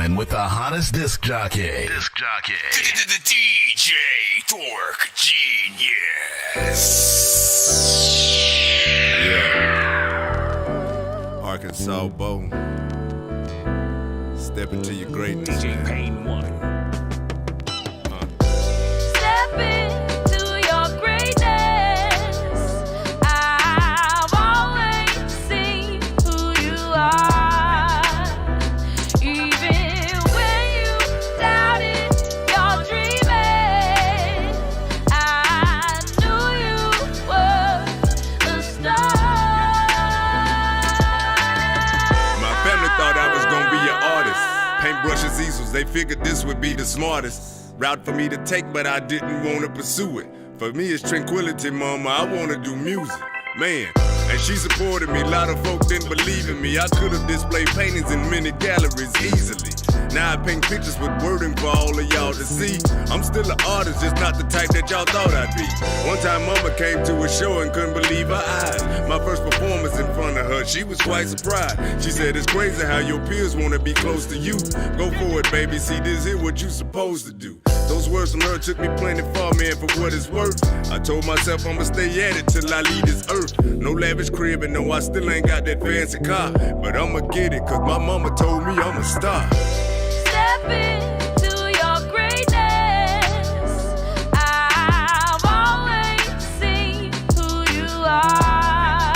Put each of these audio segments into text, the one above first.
jamming with the hottest disc jockey. The DJ Dork Genius. Yeah. Arkansas Bow. Step into your greatness. DJ Payne 1. Step into your greatness. I've always seen who you are. Even when you doubted your dreaming, I knew you were the star. My family thought I was gonna be an artist. Paintbrushes, easels, they figured this would be the smartest route for me to take, but I didn't want to pursue it. For me, it's tranquility, mama, I want to do music. Man, and she supported me, a lot of folk didn't believe in me. I could have displayed paintings in many galleries easily. Now I paint pictures with wording for all of y'all to see. I'm still an artist, just not the type that y'all thought I'd be. One time mama came to a show and couldn't believe her eyes. My first performance in front of her, she was quite surprised. She said, it's crazy how your peers want to be close to you. Go for it, baby, see this here what you supposed to do. Those words from her took me plenty far, man, for what it's worth. I told myself I'ma stay at it till I leave this earth. No lavish crib and no, I still ain't got that fancy car. But I'ma get it, cause my mama told me I'm a star. Step into your greatness. I've always seen who you are.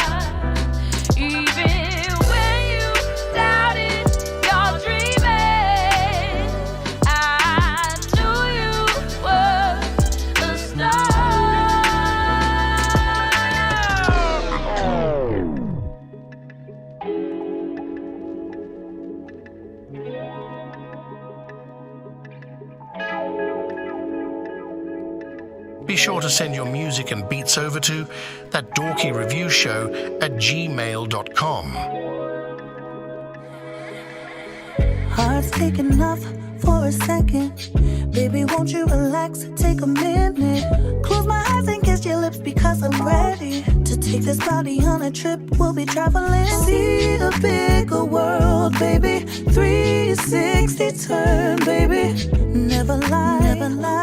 Even when you doubted your dreaming, I knew you were the star. Be sure to send your music and beats over to ThatDorkyReviewShow@gmail.com. Heart's taking off for a second. Baby, won't you relax? Take a minute. Close my eyes and kiss your lips because I'm ready to take this body on a trip. We'll be traveling. See a bigger world, baby. 360 turn, baby. Never lie,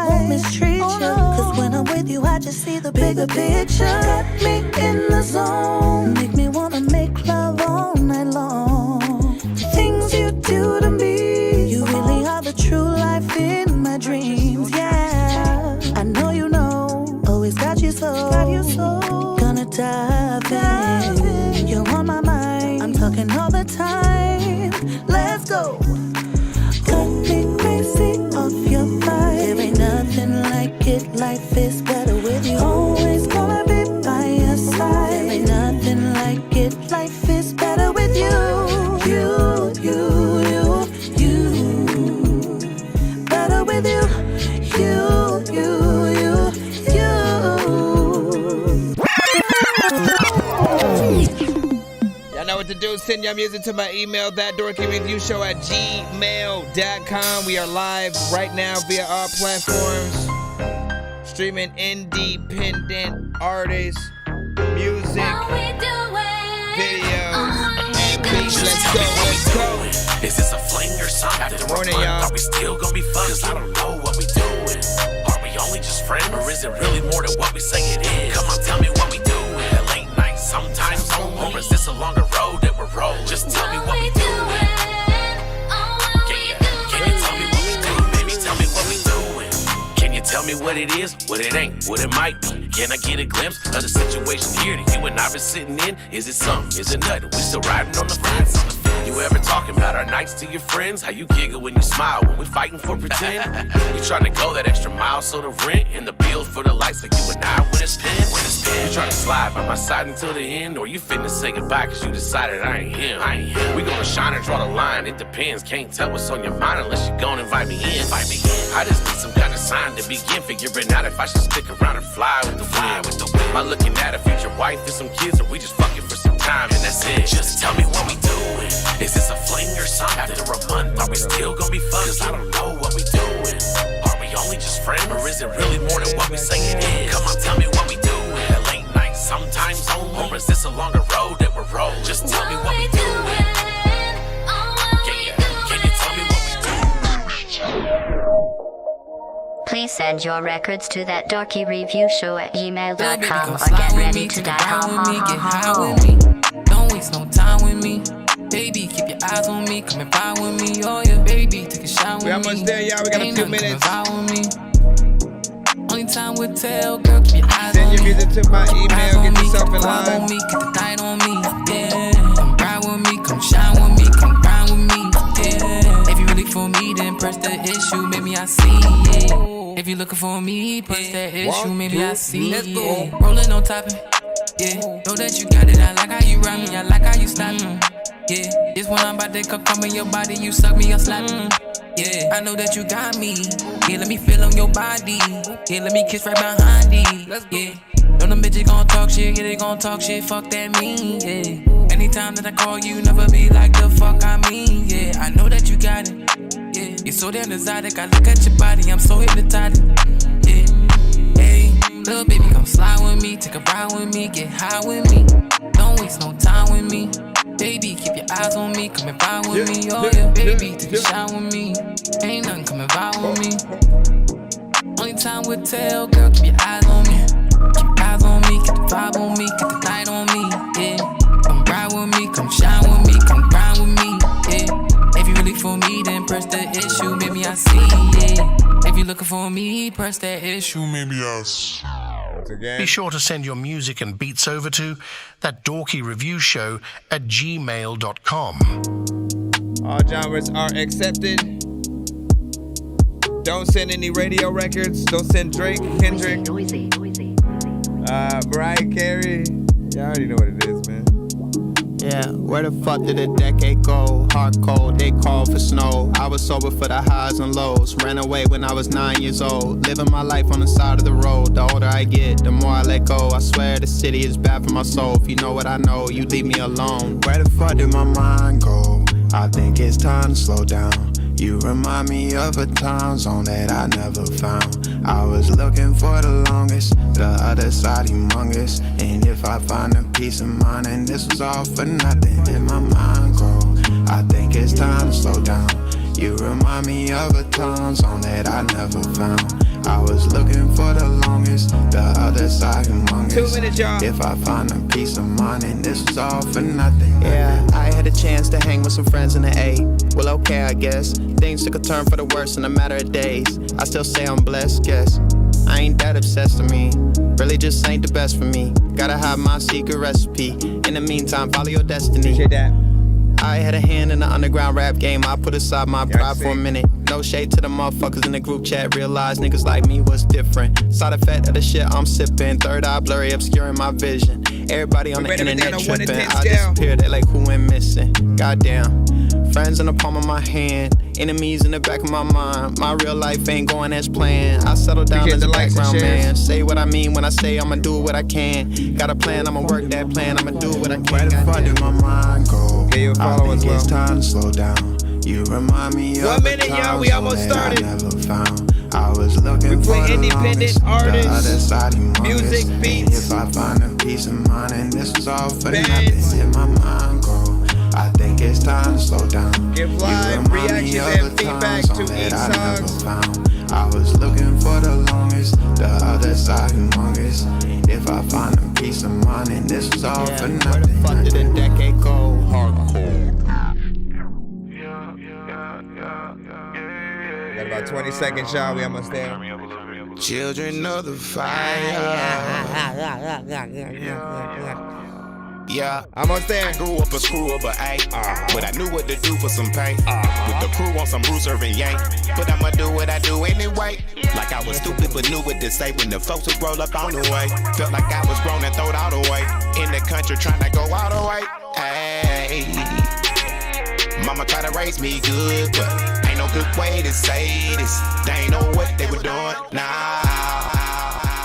won't mistreat you. Cause when I'm with you, I just see the bigger picture. Got me in the zone. Make me wanna make love all night long. The things you do to me, you really are the true life in my dreams, yeah. I know you know, always got you so. Gonna dive in, you're on my mind. I'm talking all the time, let's go. Got me crazy off your vibe. There ain't nothing like it, life is better with you. Always gonna be by your side. There ain't nothing like it, life is better with you. You. Better with you. Y'all know what to do. Send your music to my email, ThatDorkyReviewShow@gmail.com. We are live right now via all platforms. Streaming independent artists, music, videos, and beats. Let's go. Is this a fling or something? Good morning, y'all. Are we still gonna be fucked? Cause I don't know what we doing. Are we only just friends? Or is it really more than what we say it is? Come on, tell me what we doing. At late night, sometimes home. Or is this a longer road that we're rolling? Just tell me what we doing. Can you tell me what we do? Baby, tell me what we doing. Can you tell me what it is, what it ain't, what it might be? Can I get a glimpse of the situation here that you and I been sitting in? Is it something? Is it nothing? We still riding on the fence. You ever talking about our nights to your friends? How you giggle when you smile when we fighting for pretend? You trying to go that extra mile so the rent and the bills for the lights like you and I when it's spent. You trying to slide by my side until the end, or you finna say goodbye cause you decided I ain't him. We gonna shine and draw the line. It depends. Can't tell what's on your mind unless you gon' invite me in. I just need some kind of sign to begin figuring out if I should stick around and fly with the wind. Am I looking at a future wife and some kids, or we just fucking for some time and that's it? Just tell me what we doing. Is this a fling or something? After a month, are we still gonna be fucked? Cause I don't know what we doing. Are we only just friends? Or is it really more than what we say it is? Come on, tell me what we doing. At late night, sometimes home. Or is this a longer road that we're rolling? Just tell me what we doing. Can you tell me what we doing? send your records to ThatDorkyReviewShow@gmail.com or get ready to die. Ha ha ha ha. Don't waste no time with me. Baby, keep your eyes on me. Come and vibe with me. Oh yeah, baby, take a shot with me. We almost there, y'all. We got a few minutes. Only time will tell, girl. Keep your eyes Send on your me. music to my email. Get yourself in Vibe line. on me, get the night on me. Yeah, come ride with me, come shine with me, come grind with me. Yeah, if you really for me, then press the issue. Maybe I see it. If you looking for me, press that issue. Maybe I see it. Rolling on topping. Yeah, know that you got it. I like how you ride me. I like how you stop me. Yeah, this when I'm about to come in your body, you suck me or slap me. Yeah, I know that you got me. Yeah, let me feel on your body. Yeah, let me kiss right behind it. Yeah, know them bitches gon' talk shit. Yeah, they gon' talk shit. Fuck that mean. Yeah, anytime that I call you, never be like the fuck I mean. Yeah, I know that you got it. Yeah, you're so damn exotic. I look at your body, I'm so hypnotized. Yeah, hey, little baby, come slide with me, take a ride with me, get high with me. Don't waste no time with me. Baby, keep your eyes on me, come and vibe with me. Oh yeah, baby, take a shot with me. Ain't nothing, come and vibe with me. Only time will tell, girl, keep your eyes on me. Keep your eyes on me, keep the vibe on me, keep the night on me. Yeah, come ride with me, come shine with me, come grind with me. Yeah, if you really for me, then press the issue. Maybe I see it. If you looking for me, press that issue. Maybe I see. Be sure to send your music and beats over to ThatDorkyReviewShow@gmail.com. All genres are accepted. Don't send any radio records. Don't send Drake, Kendrick, Mariah Carey. Y'all already know what it is, man. Yeah, where the fuck did a decade go? Hard cold, they called for snow. I was sober for the highs and lows. Ran away when I was 9 years old. Living my life on the side of the road. The older I get, the more I let go. I swear the city is bad for my soul. If you know what I know, you leave me alone. Where the fuck did my mind go? I think it's time to slow down. You remind me of a time zone that I never found. I was looking for the longest, the other side humongous. And if I find a peace of mind, and this was all for nothing, in my mind grow. I think it's time to slow down. You remind me of a time zone that I never found. I was looking for the longest, the other side humongous. 2 minutes, y'all. If I find a peace of mind, and this was all for nothing. Yeah, I had a chance to hang with some friends in the A. Well, okay, I guess. Things took a turn for the worse in a matter of days. I still say I'm blessed, guess. I ain't that obsessed with me. Really just ain't the best for me. Gotta have my secret recipe. In the meantime, follow your destiny. Appreciate that. I had a hand in the underground rap game. I put aside my pride for a minute. No shade to the motherfuckers in the group chat. Realize niggas like me was different. Side effect of the shit I'm sipping. Third eye blurry, obscuring my vision. Everybody on the internet tripping. I disappear, they like who went missing. Goddamn. Friends in the palm of my hand. Enemies in the back of my mind. My real life ain't going as planned. I settle down as a background man. Say what I mean when I say I'ma do what I can. Got a plan, I'ma work that plan. I'ma do what I can. Where the fuck did my mind go? Get your I follow think as well. it's time to slow down. You remind me of 1 minute, y'all. We almost started. I never found. I was looking We play for the independent longest, artists, the other side humongous. music, And beats, if I find a peace of mind, and this was all for bands. nothing, in my mind grow. I think it's time to slow down. Give You live remind me reactions of and the feedback time to zone each that I never song. found. I was looking for the longest, the other side humongous. If I find a peace of mind, and this was all for nothing. Where the fuck did a decade go? Hardcore. Got about 20 seconds, y'all. We almost there. Children of the fire. Yeah, Almost there. I grew up a screw up, but I knew what to do for some pay. With the crew on some Bruce Irvin yank, but I'ma do what I do anyway. Like I was stupid, but knew what to say when the folks would roll up on the way. Felt like I was grown and throwed all away. In the country trying to go all the way. Ay. Mama tried to raise me good, but ain't no good way to say this. They ain't know what they were doing. Nah.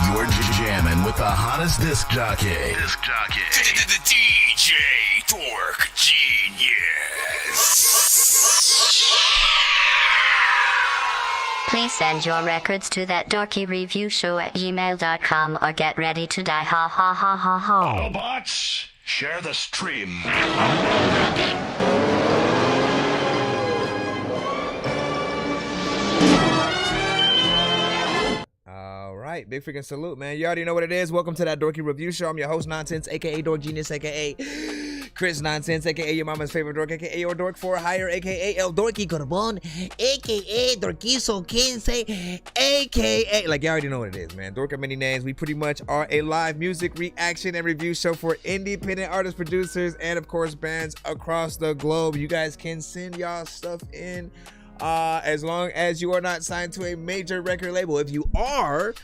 You're jamming with the hottest disc jockey. The DJ Dork Genius. Please send your records to ThatDorkyReviewShow@gmail.com or get ready to die. Ha ha ha ha ha. Autobots, share the stream. right, big freaking salute, man. You already know what it is. Welcome to that Dorky Review Show. I'm your host, Nonsense, aka Dork Genius, aka Chris Nonsense, aka your mama's favorite dork, aka your dork for hire, aka El Dorky Corbon, aka Dorquizo 15, aka, like you already know what it is, man. Dork have many names. We pretty much are a live music reaction and review show for independent artists, producers, and of course bands across the globe. You guys can send y'all stuff in as long as you are not signed to a major record label. If you are,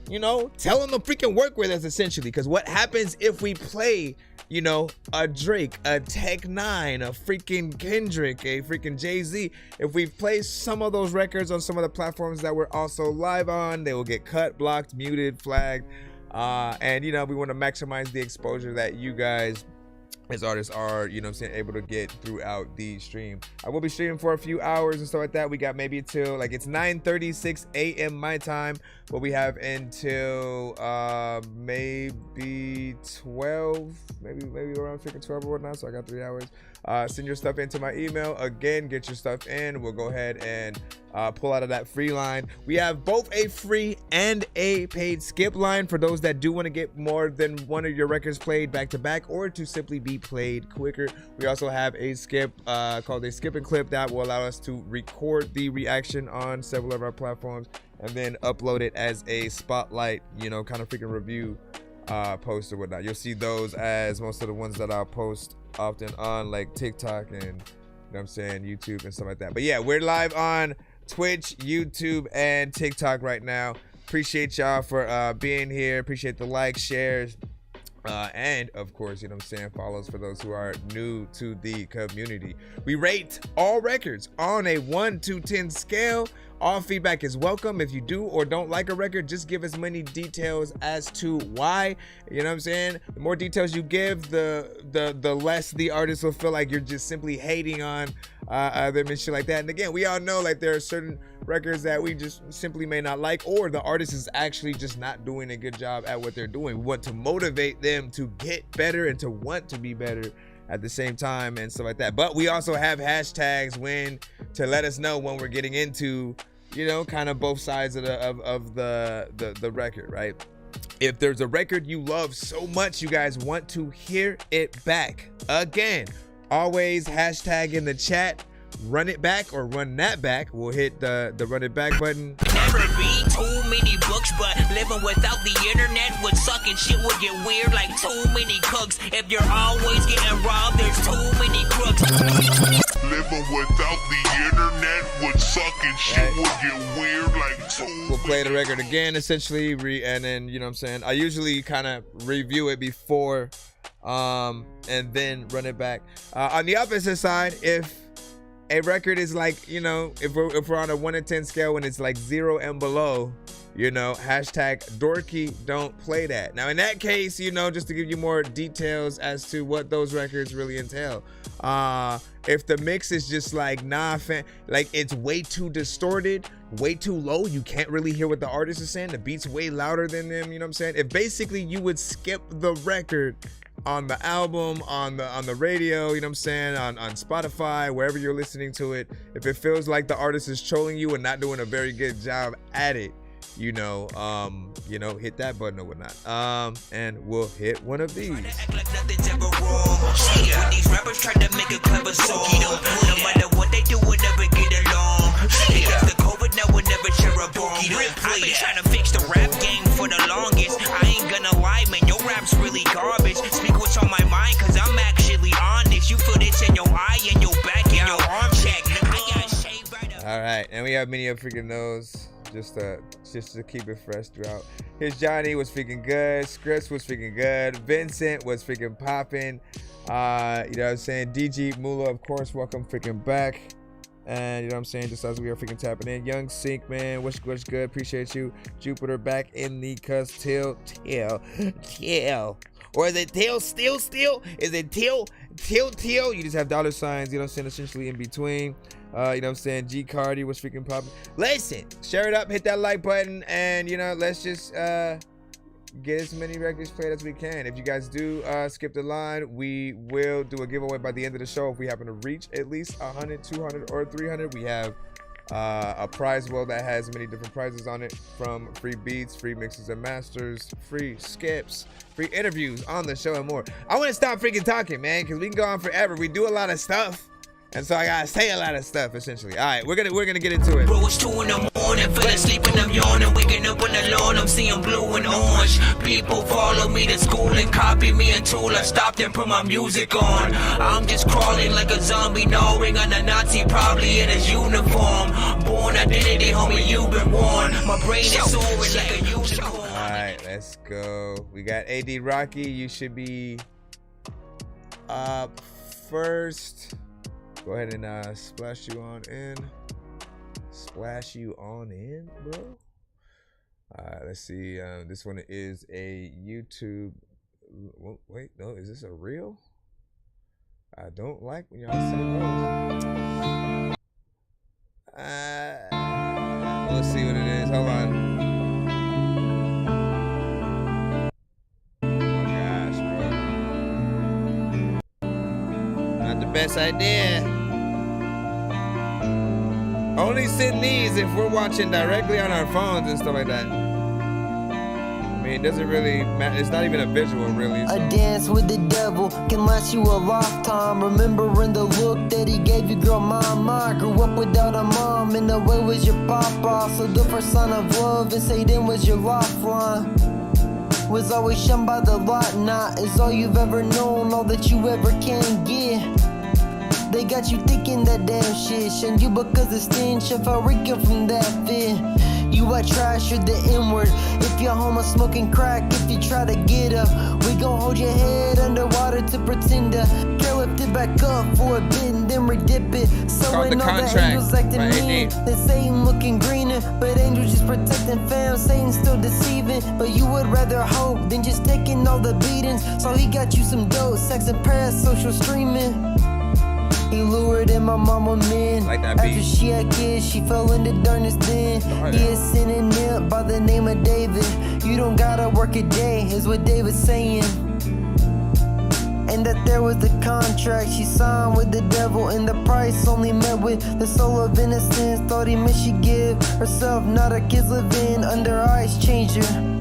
you know, tell them to freaking work with us, essentially. Because what happens if we play, you know, a Drake, a Tech-9, a freaking Kendrick, a freaking Jay-Z, if we play some of those records on some of the platforms that we're also live on, they will get cut, blocked, muted, flagged. And, you know, we want to maximize the exposure that you guys as artists are, you know what I'm saying, able to get throughout the stream. I will be streaming for a few hours and stuff like that. We got maybe till, like, it's 9:36 a.m. my time, but we have until maybe 12, maybe around freaking 12 or whatnot, so I got 3 hours. Send your stuff into my email. Again, get your stuff in. We'll go ahead and pull out of that free line. We have both a free and a paid skip line for those that do want to get more than one of your records played back to back, or to simply be played quicker. We also have a skip called a skip and clip that will allow us to record the reaction on several of our platforms and then upload it as a spotlight, you know, kind of freaking review post or whatnot. You'll see those as most of the ones that I'll post often on like TikTok and, you know what I'm saying, YouTube and stuff like that. But yeah, we're live on Twitch, YouTube, and TikTok right now. Appreciate y'all for being here. Appreciate the likes, shares, and of course, you know what I'm saying, follows for those who are new to the community. We rate all records on a 1 to 10 scale. All feedback is welcome. If you do or don't like a record, just give as many details as to why. You know what I'm saying? The more details you give, the less the artist will feel like you're just simply hating on them and shit like that. And again, we all know, like, there are certain records that we just simply may not like, or the artist is actually just not doing a good job at what they're doing. We want to motivate them to get better and to want to be better at the same time and stuff like that. But we also have hashtags to let us know when we're getting into, you know, kind of both sides of the record, right? If there's a record you love so much you guys want to hear it back, again, always hashtag in the chat, run it back or run that back. We'll hit the run it back button. Never read too many books, but living without the internet would suck and shit would get weird like too many cooks. If you're always getting robbed, there's too many crooks. Living without the internet would suck and shit would get weird like too. We'll play the record again, essentially, and then, you know what I'm saying, I usually kind of review it before and then run it back. On the opposite side, if a record is like, you know, if we're on a 1 to 10 scale when it's like 0 and below, you know, hashtag Dorky don't play that. Now in that case, you know, just to give you more details as to what those records really entail, if the mix is just like, nah, like it's way too distorted, way too low, you can't really hear what the artist is saying, the beat's way louder than them, you know what I'm saying, if basically you would skip the record on the album, on the radio, you know what I'm saying, on Spotify, wherever you're listening to it, if it feels like the artist is trolling you and not doing a very good job at it, you know, hit that button or whatnot. And we'll hit one of these. When these rappers try to make a clever song, no matter what they do, we'll never get along. It's the COVID, now we'll never share a bomb. I've been trying to fix the rap game for the longest. I ain't gonna lie, man, your rap's really garbage. Speak what's on my mind, cause I'm actually honest. You feel this in your eye, and your back, and your arm check. I got shaved right up. All right, and we have many of freaking those. Just to keep it fresh throughout. Here's Johnny was freaking good. Scripts was freaking good. Vincent was freaking popping. You know what I'm saying? DG Mula, of course, welcome freaking back. And you know what I'm saying? Just as we are freaking tapping in. Young Sync, man, what's good? Appreciate you. Jupiter back in the cuss till. Or is it till still? Is it till? You just have dollar signs, you know what I'm saying, essentially in between. You know what I'm saying? G Cardi was freaking popping. Listen, share it up, hit that like button, and you know, let's just get as many records played as we can. If you guys do skip the line, we will do a giveaway by the end of the show. If we happen to reach at least 100, 200, or 300, we have a prize wheel that has many different prizes on it, from free beats, free mixes and masters, free skips, free interviews on the show, and more. I want to stop freaking talking, man, because we can go on forever. We do a lot of stuff, and so I gotta say a lot of stuff, essentially. All right, we're gonna get into it. Bro, it's 2 in the morning, feeling sleeping, I'm yawning, waking up on the lawn, I'm seeing blue and orange. People follow me to school and copy me until I stopped and put my music on. I'm just crawling like a zombie, gnawing on a Nazi, probably in his uniform. Born identity, homie, you've been warned. My brain is soaring like a unicorn. All right, let's go. We got AD Rocky. You should be up first. Go ahead and splash you on in. Splash you on in, bro. Let's see. This one is a YouTube. Wait, no, is this a reel? I don't like when y'all say those. Let's see what it is. Hold on. Oh my gosh, bro. Not the best idea. Only send these if we're watching directly on our phones and stuff like that. I mean, it doesn't really matter. It's not even a visual, really. So. A dance with the devil can last you a lifetime. Remembering the look that he gave you, girl, my. Grew up without a mom, and the way was your papa. So the first sign of love and Satan was your lifeline. Was always shunned by the lot, not is all you've ever known, all that you ever can get. They got you thinking that damn shit, shun you because the stench of a reeking from that fit. You are trash, you're the N-word. If you're home smoking crack, if you try to get up, we gon' hold your head underwater to pretend to care, lift it back up for a bit and then redip it. So when all the angels acting mean, then Satan looking greener, but angels just protecting fam, Satan still deceiving. But you would rather hope than just taking all the beatings. So he got you some dope, sex and parasocial streaming. He lured in my mama men. Like that beat. After she had kids, she fell into darkness then. He is sinning it by the name of David. You don't gotta work a day, is what David's saying. And that there was the contract she signed with the devil, and the price only met with the soul of innocence. Thought he meant she give herself, not her kids living under eyes changed her.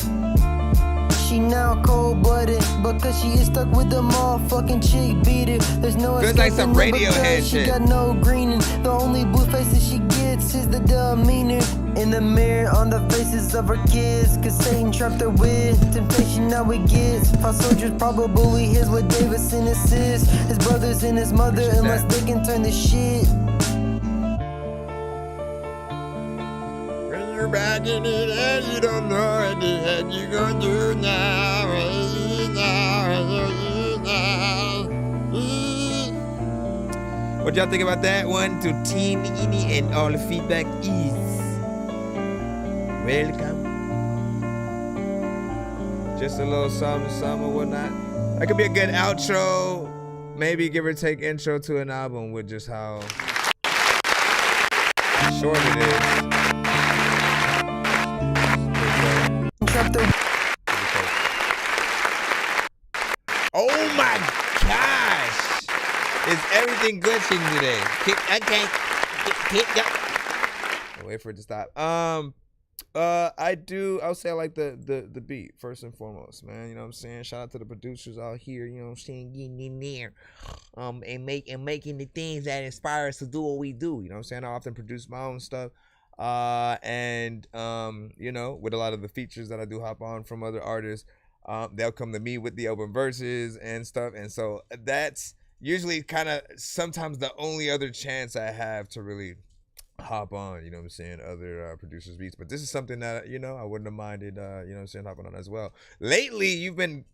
She now cold-blooded because she is stuck with the motherfucking chick beater. There's no escape like some Radiohead she shit. got no greening. The only blue faces she gets is the demeanor in the mirror on the faces of her kids. Cause Satan trapped her with temptation now he gets. 5 soldiers probably his what Davidson assists. His brothers and his mother unless they can turn the shit. You're back in it and you don't know what the heck you gonna do now. What y'all think about that one? To Team Ini, and all the feedback is welcome. Just a little something or whatnot. That could be a good outro, maybe give or take intro to an album with just how short it is. Oh my gosh! Is everything glitching today? Okay. I'll wait for it to stop. I'll say I like the beat first and foremost, man. You know what I'm saying? Shout out to the producers out here, you know what I'm saying, getting in there. And making the things that inspire us to do what we do. You know what I'm saying? I often produce my own stuff. You know, with a lot of the features that I do hop on from other artists, they'll come to me with the open verses and stuff, and so that's usually kind of sometimes the only other chance I have to really hop on, you know what I'm saying, other producers' beats. But this is something that, you know, I wouldn't have minded, you know what I'm saying, hopping on as well. Lately, you've been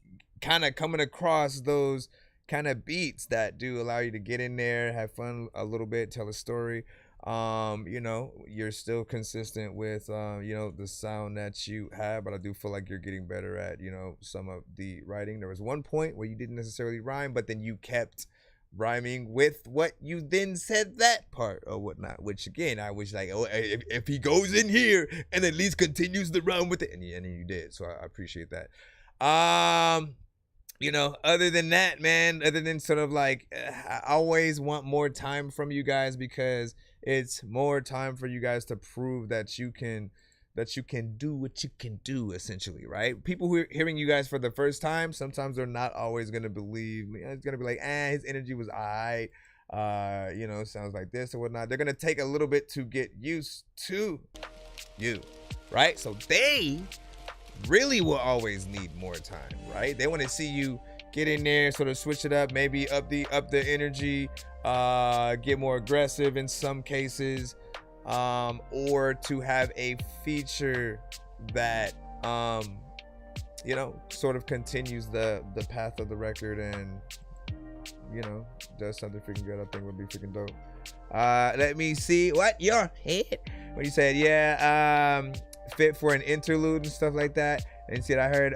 kind of coming across those kind of beats that do allow you to get in there, have fun a little bit, tell a story. You know, you're still consistent with you know, the sound that you have, but I do feel like you're getting better at, you know, some of the writing. There was one point where you didn't necessarily rhyme, but then you kept rhyming with what you then said that part or whatnot, which again, I was like, oh, if he goes in here and at least continues the rhyme with it, and you did, so I appreciate that. You know, other than that, man, other than sort of like, I always want more time from you guys, because It's more time for you guys to prove that you can do what you can do, essentially, right? People who are hearing you guys for the first time, sometimes they're not always gonna believe. It's gonna be like, his energy was alright, you know, sounds like this or whatnot. They're gonna take a little bit to get used to you, right? So they really will always need more time, right? They want to see you get in there, sort of switch it up, maybe up the energy, get more aggressive in some cases, or to have a feature that you know, sort of continues the path of the record and, you know, does something freaking good. I think would be freaking dope. Let me see what your head when you said, yeah, fit for an interlude and stuff like that. And see, I heard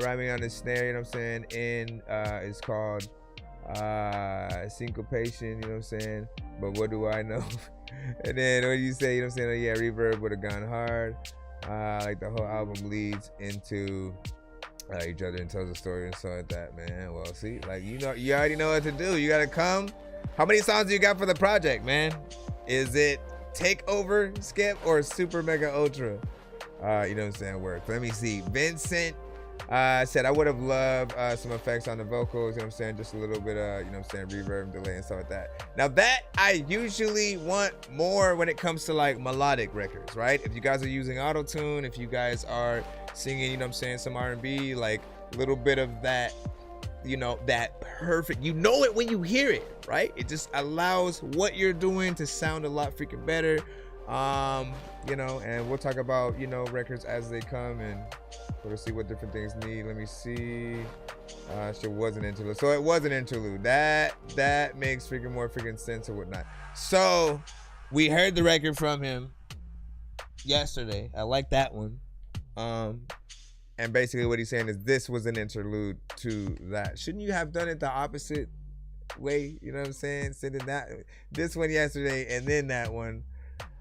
rhyming on the snare, you know what I'm saying, in it's called syncopation, you know what I'm saying, but what do I know? And then what do you say, you know what I'm saying, oh, yeah, reverb would have gone hard. Like the whole album leads into each other and tells a story and stuff like that, man. Well, see, like, you know, you already know what to do. You gotta come. How many songs do you got for the project, man? Is it Takeover, Skip, or Super Mega Ultra? You know what I'm saying, work. Let me see. Vincent said, I would have loved some effects on the vocals, you know what I'm saying, just a little bit of, you know what I'm saying, reverb, delay, and stuff like that. Now that I usually want more when it comes to like melodic records, right? If you guys are using auto-tune, if you guys are singing, you know what I'm saying, some R&B, like a little bit of that, you know, that perfect, you know it when you hear it, right? It just allows what you're doing to sound a lot freaking better. You know, and we'll talk about, you know, records as they come and we'll see what different things need. Let me see. Shit was an interlude. So it was an interlude. That makes freaking more freaking sense or whatnot. So we heard the record from him yesterday. I like that one. And basically what he's saying is this was an interlude to that. Shouldn't you have done it the opposite way? You know what I'm saying? Sending this one yesterday and then that one.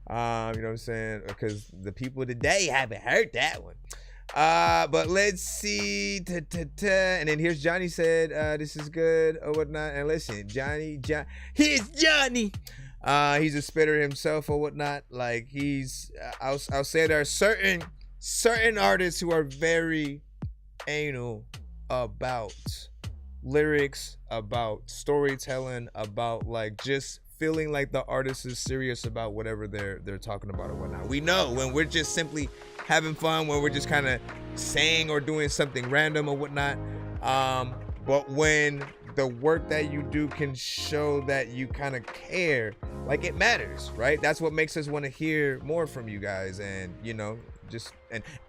You know what I'm saying? Because the people today haven't heard that one. But let's see. And then here's Johnny said, this is good or whatnot. And listen, here's Johnny. He's a spitter himself or whatnot. Like I'll say there are certain artists who are very anal about lyrics, about storytelling, about like just feeling like the artist is serious about whatever they're talking about or whatnot. We know when we're just simply having fun, when we're just kind of saying or doing something random or whatnot. But when the work that you do can show that you kind of care, like it matters, right? That's what makes us want to hear more from you guys, and you know, just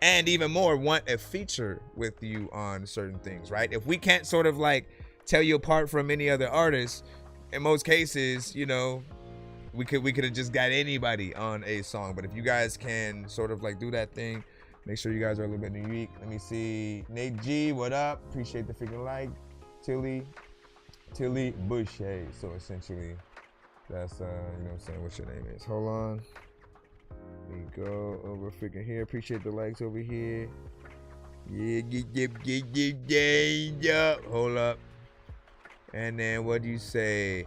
and even more want a feature with you on certain things, right? If we can't sort of like tell you apart from any other artists, in most cases, you know, we could have just got anybody on a song. But if you guys can sort of like do that thing, make sure you guys are a little bit unique. Let me see. Nate G, what up? Appreciate the freaking like. Tilly Boucher. So essentially, that's you know what I'm saying, what your name is. Hold on. Let me go over freaking here. Appreciate the likes over here. Yeah. Hold up. And then what do you say?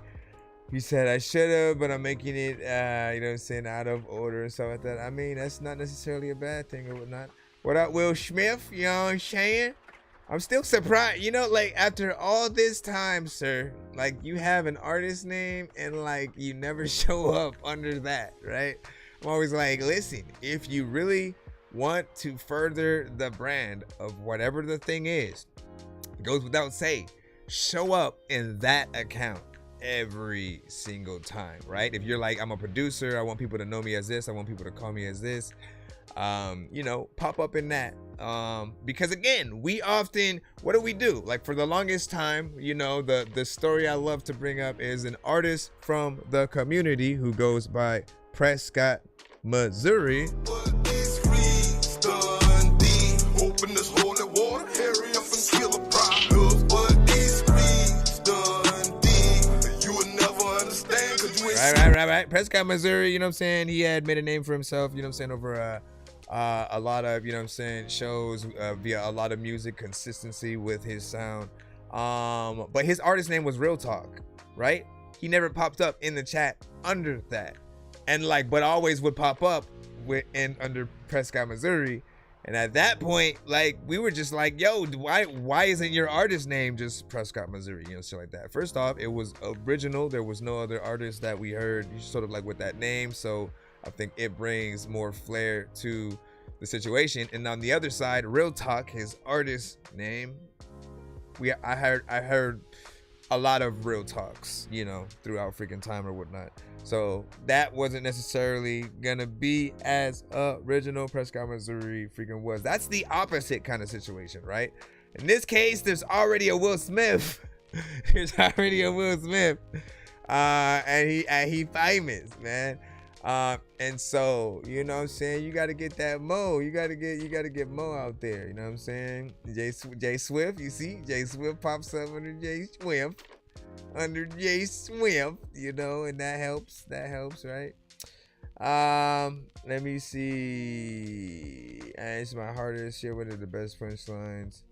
He said, I should have, but I'm making it, you know what I'm saying, out of order and stuff like that. I mean, that's not necessarily a bad thing or whatnot. What up, Will Smith? You know what I'm saying? I'm still surprised. You know, like, after all this time, sir, like, you have an artist name and, like, you never show up under that, right? I'm always like, listen, if you really want to further the brand of whatever the thing is, it goes without saying, show up in that account every single time, right? If you're like, I'm a producer, I want people to know me as this, I want people to call me as this, you know, pop up in that, because again, we often, what do? Like for the longest time, you know, the story I love to bring up is an artist from the community who goes by Prescott, Missouri. Right. Prescott, Missouri, you know what I'm saying? He had made a name for himself, you know what I'm saying, over a lot of, you know what I'm saying, shows via a lot of music, consistency with his sound. But his artist name was Real Talk, right? He never popped up in the chat under that. and like, but always would pop up under Prescott, Missouri. And at that point, like, we were just like, yo, why isn't your artist name just Prescott, Missouri? You know, shit like that. First off, it was original. There was no other artist that we heard sort of like with that name. So I think it brings more flair to the situation. And on the other side, Real Talk, his artist name, I heard a lot of Real Talks, you know, throughout freaking time or whatnot. So that wasn't necessarily gonna be as original. Prescott, Missouri freaking was. That's the opposite kind of situation, right? In this case, there's already a Will Smith. And he famous, man. And so, you know what I'm saying, you gotta get that Mo. You gotta get Mo out there, you know what I'm saying? Jay Swift, you see, Jay Swift pops up under Jay Swift, you know, and that helps, right? Let me see. It's my hardest shit. What are the best punchlines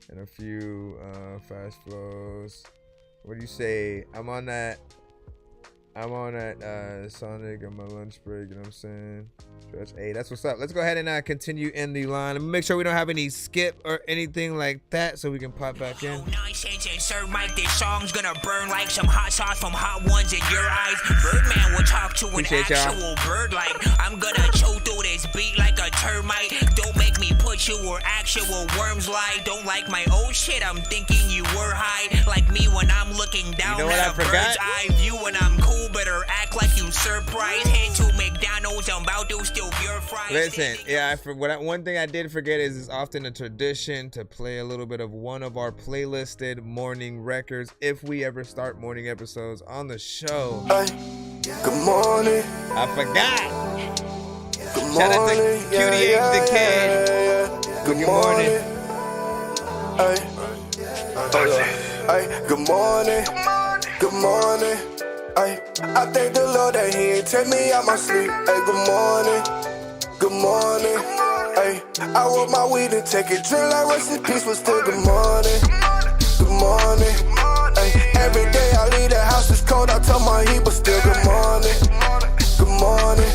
and a few fast flows? What do you say? I'm on that Sonic on my lunch break, you know what I'm saying? Stretch. Hey, that's what's up. Let's go ahead and continue in the line. Let me make sure we don't have any skip or anything like that so we can pop back in. Nonsense and Sir Mike, this song's gonna burn like some hot sauce from Hot Ones in your eyes. Birdman will talk to an actual bird like I'm gonna chew through this beat like a termite. Don't make me put you where actual worms lie. Don't like my old shit, I'm thinking you were high. Like me when I'm looking down at a bird's eye view when I'm cool, better act like you surprised. Head to McDonald's, I'm about to steal your fries. Listen, yeah, one thing I did forget is it's often a tradition to play a little bit of one of our playlisted morning records if we ever start morning episodes on the show. Good morning. I forgot. Good Shout out to morning. Cutie H the Kid. Good morning. Good morning. Good morning. I thank the Lord that He ain't take me out my sleep. Good morning. Good morning. I roll my weed and take it, drill like rest in peace, but still good morning. Good morning. Every day I leave the house, it's cold, I tell my heat, but still good morning. Good morning.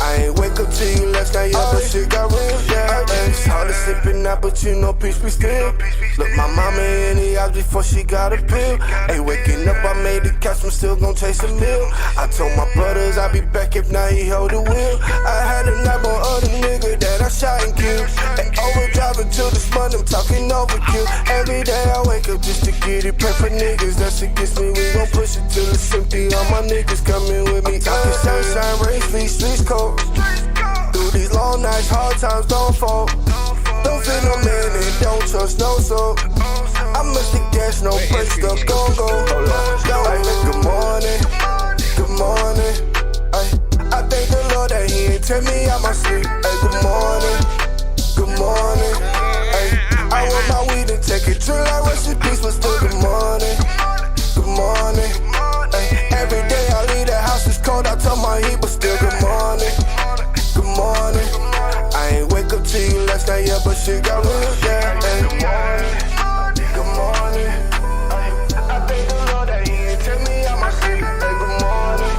I ain't wake up till you last night, yeah, but shit got real, yeah. It's hard to sleep at night, but you know peace be still. Look, my mama in the eyes before she got a pill. Ain't waking up, I made the catch, I'm still gon' chase a meal. I told my brothers I'll be back if not he hold the wheel. I had a nap on other nigga that I shot and killed. And overdrive until this month, I'm talking overkill. Every day I wake up just to get it, pray for niggas that's against me. We gon' push it till it's empty, all my niggas coming with me. Talking sunshine, rain, streets cold. Through these long nights, hard times don't fall. Don't feel no man and don't trust no soul. I miss the gas, no break, stuff gon' go. Good morning, good morning. I thank the Lord that He ain't take me out my sleep. Good morning, good morning. I roll my weed and take it, drill like rest in peace, but still good morning. Good morning. Every day I leave the house, it's cold, I tell my heat, but still good morning. Good morning. I ain't wake up till you last night, yeah, but shit got real, yeah. Good morning. I thank the Lord that He ain't take me out my sleep. Good morning.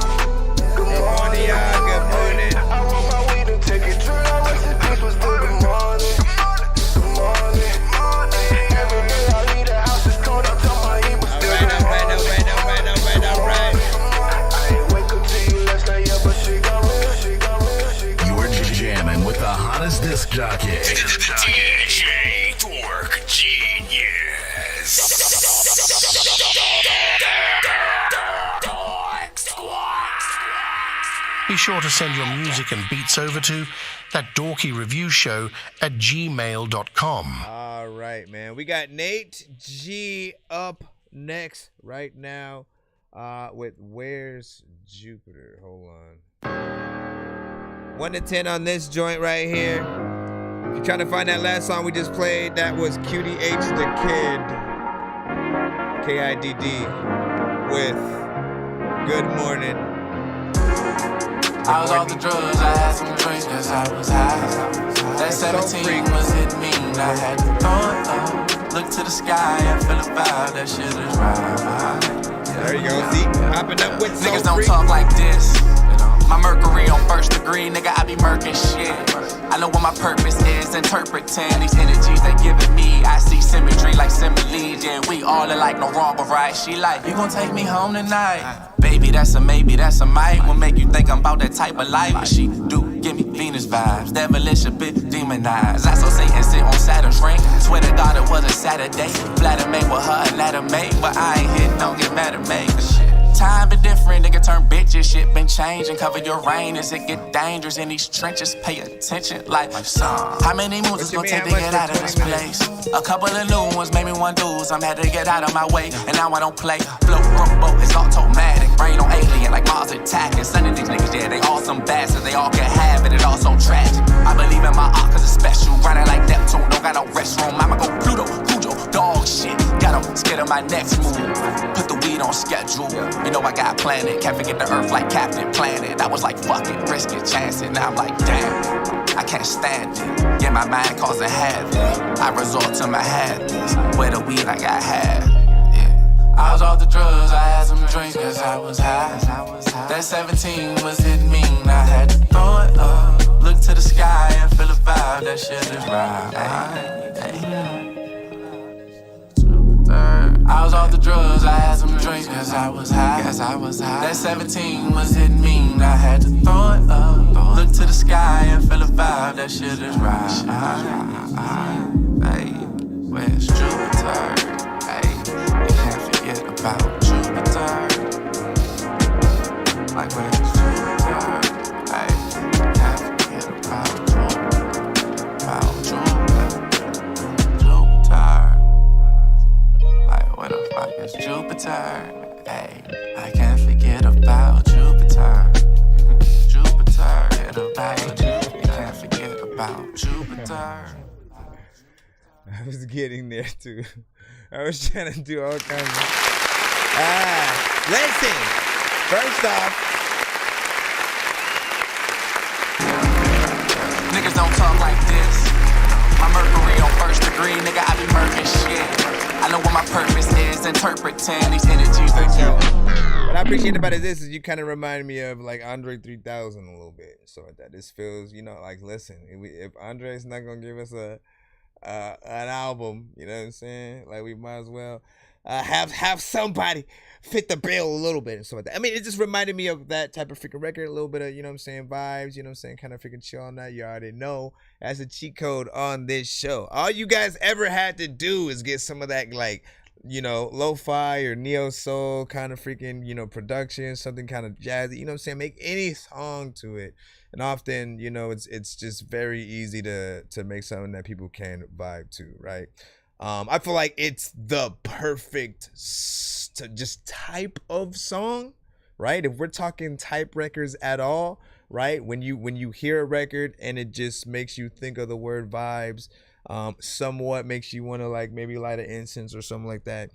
Good morning, y'all. Good morning. I roll my weed and take it, drill like rest in peace, but still good morning. Good morning. Every day I leave the house, it's cold, I tell my heat, but still good morning. All right. I ain't wake up till you last night, yeah, but shit got real, shit got real. You're jamming with the hottest disc jockey. DJ Dork Genius. Be sure to send your music and beats over to ThatDorkyReviewShow at gmail.com. All right, man. We got Nate G up next right now with Where's Jupiter? Hold on. 1 to 10 on this joint right here. If you're trying to find that last song we just played, that was Cutie H the Kid, K-I-D-D, with Good Morning. I was off the drugs, I had some drinks cause I was high. That 17 was hitting me and I had to throw it up. Look to the sky and feel the vibe, that shit is right. There you go, see? Popping up with niggas don't talk like this, you know. My Mercury on first degree, nigga, I be murking shit. I know what my purpose is, interpreting these energies they giving me. I see symmetry like similes, yeah, we all alike, no wrong or right. She like, you gon' take me home tonight? Baby, that's a maybe, that's a might. Will make you think I'm about that type of life. But she do give me Venus vibes, devilish a bit demonized. I saw Satan sit on Saturn's ring. Swear to God it was a Saturday. Flatter made with her and let her make, but I ain't hit, don't get mad at me. Time been different, nigga turn bitches, shit been changing. Cover your rain as it get dangerous in these trenches. Pay attention like some. How many moves it's gonna take to get out of this place? A couple of new ones made me one dudes. I'm had to get out of my way, and now I don't play. Float, rowboat, it's automatic. Brain on alien like Mars attacking. Some of these niggas, yeah, they all some bastards. They all can have it, it all so tragic. I believe in my art cause it's special. Grinding like Neptune, don't got no restroom. I'ma go Pluto, Cujo, dog shit. Got 'em scared of my next move. Put the weed on schedule. You know I got planet, can't forget the earth like Captain Planet. I was like, fuck it, risk it, chance it. Now I'm like, damn, I can't stand it. Yeah, my mind causing havoc. I resort to my habits. Where the weed I got had. Yeah. I was off the drugs, I had some drinks cause I was high. That 17 was hitting me, and I had to throw it up. Look to the sky and feel the vibe, that shit is right. I was off the drugs, I had some drinks cause I was high. That 17 was hitting me, and I had to throw it up. Look to the sky and feel the vibe, that shit is right. Hey, where's Jupiter? Hey, you can't forget about Jupiter. Like where's Jupiter? Hey, you can't forget about Jupiter. Where the fuck is Jupiter? Hey, I can't forget about Jupiter. Jupiter, forget about Jupiter. You can't forget about Jupiter. I was getting there too. I was trying to do all kinds of. Listen. First off, niggas don't talk like this. My Mercury on first degree, nigga, I be murking shit. I know what my purpose is, interpreting these energies they do. What I appreciate about it is you kind of remind me of like Andre 3000 a little bit. So that this feels, you know, like listen, if Andre's not gonna give us an album, you know what I'm saying? Like we might as well have somebody fit the bill a little bit and stuff like that. I mean, it just reminded me of that type of freaking record, a little bit of, you know what I'm saying, vibes, you know what I'm saying, kind of freaking chill on that. You already know that's a cheat code on this show. All you guys ever had to do is get some of that, like, you know, lo-fi or neo soul kind of freaking, you know, production, something kind of jazzy, you know what I'm saying, make any song to it. And often, you know, it's just very easy to make something that people can vibe to, right? I feel like it's the perfect just type of song, right? If we're talking type records at all, right? When you hear a record and it just makes you think of the word vibes, somewhat makes you want to like maybe light an incense or something like that.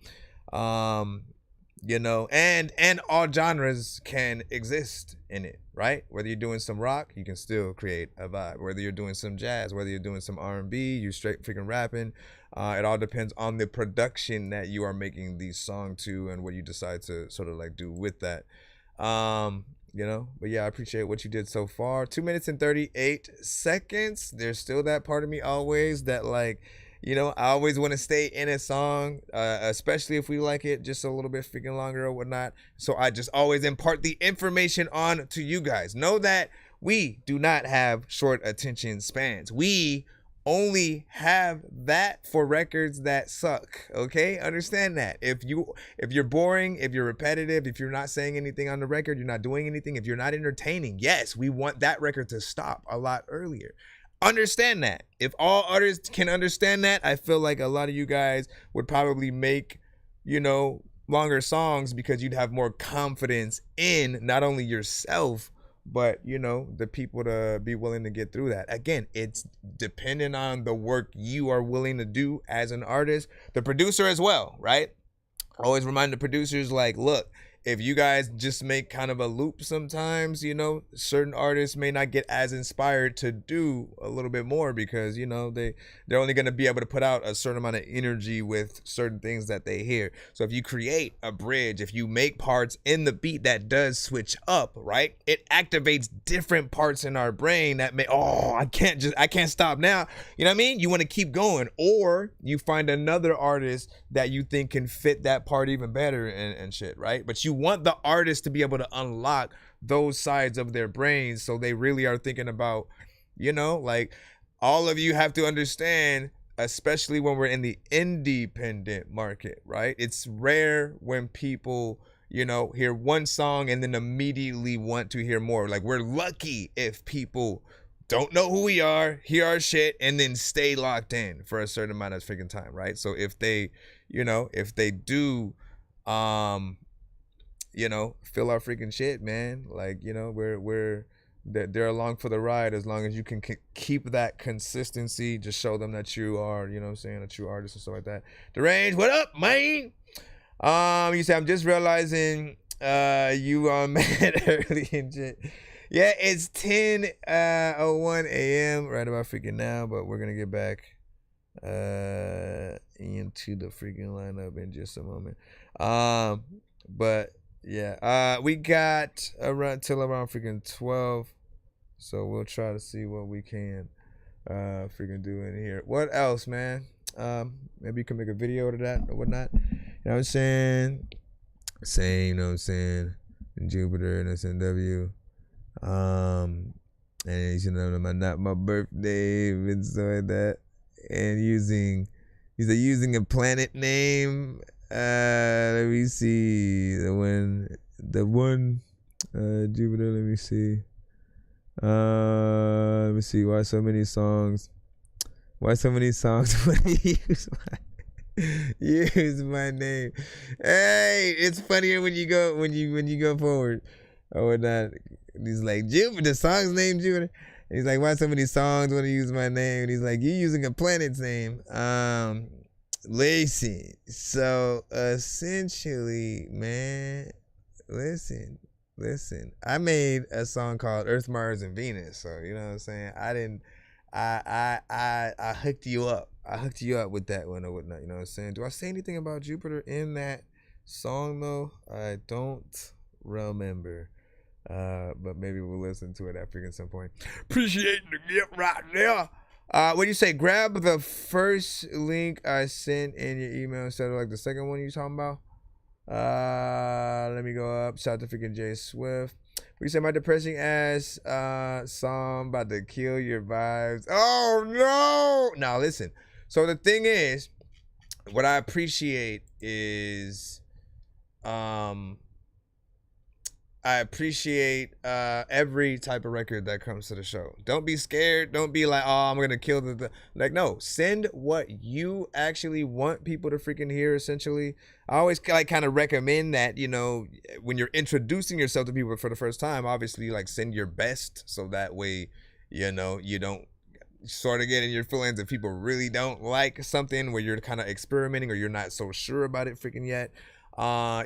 You know, and all genres can exist in it, right? Whether you're doing some rock, you can still create a vibe. Whether you're doing some jazz, whether you're doing some R&B, you straight freaking rapping. It all depends on the production that you are making these songs to and what you decide to sort of like do with that. You know, but yeah, I appreciate what you did so far. 2 minutes and 38 seconds. There's still that part of me always that like, you know, I always want to stay in a song, especially if we like it just a little bit freaking longer or whatnot. So I just always impart the information on to you guys. Know that we do not have short attention spans. We only have that for records that suck. Okay, understand that. If you're boring, if you're repetitive, if you're not saying anything on the record, you're not doing anything, if you're not entertaining, yes, we want that record to stop a lot earlier. Understand that. If all artists can understand that, I feel like a lot of you guys would probably make, you know, longer songs because you'd have more confidence in not only yourself, but, you know, the people to be willing to get through that. Again, it's dependent on the work you are willing to do as an artist, the producer as well, right? Always remind the producers, like, look, if you guys just make kind of a loop sometimes, you know, certain artists may not get as inspired to do a little bit more because, you know, they're only going to be able to put out a certain amount of energy with certain things that they hear. So if you create a bridge, if you make parts in the beat that does switch up, right, it activates different parts in our brain that may, I can't stop now. You know what I mean? You want to keep going, or you find another artist that you think can fit that part even better and shit, right? But you want the artist to be able to unlock those sides of their brains so they really are thinking about, you know, like, all of you have to understand, especially when we're in the independent market, right? It's rare when people, you know, hear one song and then immediately want to hear more. Like, we're lucky if people don't know who we are, hear our shit, and then stay locked in for a certain amount of freaking time, right? So if they, you know, if they do, you know, feel our freaking shit, man, like, you know, they're along for the ride as long as you can keep that consistency. Just show them that you are, you know what I'm saying, a true artist and stuff like that. Deranged, what up, man? You say, I'm just realizing you are mad early and shit. Yeah, it's 10:01 a.m. right about freaking now, but we're gonna get back into the freaking lineup in just a moment. But yeah, we got around till around freaking 12, so we'll try to see what we can freaking do in here. What else, man? Maybe you can make a video to that or whatnot. You know what I'm saying? Same, you know what I'm saying? Jupiter and SNW. And you know, not my birthday and stuff like that. And using a planet name. Let me see the one Jupiter. Let me see. Why so many songs? When you use my name? Hey, it's funnier when you go forward or whatnot. He's like, Jupiter, the song's name Jupiter. And he's like, why so many songs want to use my name? And he's like, you're using a planet's name. Listen, so essentially, man, listen. I made a song called Earth, Mars, and Venus. So, you know what I'm saying? I hooked you up. I hooked you up with that one or whatnot. You know what I'm saying? Do I say anything about Jupiter in that song though? I don't remember. But maybe we'll listen to it at freaking some point. Appreciate the gift right there. What do you say? Grab the first link I sent in your email instead of like the second one you talking about. Let me go up. Shout out to freaking Jay Swift. What do you say? My depressing ass song about to kill your vibes. Oh no! Now listen. So the thing is, what I appreciate is, I appreciate every type of record that comes to the show. Don't be scared. Don't be like, oh, I'm going to kill the... Like, no. Send what you actually want people to freaking hear, essentially. I always like kind of recommend that, you know, when you're introducing yourself to people for the first time, obviously, like, send your best. So that way, you know, you don't sort of get in your feelings if people really don't like something where you're kind of experimenting or you're not so sure about it freaking yet.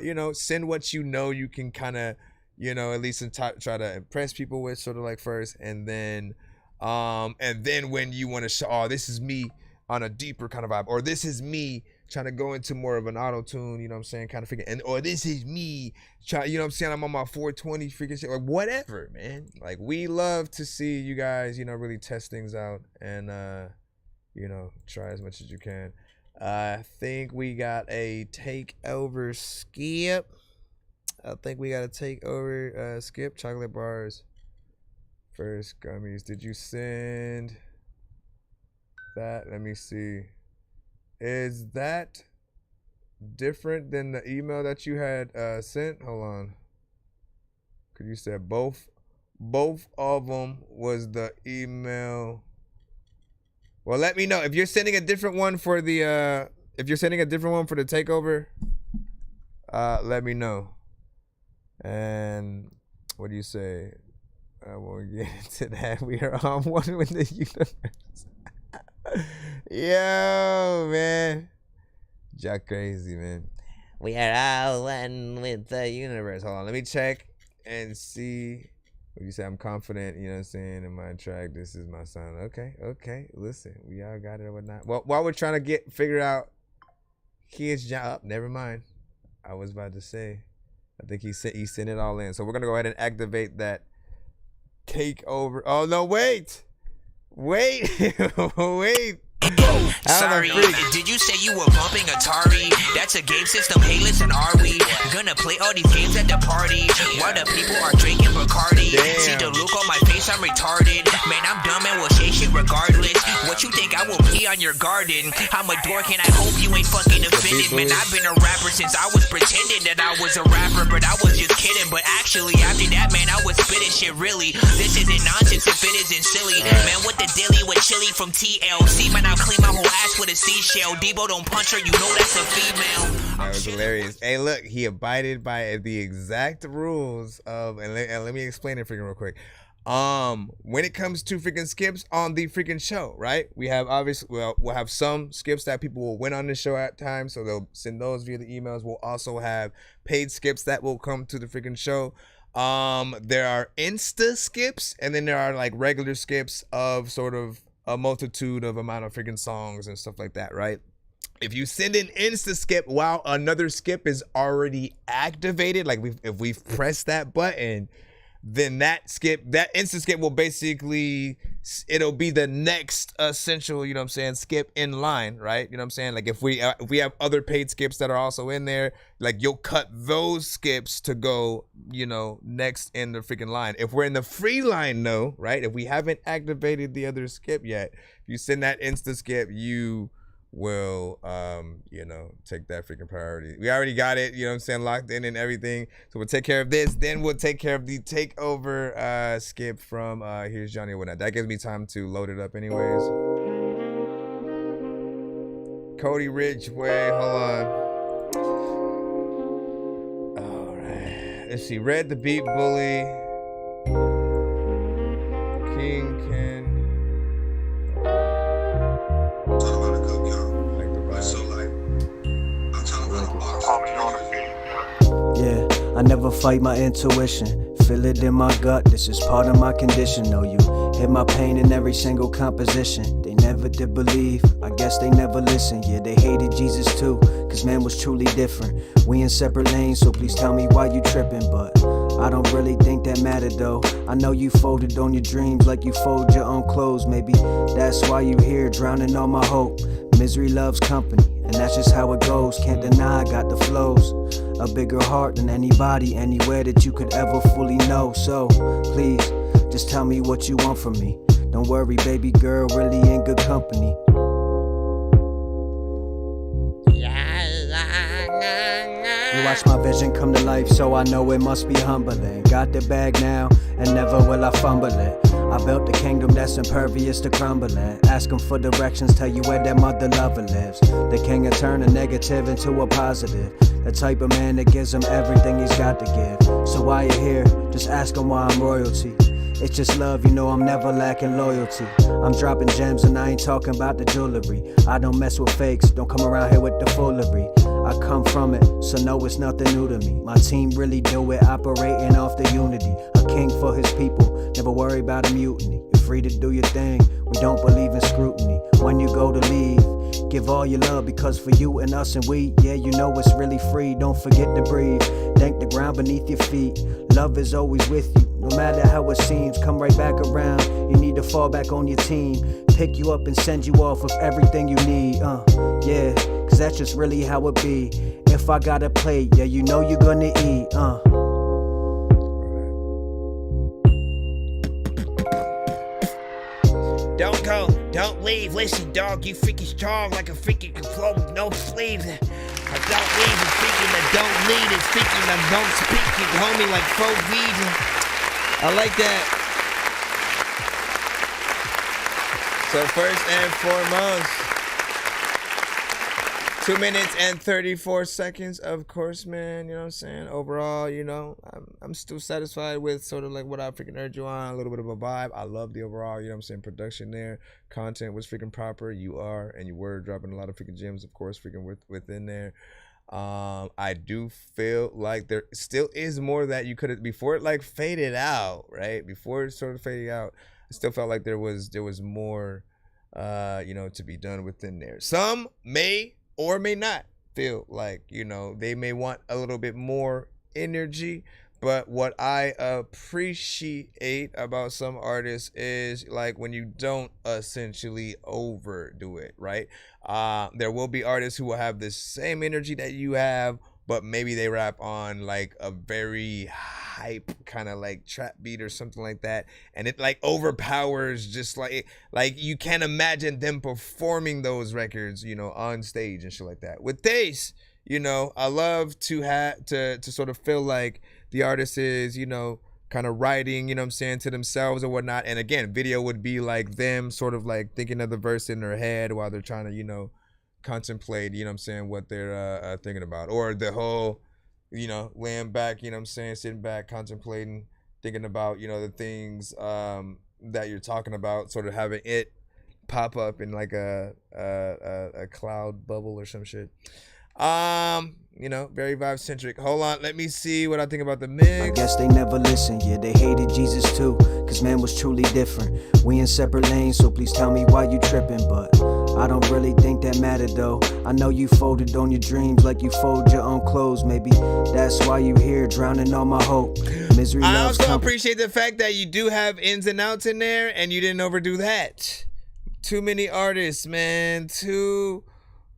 You know, send what you know you can kind of, you know, at least try to impress people with, sort of like first, and then when you want to show, oh, this is me on a deeper kind of vibe, or this is me trying to go into more of an auto tune, you know what I'm saying, kind of figure, and or this is me try, you know what I'm saying, I'm on my 420 freaking shit, or whatever, man. Like, we love to see you guys, you know, really test things out and you know, try as much as you can. I think we got a takeover skip. I think we got to take over skip chocolate bars. First gummies. Did you send that? Let me see. Is that different than the email that you had sent? Hold on. Cause you said both of them was the email. Well, let me know if you're sending a different one for the takeover. Let me know. And what do you say? I won't get into that. We are on one with the universe. Yo, man. Jack crazy, man. We are all one with the universe. Hold on, let me check and see. What you say? I'm confident, you know what I'm saying, in my track. This is my sound. Okay. Listen, we all got it or whatnot. Well, while we're trying to figure out his job, never mind. I was about to say, I think he sent it all in. So we're gonna go ahead and activate that takeover. Oh no, wait. Sorry, did you say you were bumping Atari? That's a game system, hey listen, are we gonna play all these games at the party while the people are drinking Bacardi? Damn. See the look on my face, I'm retarded. Man, I'm dumb and will say shit regardless. What you think, I will pee on your garden? I'm a dork and I hope you ain't fucking offended. Man, I've been a rapper since I was pretending that I was a rapper, but I was just kidding. But actually, after that, man, I was spitting shit really. This isn't nonsense if it isn't silly. Man, what the dilly with chili from TLC? Man, I'll clean my whole ass with a seashell. Debo don't punch her, you know that's a female. That was hilarious. Hey, look, he abided by the exact rules of, and let me explain it freaking real quick. When it comes to freaking skips on the freaking show, right? We have we'll have some skips that people will win on the show at times, so they'll send those via the emails. We'll also have paid skips that will come to the freaking show. There are Insta skips, and then there are like regular skips of sort of a multitude of amount of freaking songs and stuff like that, right? If you send an Insta skip while another skip is already activated, like if we've pressed that button, then that Insta skip will basically, it'll be the next essential, you know what I'm saying, skip in line, right? You know what I'm saying? Like if we have other paid skips that are also in there, like you'll cut those skips to go, you know, next in the freaking line. If we're in the free line, no, right? If we haven't activated the other skip yet, if you send that Insta skip, you will you know, take that freaking priority. We already got it, you know what I'm saying, locked in and everything. So we'll take care of this, then we'll take care of the takeover skip from Here's Johnny or whatnot. That gives me time to load it up anyways. Cody Ridgeway, hold on. Alright. Let's see. Red the Beat Bully. King Ken. Yeah, I never fight my intuition. Feel it in my gut, this is part of my condition. Know you hit my pain in every single composition. They never did believe, I guess they never listened. Yeah, they hated Jesus too, cause man was truly different. We in separate lanes, so please tell me why you tripping. But I don't really think that mattered though. I know you folded on your dreams like you fold your own clothes. Maybe that's why you here, drowning all my hope. Misery loves company, and that's just how it goes. Can't deny I got the flows. A bigger heart than anybody, anywhere that you could ever fully know. So, please, just tell me what you want from me. Don't worry, baby girl, really in good company. You watch my vision come to life, so I know it must be humbling. Got the bag now, and never will I fumble it. I built the kingdom that's impervious to crumbling. Ask him for directions, tell you where that mother lover lives. The king will turn a negative into a positive. The type of man that gives him everything he's got to give. So while you're here, just ask him why I'm royalty. It's just love, you know I'm never lacking loyalty. I'm dropping gems and I ain't talking about the jewelry. I don't mess with fakes, don't come around here with the foolery. I come from it, so no, it's nothing new to me. My team really do it, operating off the unity. A king for his people, never worry about a mutiny. You're free to do your thing, we don't believe in scrutiny. When you go to leave, give all your love, because for you and us and we, yeah, you know it's really free. Don't forget to breathe, thank the ground beneath your feet. Love is always with you, no matter how it seems. Come right back around, you need to fall back on your team. Pick you up and send you off with everything you need, yeah, cause that's just really how it be. If I gotta play, yeah, you know you're gonna eat, Don't go, don't leave, listen dog, you freaking strong like a freaking control with no sleeves. I don't leave, it's freaking I don't need, it's freaking I don't speak, you homie like 4 V's. I like that. So first and foremost, 2 minutes and 34 seconds, of course, man, you know what I'm saying? Overall, you know, I'm still satisfied with sort of like what I freaking heard you on, a little bit of a vibe. I love the overall, you know what I'm saying, production there. Content was freaking proper. You are and you were dropping a lot of freaking gems, of course, freaking within there. I do feel like there still is more that you could have, before it like faded out, right? Before it sort of faded out, I still felt like there was more, to be done within there. Some may or may not feel like, they may want a little bit more energy. But what I appreciate about some artists is like when you don't essentially overdo it, right? There will be artists who will have the same energy that you have, but maybe they rap on like a very hype kind of like trap beat or something like that, and it like overpowers, just like you can't imagine them performing those records, on stage and shit like that. With this, I love to have to sort of feel like the artist is, kind of writing, to themselves or whatnot. And again, video would be like them sort of like thinking of the verse in their head while they're trying to, contemplate, what they're thinking about. Or the whole, laying back, sitting back, contemplating, thinking about, the things that you're talking about, sort of having it pop up in like a cloud bubble or some shit. Very vibe centric. Hold on, let me see what I think about the mix. I guess they never listened, yeah, they hated Jesus too, cause man was truly different. We in separate lanes, so please tell me why you tripping, but I don't really think that mattered though. I know you folded on your dreams like you fold your own clothes. Maybe that's why you here drowning all my hope. Misery I loves also company. appreciate the fact that you do have ins and outs in there and you didn't overdo that. Too many artists, man. Too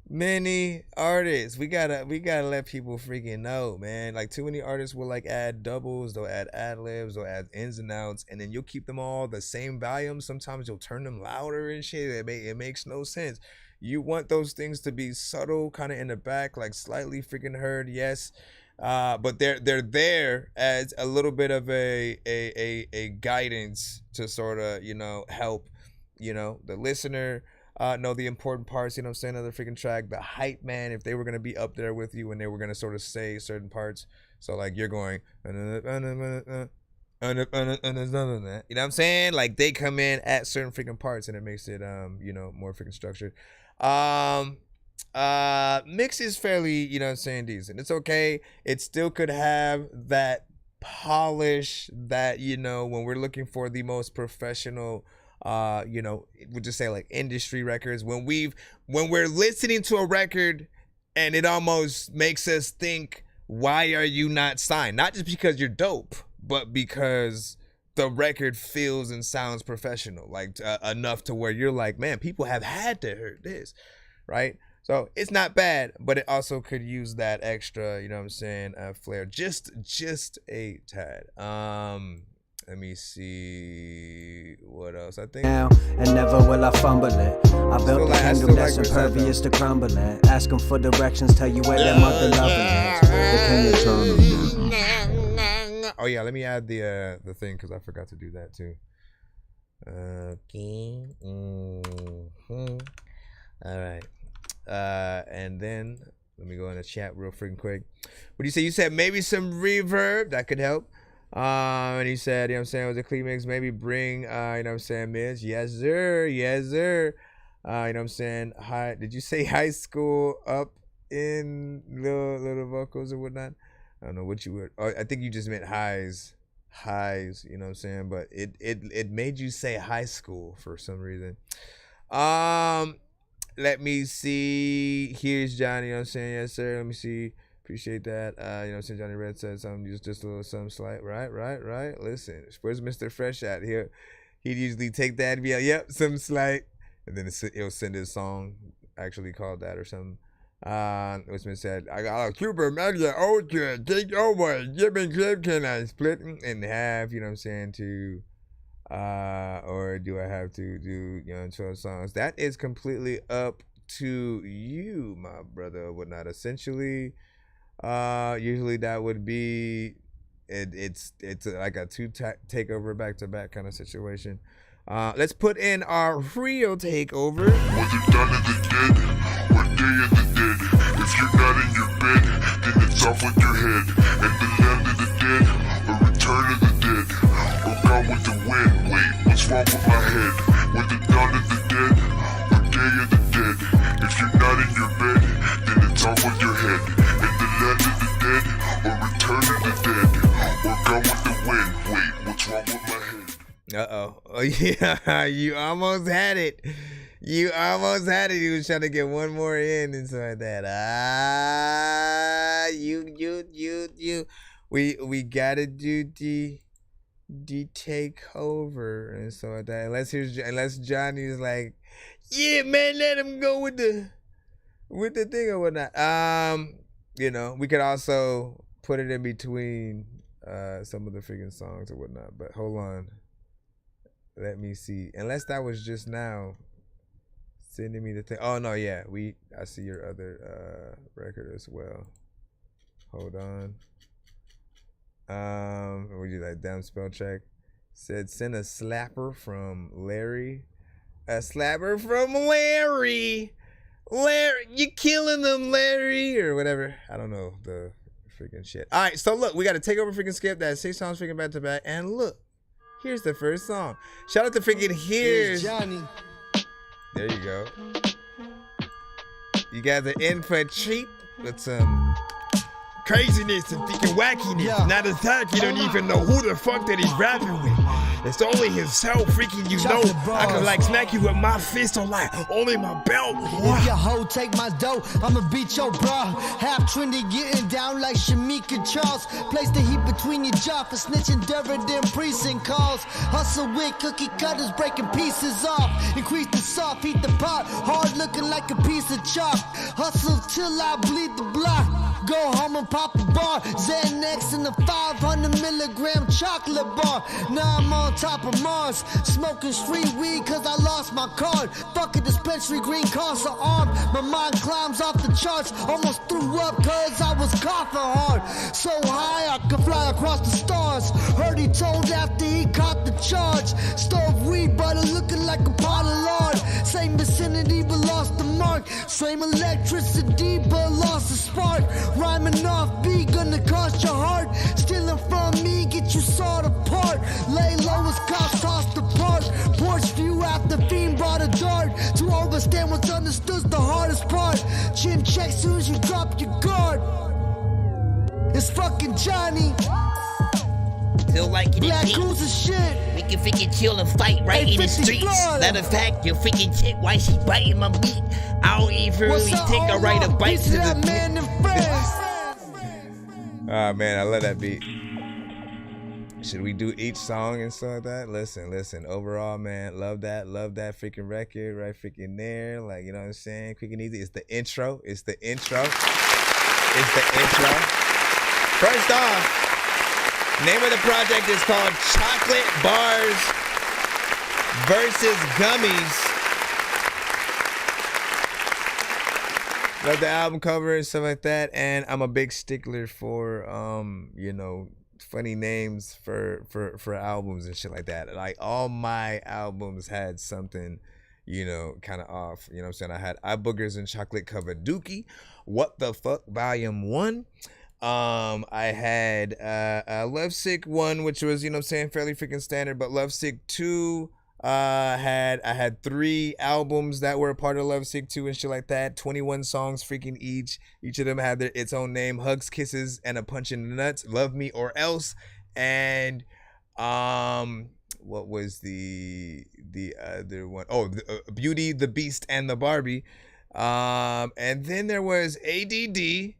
many artists. We gotta let people freaking know, man. Like, too many artists will like add doubles, they'll add ad-libs, they'll add ins and outs, and then you'll keep them all the same volume. Sometimes you'll turn them louder and shit. It makes no sense. You want those things to be subtle, kind of in the back, like slightly freaking heard, yes. But they're there as a little bit of a guidance to sort of, help, the listener know the important parts, of the freaking track, the hype man, if they were going to be up there with you and they were going to sort of say certain parts. So like you're going, you know what I'm saying? Like they come in at certain freaking parts and it makes it, more freaking structured. Mix is fairly, decent. It's okay. It still could have that polish that, when we're looking for the most professional, we'll just say like industry records, when we're listening to a record and it almost makes us think, why are you not signed? Not just because you're dope, but because the record feels and sounds professional, like enough to where you're like, man, people have had to hear this, right? So it's not bad, but it also could use that extra, flair, just a tad. Let me see what else I think. Now and never will I fumble it. I built a kingdom that's impervious to crumbling. Ask them for directions, tell you where that mother loving is. Oh yeah, let me add the thing because I forgot to do that too. Okay. All right. And then let me go in the chat real freaking quick. What do you say? You said maybe some reverb that could help. And he said, was a clean mix, maybe bring, Miz. Yes, sir. Yes, sir. Hi, did you say high school up in little vocals or whatnot? I don't know what you would. Oh, I think you just meant highs, but it made you say high school for some reason. Let me see. Here's Johnny, yes, sir. Let me see. Appreciate that. Johnny Red said something, just a little something slight. Right. Listen, where's Mr. Fresh at? He'd usually take that and be like, yep, something slight. And then he'll send his song actually called that or something. Which said, I got a Cuba Media, okay, take over, give me clip, can I split in half, to, or do I have to do, 12 songs? That is completely up to you, my brother, or whatnot. Essentially, usually that would be it's like a takeover back-to-back kind of situation. Let's put in our real takeover. Was it done in the dead or day of the dead? If you're not in your bed, then it's off with your head. And the land of the dead or return of the dead or gone with the wind. Wait, what's wrong with my head? Was it dawn of the dead or day of the dead? If you're not in your bed, then it's off with your head. Oh yeah, you almost had it. You almost had it. He was trying to get one more in and stuff like that. You. We gotta do the take over and stuff like that. Unless Johnny's like, yeah, man, let him go with the thing or whatnot. We could also put it in between some of the freaking songs or whatnot. But hold on. Let me see. Unless that was just now sending me the thing. Oh no, yeah. I see your other record as well. Hold on. We do that damn spell check. Said send a slapper from Larry. A slapper from Larry. Larry, you killing them, Larry, or whatever. I don't know the freaking shit. All right, so look, we got to take over freaking skip that 6 songs freaking back to back, and look. Here's the first song. Shout out to freaking Here's Johnny. There you go. You got the input treat with some craziness and freaking wackiness. Yeah. Not a fact, you don't even know who the fuck that he's rapping with. It's only himself, freaking, you know. I could like smack you with my fist or like only my belt. If your hoe take my dough, I'ma beat your bra. Half trendy, getting down like Shamika Charles. Place the heat between your jaw for snitching, different than precinct calls. Hustle with cookie cutters, breaking pieces off. Increase the soft, heat the pot. Hard looking like a piece of chalk. Hustle till I bleed the block. Go home and pop a bar. Xanax in the 500 milligram chocolate bar. Now I'm on top of Mars, smoking street weed cause I lost my card. Fuck a dispensary, green cars are armed. My mind climbs off the charts, almost threw up cause I was coughing hard. So high I could fly across the stars. Heard he told after he caught the charge. Stove weed butter looking like a pot of lard. Same vicinity but lost the mark. Same electricity but lost the spark. Rhyming off beat gonna cost your heart. Stealing from me get you sawed apart. Lay low as cops tossed apart. Porch view after fiend brought a dart. To understand what's understood's the hardest part. Chin check soon as you drop your guard. It's fucking Johnny. Feel like it Black is Goose is shit. We can freaking chill and fight right in the streets. Matter of fact, your freaking chick, why she biting my meat? I don't even really take a right to bite to the man in France. Oh man, I love that beat. Should we do each song and stuff like that? Listen. Overall, man, love that freaking record right freaking there. Like, you know what I'm saying? Quick and easy. It's the intro. First off, name of the project is called Chocolate Bars versus Gummies. Love the album cover and stuff like that. And I'm a big stickler for, funny names for albums and shit like that. Like all my albums had something, kind of off. You know what I'm saying? I had Eye Boogers and Chocolate Covered Dookie. What the Fuck Volume 1. I had Lovesick 1, which was, fairly freaking standard, but Lovesick 2, I had 3 albums that were a part of Lovesick 2 and shit like that. 21 songs freaking each. Each of them had its own name. Hugs, Kisses, and a Punch in the Nuts. Love Me or Else. And what was the other one? Oh, Beauty, the Beast, and the Barbie. And then there was ADD.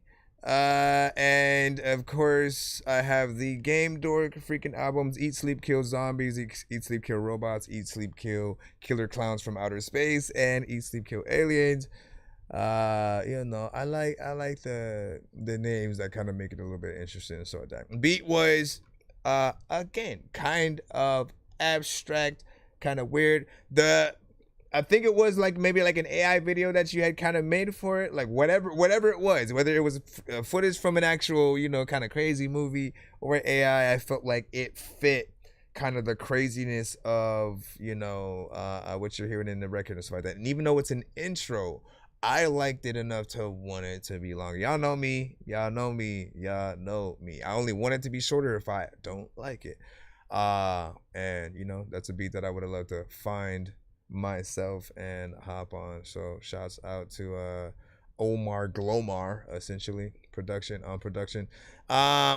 And of course I have the Game Dork freaking albums: Eat, Sleep, Kill Zombies, Eat, Sleep, Kill Robots, Eat, Sleep, Kill Killer Clowns from Outer Space, and Eat, Sleep, Kill Aliens. I like the names that kind of make it a little bit interesting. So that beat was again kind of abstract, kind of weird. I think it was maybe an AI video that you had kind of made for it, like whatever it was, whether it was footage from an actual, kind of crazy movie or AI. I felt like it fit kind of the craziness of, what you're hearing in the record and stuff like that. And even though it's an intro, I liked it enough to want it to be longer. Y'all know me. I only want it to be shorter if I don't like it. And that's a beat that I would have loved to find myself and hop on. So shouts out to Omar Glomar, essentially. Production on production.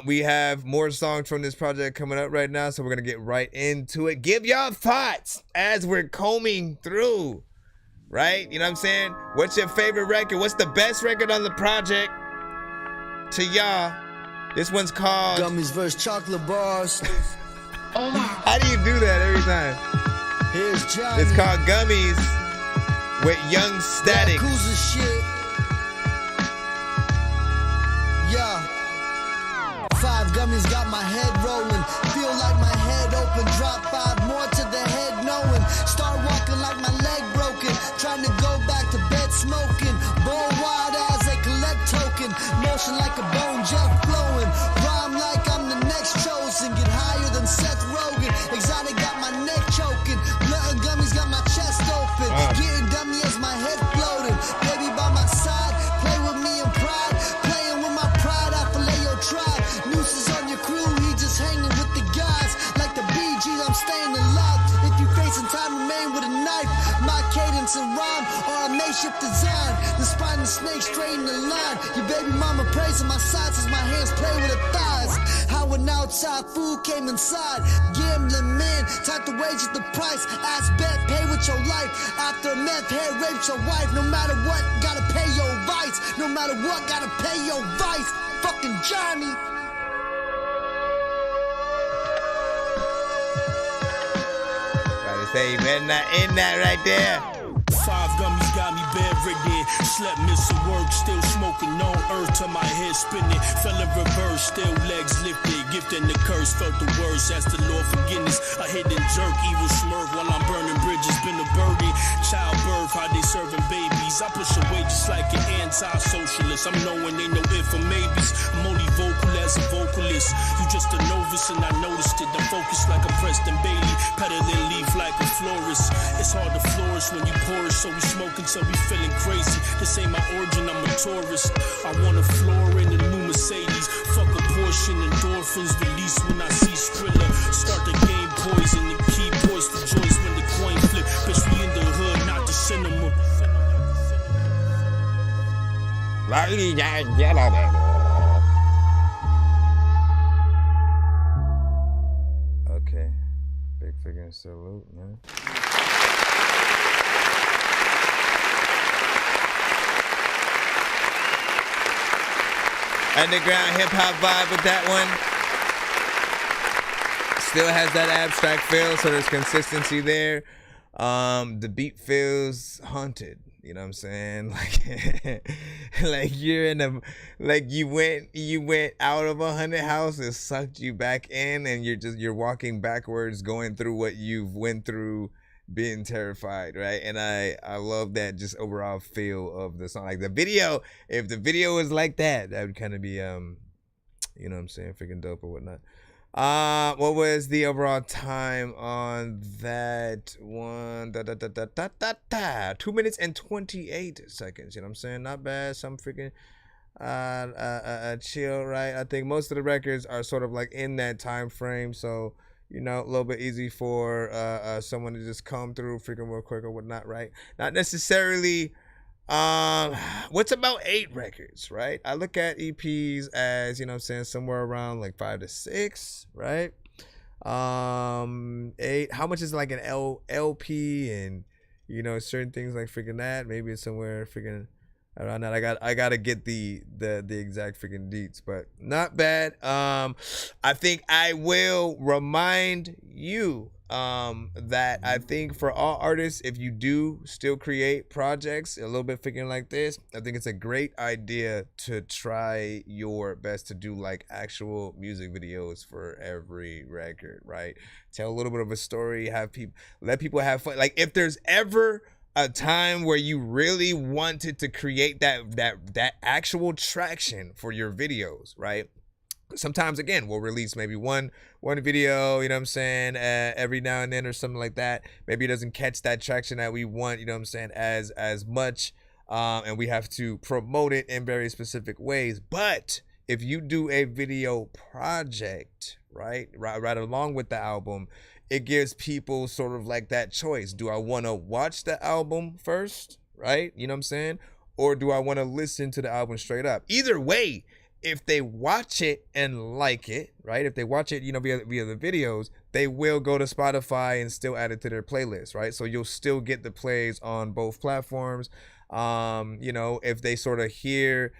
We have more songs from this project coming up right now, so we're gonna get right into it. Give y'all thoughts as we're combing through, right? You know what I'm saying? What's your favorite record? What's the best record on the project to y'all? This one's called Gummies vs. Chocolate Bars. How do you do that every time? Here's Johnny. It's called Gummies with Young Static. Yakuza shit. Yeah. 5 gummies got my head rolling. Feel like my head open. Drop 5 more to the head knowing. Start walking like my leg broken. Trying to go back to bed smoking. Bone wide as they collect token. Motion like a bone jet flowing. Rhyme like I'm the next chosen. Get higher than Seth Rogen. Exotic got my neck choking. Blood and gummies got my chest open. Getting dummy as my head floating. Baby by my side. Play with me in pride. Playing with my pride. I fillet your tribe. Nooses on your crew. He just hanging with the guys. Like the BGs, I'm staying alive. If you facing time, remain with a knife. My cadence and rhyme are a makeshift design. The spine and snake straight in the line. Your baby mama praising my sides as my hands play with her thighs. How an outside fool came inside. Gambling man, time to wage at the price. Ask bet, pay with your life. After meth, head raped your wife. No matter what, gotta pay your vice. No matter what, gotta pay your vice. Fucking Johnny. Gotta say, man, in that right there. 5 gummies got me bedridden. Slept, missing work, still smoking on earth till my head spinning. Fell in reverse, still legs lifted. Gifting the curse, felt the worst. Asked the Lord forgiveness. A hidden jerk, evil smirk while I'm burning bridges. Been a birdie, childbirth, how they serving babies. I push away just like an anti-socialist. I'm knowing ain't no if or maybes. I'm only vocal as a vocalist. You just a novice and I noticed it. I'm focused like a Preston Bailey. Pedaling leaf like a florist. It's hard to flourish when you pour it. So we smoking till we feeling crazy. This ain't my origin, I'm a tourist. I want a floor in a new Mercedes. Fuck a Porsche and endorphins release when I see Skrilla. Start the game poison and keep poised for joys when the coin flip. Bitch, we in the hood, not the cinema. Ladies and gentlemen. Okay. Big figure salute, man. Underground hip hop vibe with that one. Still has that abstract feel, so there's consistency there. The beat feels haunted. You know what I'm saying? Like you're in a, like you went out of a haunted house and sucked you back in, and you're walking backwards, going through what you've went through, being terrified, right? And I love that just overall feel of the song. Like the video, if the video was like that, that would kind of be you know what I'm saying, freaking dope or whatnot. What was the overall time on that one? 2 minutes and 28 seconds. You know what I'm saying? Not bad. Some freaking chill, right? I think most of the records are sort of like in that time frame, so you know, a little bit easy for someone to just come through freaking real quick or whatnot, right? Not necessarily. What's about 8 records, right? I look at EPs as, you know what I'm saying, somewhere around like 5 to 6, right? 8. How much is like an LP and, you know, certain things like freaking that? Maybe it's somewhere freaking around that. I gotta get the exact freaking deets, but not bad. I think I will remind you that I think for all artists, if you do still create projects a little bit freaking like this, I think it's a great idea to try your best to do like actual music videos for every record, right? Tell a little bit of a story, let people have fun. Like if there's ever a time where you really wanted to create that actual traction for your videos, right? Sometimes, again, we'll release maybe one video, you know what I'm saying, every now and then or something like that. Maybe it doesn't catch that traction that we want, you know what I'm saying, as much, and we have to promote it in very specific ways. But if you do a video project, right along with the album, it gives people sort of like that choice. Do I want to watch the album first, right? You know what I'm saying? or do I want to listen to the album straight up? Either way, if they watch it and like it, right? If they watch it, you know, via the videos, they will go to Spotify and still add it to their playlist, right? So you'll still get the plays on both platforms. You know, if they sort of hear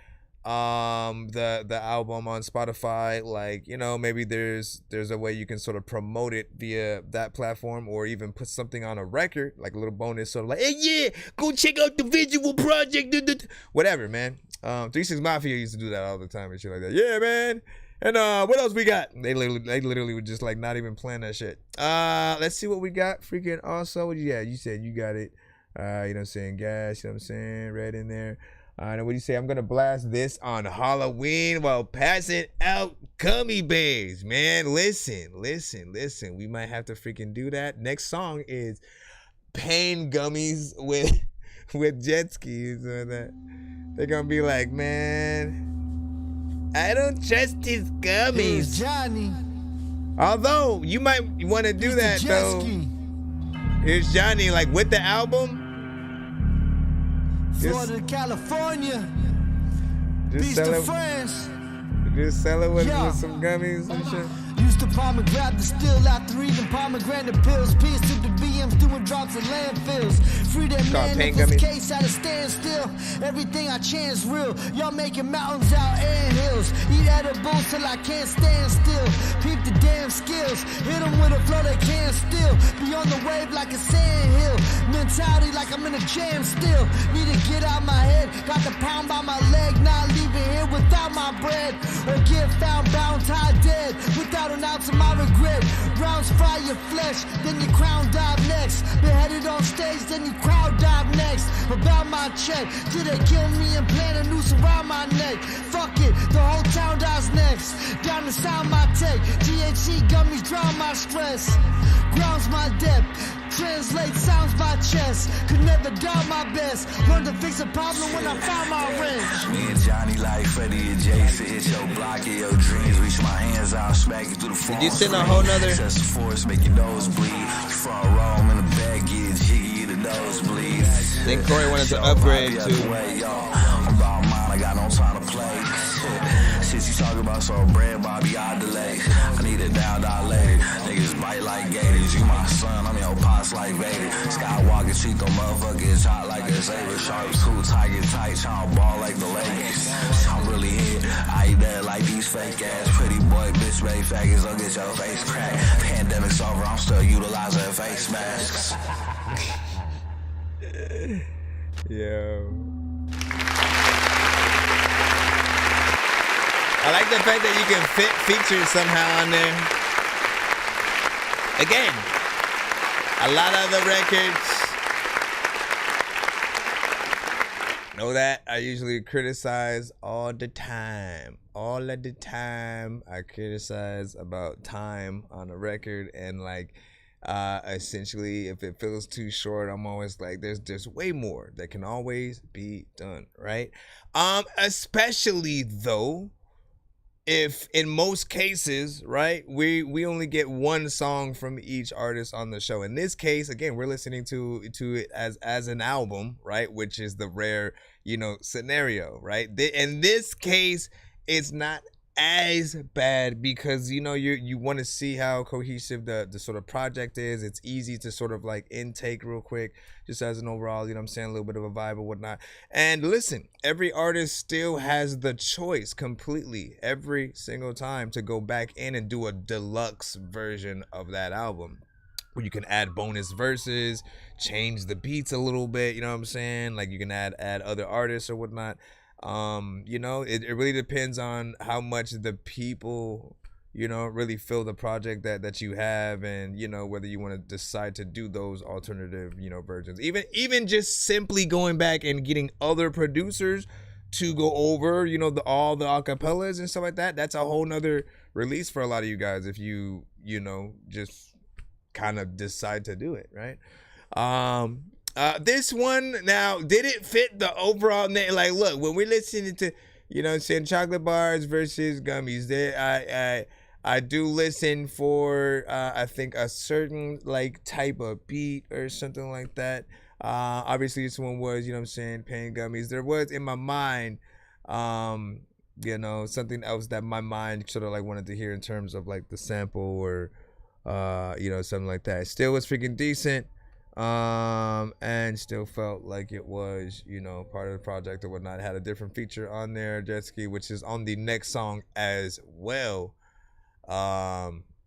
the album on Spotify, like, you know, maybe there's a way you can sort of promote it via that platform, or even put something on a record, like a little bonus, sort of like, hey, yeah, go check out the visual project, whatever, man. 36 Mafia used to do that all the time and shit like that. Yeah, man. And what else we got? They literally would just like not even plan that shit. Let's see what we got. Freaking also, yeah, you said you got it. You know what I'm saying? Gas, you know what I'm saying? Red in there. And what do you say? I'm gonna blast this on Halloween while passing out gummy bears, man. Listen. We might have to freaking do that. Next song is pain gummies with jet skis. So that they're gonna be like, man, I don't trust these gummies. Here's Johnny. Although you might want to do that though. Here's Johnny, like with the album. Florida to California. Beach to France. Just sell it with some gummies and shit. Used to pomegranate the still after eating pomegranate pills. Peace to the BMs doing drops in landfills. Free that man if his case at a standstill. Everything I chance real. Y'all making mountains out and hills. Eat edibles till I can't stand still. Peep the damn skills. Hit them with a flow they can't steal. Be on the wave like a sand hill. Mentality like I'm in a jam still. Need to get out my head. Got the pound by my leg. Not leaving here without my bread. Or get found bound tied dead. Without an ounce of my regret. Rounds fry your flesh, then your crown dive next. Beheaded on stage, then you crowd dive next. About my check, till they kill me and plant a noose around my neck. Fuck it, the whole town dies next. Down to sound my tech, THC gummies drown my stress. Grounds my depth, translate sounds my chest. Could never doubt my best. Learned to fix a problem when I found my wrench. Me and Johnny like Freddy and Jason. Hit your block in your dreams. Reach my hands out, smack you through the phone. Did you send a whole nother? Excess force, make your nose bleed. Front row, I'm in the bag, get jiggy, the nose bleed. Then Corey wanted to upgrade too. I'm about mine, I got no time to play. Shit you talk about, so bread, Bobby, I delay. I need it down, dilated. Niggas bite like gators. You my son, I'm your pops like Vader. Skywalker, treat them motherfuckers hot like a saber. Sharps, cool, tiger tight, tryna ball like the Lakers. I'm really here, I eat that like these fake ass pretty boy, bitch, made faggots, don't get your face cracked. Pandemic's over, I'm still utilizing face masks. Yo. I like the fact that you can fit features somehow on there. Again, a lot of the records, know that I usually criticize all the time. All of the time, I criticize about time on a record, and like, essentially, if it feels too short, I'm always like, there's way more that can always be done, right? Especially though, if in most cases, right, we only get one song from each artist on the show. In this case, again, we're listening to it as an album, right, which is the rare, you know, scenario, right? In this case, it's not as bad because, you know, you want to see how cohesive the sort of project is. It's easy to sort of like intake real quick, just as an overall, you know what I'm saying, a little bit of a vibe or whatnot. And listen, every artist still has the choice completely every single time to go back in and do a deluxe version of that album, where you can add bonus verses, change the beats a little bit, you know what I'm saying? Like you can add other artists or whatnot. You know, it really depends on how much the people, you know, really feel the project that you have, and, you know, whether you want to decide to do those alternative, you know, versions. Even just simply going back and getting other producers to go over, you know, all the acapellas and stuff like that. That's a whole nother release for a lot of you guys if you know, just kind of decide to do it, right? This one, now, did it fit the overall name? Like, look, when we're listening to, you know, saying chocolate bars versus gummies, I do listen for, I think, a certain, like, type of beat or something like that. Obviously, this one was, you know what I'm saying, pain gummies. There was in my mind, you know, something else that my mind sort of like wanted to hear in terms of like the sample or, you know, something like that. Still was freaking decent, and still felt like it was, you know, part of the project or whatnot. It had a different feature on there, Jet Ski, which is on the next song as well.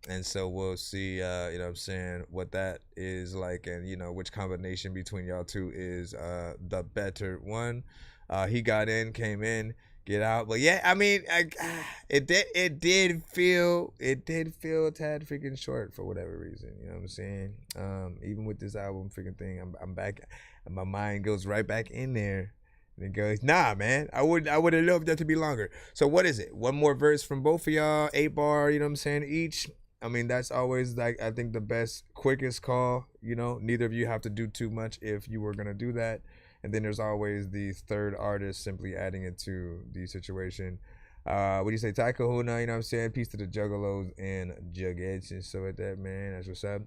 And so we'll see, you know what I'm saying, what that is like, and, you know, which combination between y'all two is the better one. He got in, came in, get out. But yeah, I mean, it did feel a tad freaking short for whatever reason. You know what I'm saying? Even with this album freaking thing, I'm back, and my mind goes right back in there. And it goes, nah, man, I would have loved that to be longer. So what is it? One more verse from both of y'all, 8-bar, you know what I'm saying, each. I mean, that's always, like, I think the best, quickest call. You know, neither of you have to do too much if you were going to do that. And then there's always the third artist simply adding it to the situation. What do you say, Ty Kahuna, you know what I'm saying? Peace to the Juggalos and Jugheads and stuff like that, man. That's what's up.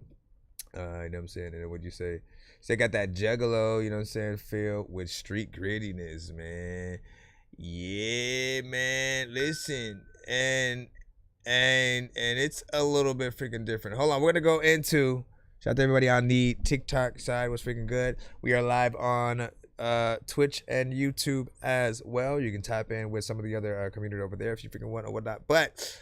You know what I'm saying? And then what'd you say? So got that Juggalo, you know what I'm saying, feel with street grittiness, man. Yeah, man. Listen, and it's a little bit freaking different. Hold on, we're gonna go into, shout out to everybody on the TikTok side, was freaking good. We are live on Twitch and YouTube as well. You can tap in with some of the other community over there if you freaking want or whatnot. But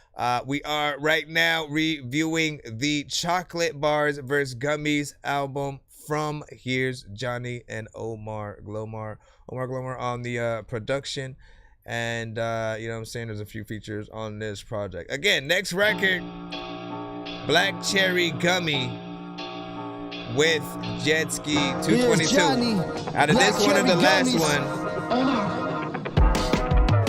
we are right now reviewing the Chocolate Bars vs. Gummies album from Here's Johnny and Omar Glomar. Omar Glomar on the production. And, you know what I'm saying, there's a few features on this project. Again, next record, Black Cherry Gummy with Jet Ski 222. Out of this one and the last one.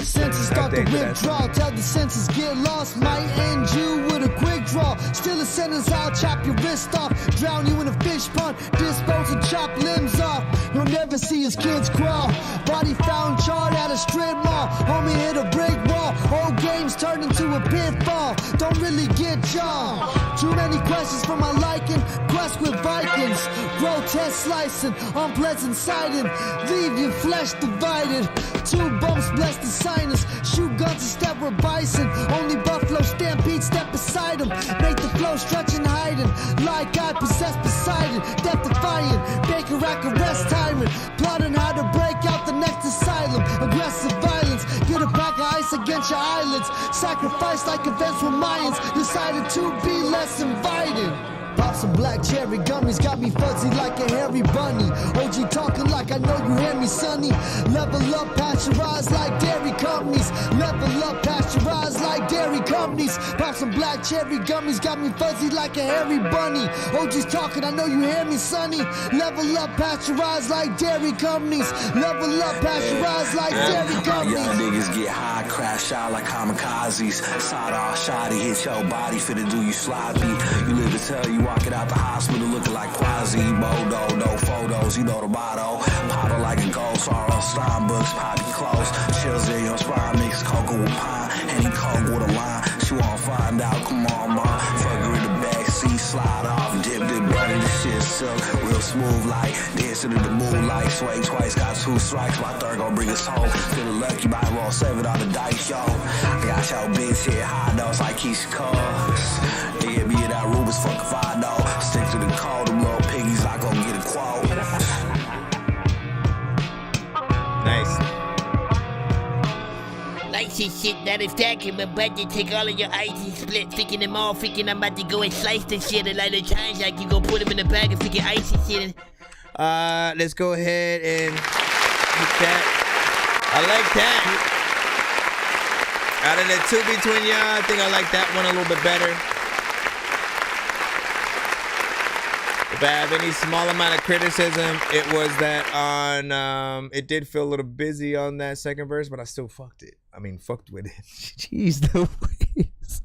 Senses start to withdraw, tell the senses get lost, might end you with a quick draw. Still a sentence, I'll chop your wrist off, drown you in a fish pond, dispose and chop limbs off. You'll never see his kids crawl. Body found charred at a strip mall. Homie hit a brick wall. Old games turned into a pitfall. Don't really get y'all. Too many questions for my liking. Quest with Vikings. Grotesque slicing. Unpleasant sighting. Leave your flesh divided. Two bumps bless the sinus. Shoot guns and step with bison. Only buffalo stampede step beside him. Make the flow stretching hiding. Like I possess Poseidon. Death defying. Baker rack arrest tyrant. Plotting how to break out the next asylum. Aggressive violence. Get a pack of ice against your eyelids. Sacrifice like events with Mayans. Decided to be less invited. Pop some black cherry gummies, got me fuzzy like a hairy bunny. OG talking like I know you hear me, sonny. Level up, pasteurized like dairy companies. Level up, pasteurized like dairy companies. Pop some black cherry gummies, got me fuzzy like a hairy bunny. OG's talking, I know you hear me, sonny. Level up, pasteurized like dairy companies. Level up, pasteurized like dairy companies. Young niggas get high, crash out like kamikazes. Side off, shoddy, hit your body, finna do you sloppy. You live to tell you walking out the hospital looking like Quasimodo, no photos, you know the motto. Powder like a ghost, or on slime books, poppy close. Chills in your spine, mix cocoa with pine, and he coke with a line. She won't find out, come on, ma. Fuck her in the backseat, slide off, dip, butter, this shit silk. Real smooth like dancing in the moonlight. Sway twice, got 2 strikes, my third gon' bring us home. Feeling lucky, might roll 7 on the dice, yo. I got your bitch hit high notes like Keisha Cole. They hit me in that room, it's fucking fine. Stick to the code, them little piggies, I gon' get a quote. Nice. Nice and shit, that is that. I'm about to take all of your ice and split, thinking them all, thinking I'm about to go and slice the shit. A lot of times, like you go put them in the bag and figure ice and shit. Let's go ahead and hit that. I like that. Out of the two between y'all, I think I like that one a little bit better. If I have any small amount of criticism, it was that on, it did feel a little busy on that second verse, but I still fucked it. I mean, fucked with it. Jeez, Louise.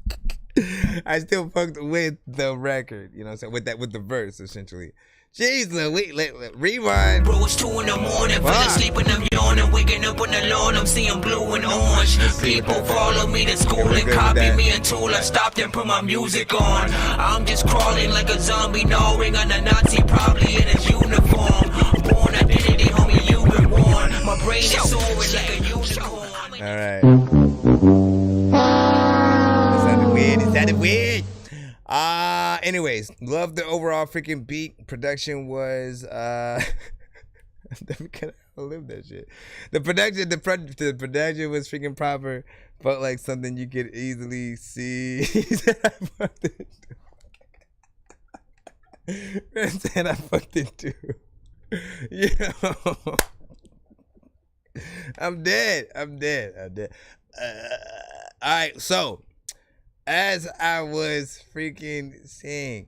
I still fucked with the record, you know what I'm saying? With the verse, essentially. Jeez, Louise, rewind. Bro, it's 2 in the morning, fell asleep and I'm yawning, waking up on the lawn, I'm seeing blue and orange. People follow me to school and copy me until I stopped and put my music on. I'm just crawling like a zombie, gnawing on a Nazi, probably in his uniform. Born brain is soaring like a unicorn. All right. It sounded weird. Anyways, love the overall freaking beat. Production was I live that shit. The production was freaking proper, but like something you could easily see. Man said I fucked it too. Yeah. I'm dead. All right, so as I was freaking saying,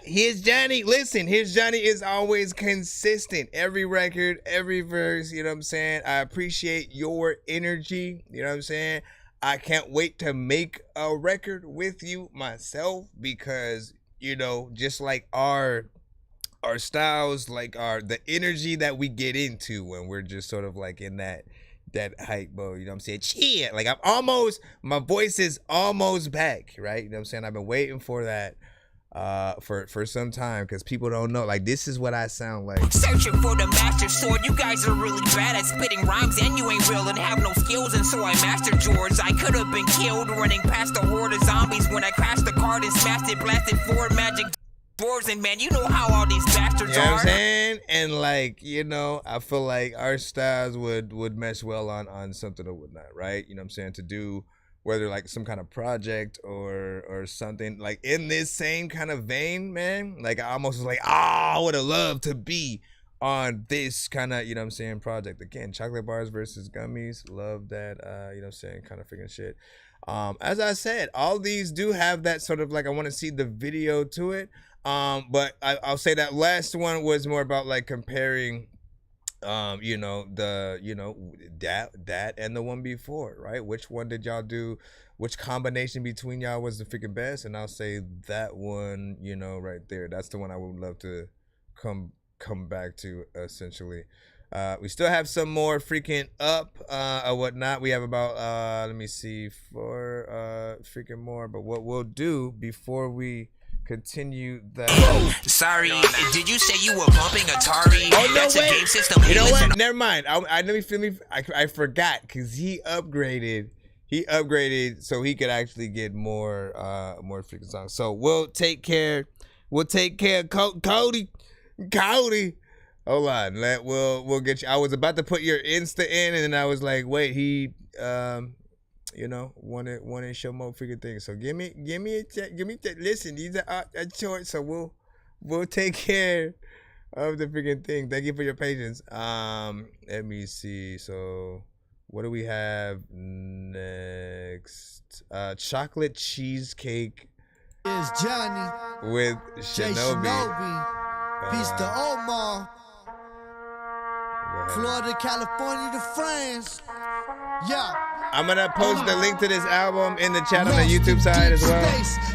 here's Johnny. Listen, here's Johnny is always consistent. Every record, every verse, you know what I'm saying? I appreciate your energy, you know what I'm saying? I can't wait to make a record with you myself because, you know, just like our styles, like the energy that we get into when we're just sort of like in that hype mode, you know what I'm saying? Cheer. Like my voice is almost back, right? You know what I'm saying? I've been waiting for that for some time because people don't know. Like, this is what I sound like. Searching for the master sword. You guys are really bad at spitting rhymes and you ain't real and have no skills, and so I mastered yours. I could have been killed running past a horde of zombies when I crashed the card and smashed it, blasted 4 magic doors, and man, you know how all these bastards You know are. what I'm saying? And like, you know, I feel like our styles would mesh well on something or whatnot, right? You know what I'm saying? To do whether like some kind of project or something like in this same kind of vein, man. Like I almost was like, I would have loved to be on this kind of, you know what I'm saying, project. Again, chocolate bars versus gummies. Love that, you know what I'm saying, kind of freaking shit. As I said, all these do have that sort of like, I want to see the video to it. But I'll say that last one was more about like comparing, you know, that and the one before, right? Which one did y'all do? Which combination between y'all was the freaking best? And I'll say that one, you know, right there. That's the one I would love to come back to, essentially. We still have some more freaking up or whatnot. We have about let me see, 4 freaking more. But what we'll do before we continue that. Sorry, did you say you were bumping Atari? Oh no, That's wait. A game system. You know what? Never mind. I forgot because he upgraded. He upgraded so he could actually get more freaking songs. So we'll take care. We'll take care of Cody. Hold on. We'll get you. I was about to put your Insta in, and then I was like, wait, he you know, wanted show more freaking things. So give me listen, these are short, so we'll take care of the freaking thing. Thank you for your patience. Let me see. So what do we have next? Chocolate cheesecake is Johnny with Shinobi. Peace to Omar. Florida, California to France. Yeah. I'm gonna post the link to this album in the chat on the YouTube side as well.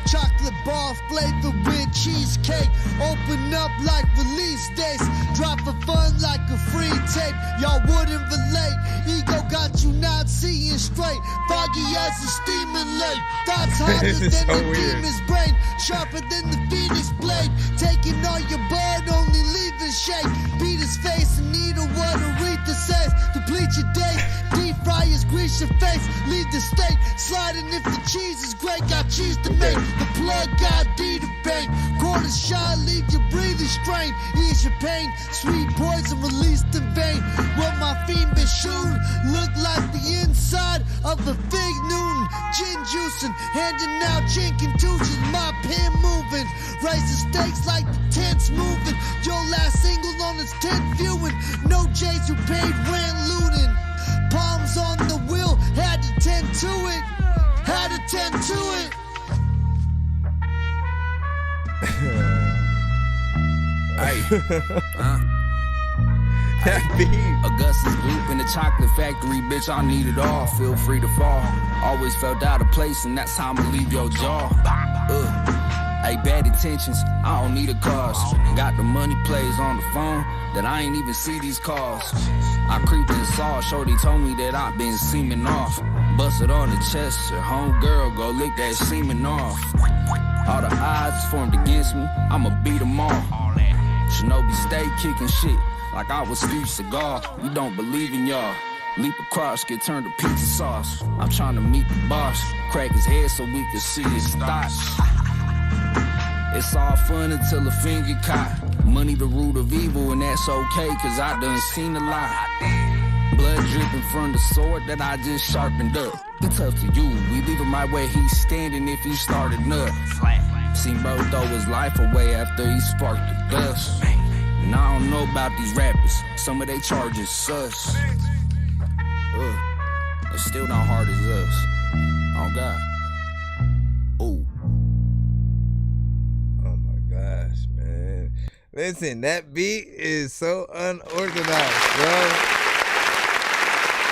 Chocolate bar flavored with cheesecake. Open up like release dates. Drop for fun like a free tape. Y'all wouldn't relate. Ego got you not seeing straight. Foggy as a steaming lake. Thoughts harder than so the weird. demon's brain. Sharper than the Phoenix blade. Taking all your blood, only leaving shake. Beat his face and need a what Aretha says. Deplete your days. Deep fry his grease your face. Leave the state. Sliding if the cheese is great. Got cheese to make. The plug got D to bank. Quarter shot, leave you breathing strain. Ease your pain. Sweet poison released in vain. What my fiend been shooting look like the inside of a fig Newton. Gin juicing, handing out chin contusions. My pen moving. Raise the stakes like the tent's moving. Your last single on its 10th viewing. No J's who paid rent looting. Palms on the wheel, had to tend to it. Had to tend to it. Augustus Gloop in the chocolate factory, bitch, I need it all. Feel free to fall. Always felt out of place, and that's time to leave your jaw. Hey, bad intentions, I don't need a cause. Got the money plays on the phone that I ain't even see these calls. I creeped and saw, shorty told me that I been seeming off. Busted on the chest, her homegirl go lick that semen off. All the odds formed against me, I'ma beat them all. Shinobi stay kicking shit, like I was Steve Seagal. You don't believe in y'all. Leap across, get turned to pizza sauce. I'm trying to meet the boss, crack his head so we can see his thoughts. It's all fun until a finger caught. Money the root of evil, and that's okay, cause I done seen a lot. Blood dripping from the sword that I just sharpened up. It's tough to you, we leave him right where he's standing if he started up. Seen bro throw his life away after he sparked the dust. And I don't know about these rappers, some of they charges sus. They still not hard as us. Oh God. Ooh. Oh my gosh, man. Listen, that beat is so unorthodox, bro.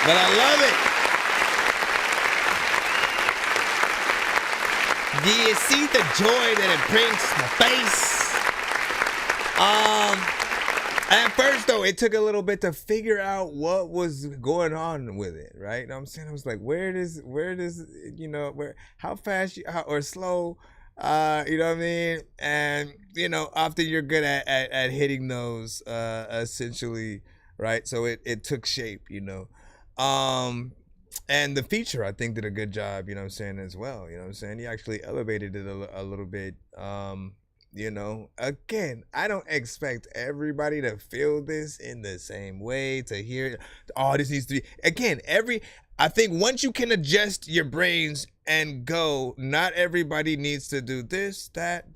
But I love it. Do you see the joy that it brings to my face? At first, though, it took a little bit to figure out what was going on with it, right? You know what I'm saying? I was like, where does, you know, how fast or slow, you know what I mean? And, you know, often you're good at hitting those, essentially, right? So it took shape, you know. And the feature, I think, did a good job, you know what I'm saying, as well. You know what I'm saying? He actually elevated it a little bit. You know, again, I don't expect everybody to feel this in the same way, to hear, oh, this needs to be, again, I think once you can adjust your brains and go, not everybody needs to do this, that,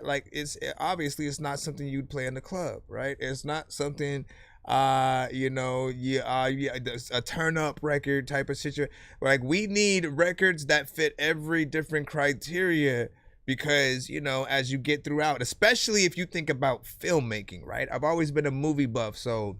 like, obviously it's not something you'd play in the club, right? It's not something, you know, a turn up record type of situation. Like, we need records that fit every different criteria. Because, you know, as you get throughout, especially if you think about filmmaking, right? I've always been a movie buff, so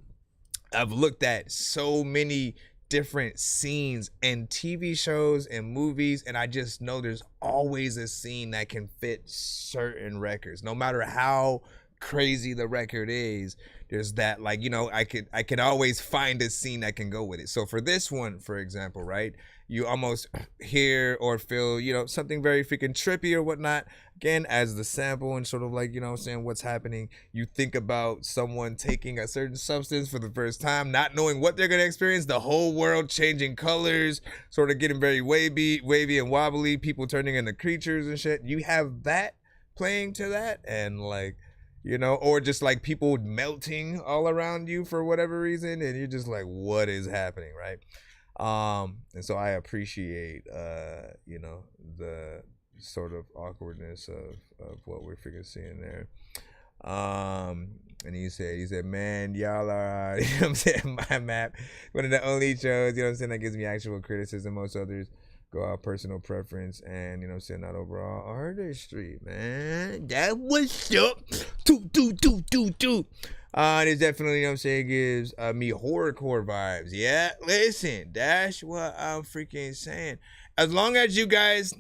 I've looked at so many different scenes in TV shows and movies, and I just know there's always a scene that can fit certain records. No matter how crazy the record is, there's that, like, you know, I could always find a scene that can go with it. So for this one, for example, right? You almost hear or feel, you know, something very freaking trippy or whatnot, again, as the sample and sort of like, you know what I'm saying, what's happening. You think about someone taking a certain substance for the first time, not knowing what they're going to experience, the whole world changing colors, sort of getting very wavy and wobbly, people turning into creatures and shit. You have that playing to that, and like, you know, or just like people melting all around you for whatever reason, and you're just like, what is happening, right? And so I appreciate, you know, the sort of awkwardness of what we're freaking seeing there. And he said, man, y'all are, you know what I'm saying, my map, one of the only shows, you know what I'm saying, that gives me actual criticism. Most others go out personal preference and, you know what I'm saying, not overall artistry, man. That was up. And it definitely, you know what I'm saying, gives me horrorcore vibes. Yeah, listen, that's what I'm freaking saying. As long as you guys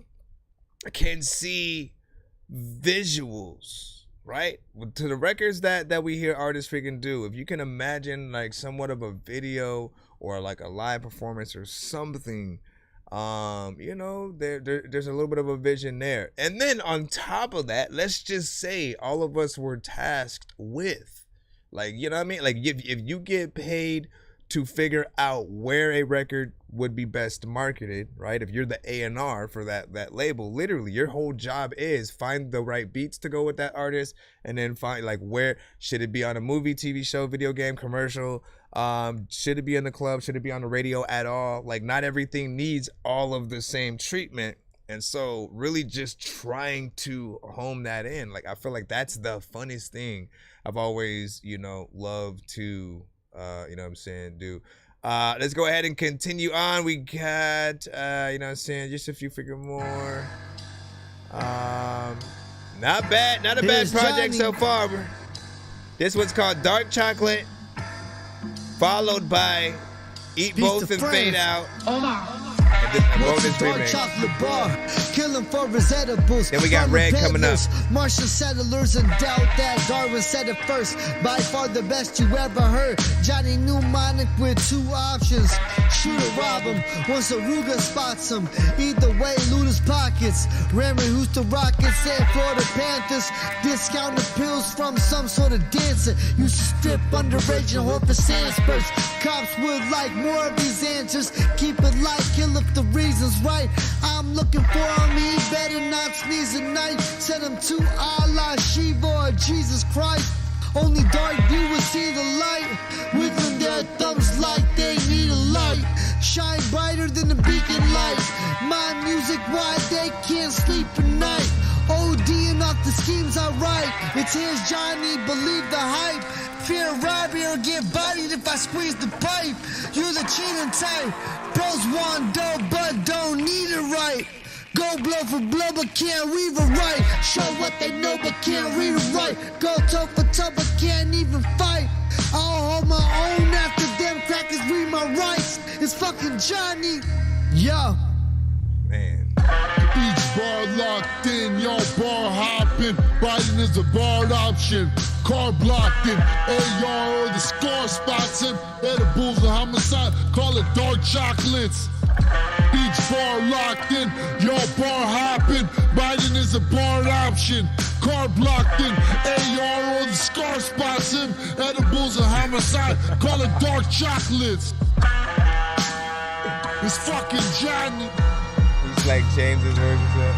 can see visuals, right? To the records that we hear artists freaking do, if you can imagine like somewhat of a video or like a live performance or something, you know, there's a little bit of a vision there. And then on top of that, let's just say all of us were tasked with, like, you know what I mean? Like, if you get paid to figure out where a record would be best marketed, right? If you're the A&R for that label, literally your whole job is find the right beats to go with that artist, and then find like where should it be on a movie, TV show, video game, commercial, should it be in the club, should it be on the radio at all? Like, not everything needs all of the same treatment. And so really just trying to home that in, like, I feel like that's the funnest thing I've always, you know, loved to, you know what I'm saying, do. Let's go ahead and continue on. We got, you know what I'm saying, just a few freaking more. Not bad project so far. This one's called Dark Chocolate, followed by Eat Both and Fade Out. And bonus remix. Chocolate bar, killing for his edibles. Then we got Red coming up. Martian settlers and doubt that Darwin said it first. By far the best you ever heard. Johnny Mnemonic with 2 options. Shoot or rob him once Aruga spots him. Either way, loot his pockets. Ramming Houston Rockets and Florida Panthers. Discounted pills from some sort of dancer. Used to strip underage and hope for sand spurts. Cops would like more of these answers. Keep it light, kill if the reason's right. I'm looking for him, he better not sneeze at night. Send him to Allah, Shiva, or Jesus Christ. Only dark viewers see the light. Within their thumbs like they need a light. Shine brighter than the beacon light. My music, why they can't sleep at night. ODing off the schemes I write. It's his Johnny, believe the hype. Fear robbery or get bodied if I squeeze the pipe. You're the cheating type. Bros want dough but don't need it right. Go blow for blow but can't weave it right. Show what they know but can't read it right. Go toe for toe but can't even fight. I'll hold my own after them crackers read my rights. It's fucking Johnny. Yo. Man. Each bar locked in, y'all bar hopping. Biden is a barred option. Car blocked in, AR or the score spots him. Edibles and homicide, call it dark chocolates. Each bar locked in, y'all bar hopping. Biden is a barred option. Car blocked in, AR or the scar spots him. Edibles and homicide, call it dark chocolates. It's fucking Johnny. It's like James's version.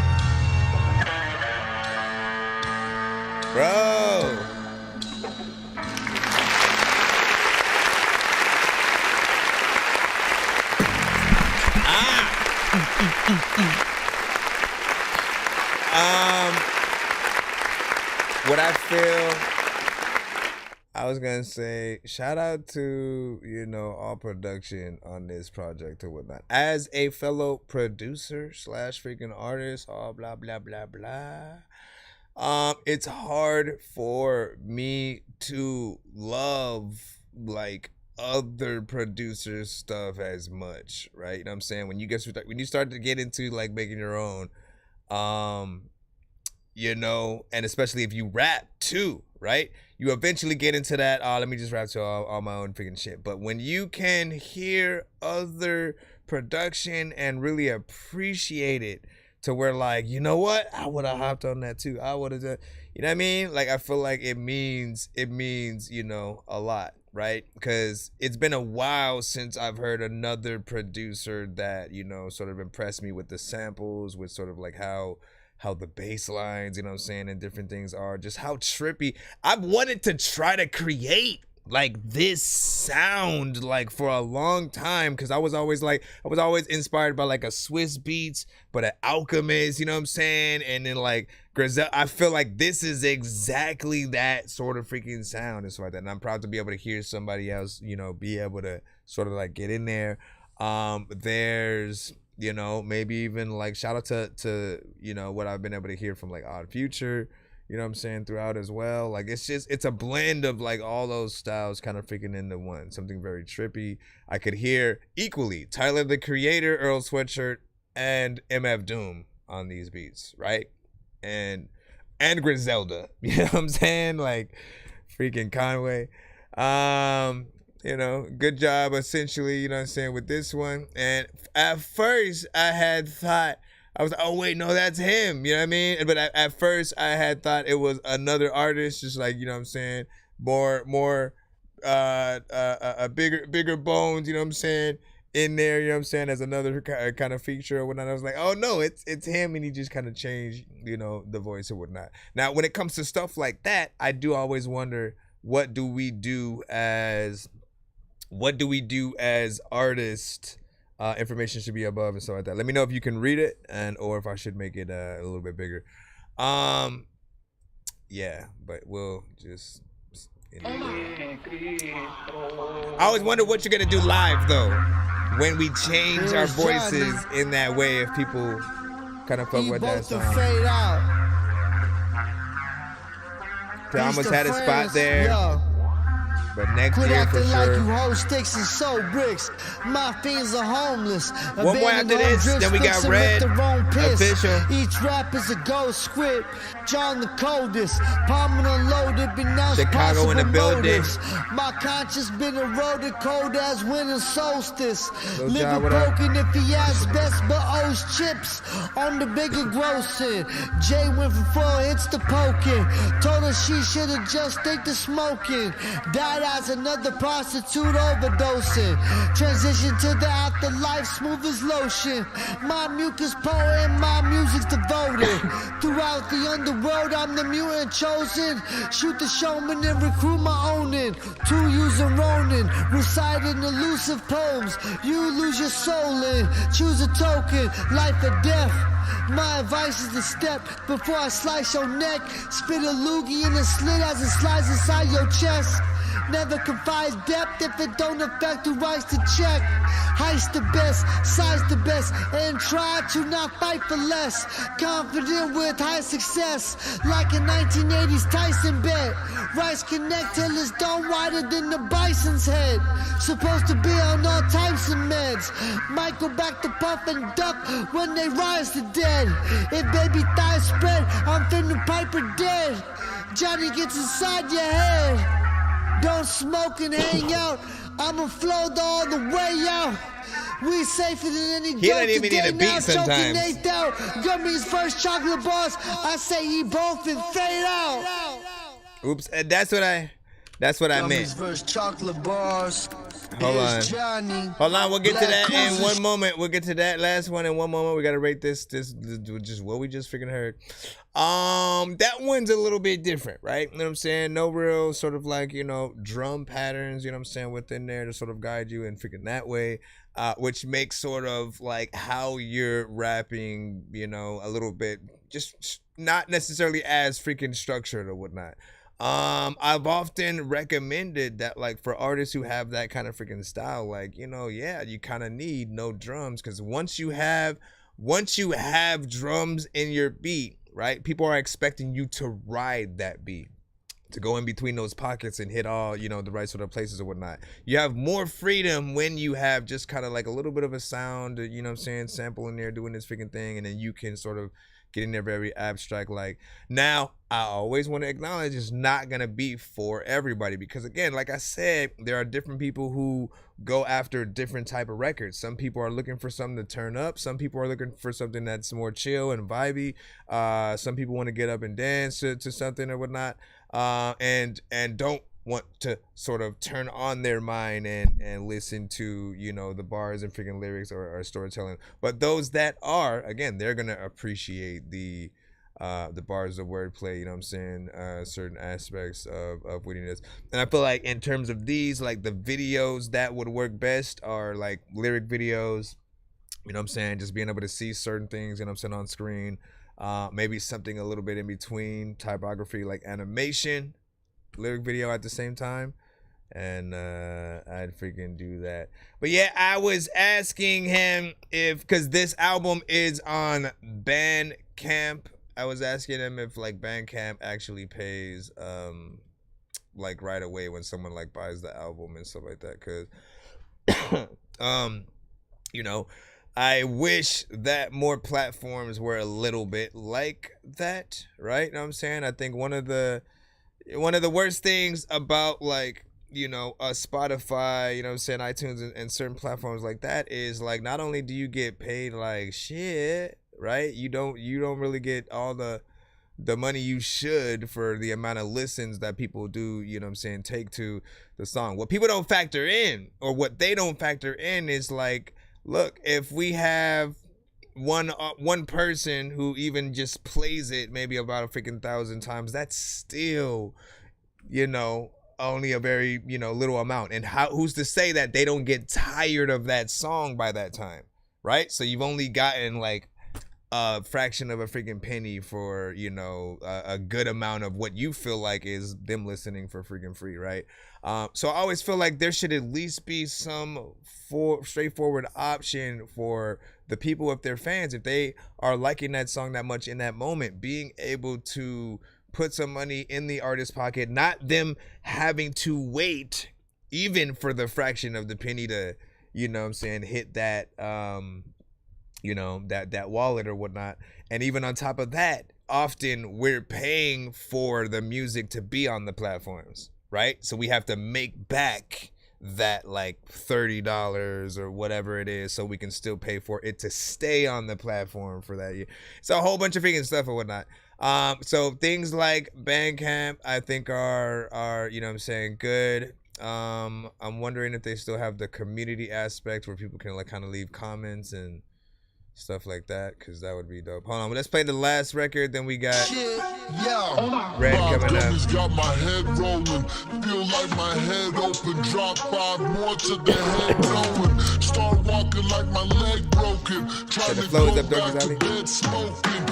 Bro. What I feel, I was gonna say, shout out to, you know, all production on this project or whatnot. As a fellow producer / freaking artist, all blah blah blah blah. It's hard for me to love like other producers' stuff as much, right? You know what I'm saying? When you start to get into like making your own, you know, and especially if you rap too, right? You eventually get into that, let me just rap to all my own freaking shit. But when you can hear other production and really appreciate it to where like, you know what? I would have hopped on that too. I would have done, you know what I mean? Like, I feel like it means, you know, a lot, right? Because it's been a while since I've heard another producer that, you know, sort of impressed me with the samples, with sort of like how the bass lines, you know what I'm saying, and different things are, just how trippy. I've wanted to try to create like this sound like for a long time, because I was always inspired by like a Swiss Beats, but an Alchemist, you know what I'm saying, and then like Griselda. I feel like this is exactly that sort of freaking sound and stuff like that, and I'm proud to be able to hear somebody else, you know, be able to sort of like get in there. There's, you know, maybe even like shout out to you know, what I've been able to hear from like Odd Future, you know what I'm saying, throughout as well. Like, it's a blend of like all those styles kind of freaking into one, something very trippy. I could hear equally Tyler the Creator, Earl Sweatshirt, and MF Doom on these beats, right? And Griselda, you know what I'm saying, like freaking Conway. You know, good job essentially, you know what I'm saying, with this one. And at first I had thought, I was like, oh wait, no, that's him, you know what I mean? But at first I had thought it was another artist, just like, you know what I'm saying, more bigger bones, you know what I'm saying, in there, you know what I'm saying, as another kind of feature or whatnot. I was like, oh no, it's him, and he just kind of changed, you know, the voice or whatnot. Now, when it comes to stuff like that, I do always wonder, what do we do as artists? Information should be above and stuff like that. Let me know if you can read it, or if I should make it a little bit bigger. Yeah, but we'll just. I always wonder what you're gonna do live though, when we change our voices in that way. If people kind of fuck with that song. I almost had a spot there. But next Quit year for acting like sure. you hold sticks and sold bricks. My fiends are homeless. One more after this, then we got Red Official. Each rap is a ghost script. John the coldest. Palming unloaded, been now Chicago in the building. My conscience been eroded, cold as winter solstice. Lil Liver John, what up? broken if he asks best, but owes chips on the bigger grossing. Jay went from 4 hits to poking. Told her she should have just stick to smoking. Died as another prostitute overdosing. Transition to the afterlife, smooth as lotion. My mucus poet, my music's devoted. Throughout the underworld, I'm the mutant chosen. Shoot the showman and recruit my owning. 2 using Ronin, reciting elusive poems. You lose your soul in. Choose a token, life or death. My advice is to step before I slice your neck. Spit a loogie in a slit as it slides inside your chest. Never confide depth if it don't affect who writes the check. Heist the best, size the best, and try to not fight for less. Confident with high success, like a 1980s Tyson bet. Rice connect till it's done wider than the bison's head. Supposed to be on all types of meds. Might go back to puff and duck when they rise to dead. If baby thighs spread, I'm finna Piper dead. Johnny gets inside your head. Don't smoke and hang out. I'ma flow all the way out. We safer than any He dope don't even today need a beat now, choking sometimes. eighth out. Gummies first chocolate bars. I say eat both and fade out. Oops, that's what I Gummies meant. first chocolate bars. Hold on. Johnny. Hold on, we'll get to Black that in Cruiser. one moment. We'll get to that last one in one moment. We gotta rate this just what we just freaking heard. That one's a little bit different, right? You know what I'm saying? No real sort of like, drum patterns, you know what I'm saying, within there to sort of guide you in freaking that way. Which makes sort of like how you're rapping, a little bit just not necessarily as freaking structured or whatnot. I've often recommended that, like, for artists who have that kind of freaking style, like, you kind of need no drums, because once you have drums in your beat, right, people are expecting you to ride that beat, to go in between those pockets and hit all, the right sort of places or whatnot. You have more freedom when you have just kind of like a little bit of a sound, sample in there doing this freaking thing, and then you can sort of get in there very abstract. Like, now I always want to acknowledge it's not gonna be for everybody, because again, like I said, there are different people who go after different type of records. Some people are looking for something to turn up. Some people are looking for something that's more chill and vibey. Some people want to get up and dance to something or whatnot, and don't want to sort of turn on their mind and listen to the bars and freaking lyrics or storytelling. But those that are, again, they're gonna appreciate the bars of wordplay, certain aspects of wittiness. And I feel like in terms of these, like, the videos that would work best are like lyric videos, just being able to see certain things, on screen. Maybe something a little bit in between, typography, like animation, lyric video at the same time, and I'd freaking do that. But yeah, I was asking him because this album is on Bandcamp, I was asking him if, like, Bandcamp actually pays like right away when someone like buys the album and stuff like that, because I wish that more platforms were a little bit like that, right? You know what I'm saying? I think one of the worst things about, like, Spotify, iTunes and certain platforms like that is, like, not only do you get paid like shit, right? You don't really get all the money you should for the amount of listens that people do, take to the song. What people don't factor in, or what they don't factor in, is like, look, if we have one person who even just plays it maybe about a freaking 1,000 times, that's still, only a very, little amount. And who's to say that they don't get tired of that song by that time, right? So you've only gotten like a fraction of a freaking penny for, a good amount of what you feel like is them listening for freaking free, right? So I always feel like there should at least be some straightforward option for the people, if they're fans, if they are liking that song that much in that moment, being able to put some money in the artist's pocket, not them having to wait even for the fraction of the penny to, you know what I'm saying, hit that, you know, that wallet or whatnot. And even on top of that, often we're paying for the music to be on the platforms, right? So we have to make back that like $30 or whatever it is so we can still pay for it to stay on the platform for that year. So a whole bunch of freaking stuff or whatnot. So things like Bandcamp I think are you know what I'm saying, good. I'm wondering if they still have the community aspect where people can like kind of leave comments and stuff like that, because that would be dope. Hold on, let's play the last record, then we got Red coming up. Got my head rolling, feel like my head open, drop 5 more to the head going, start walking like my leg broken, trying to go back to bed smoking,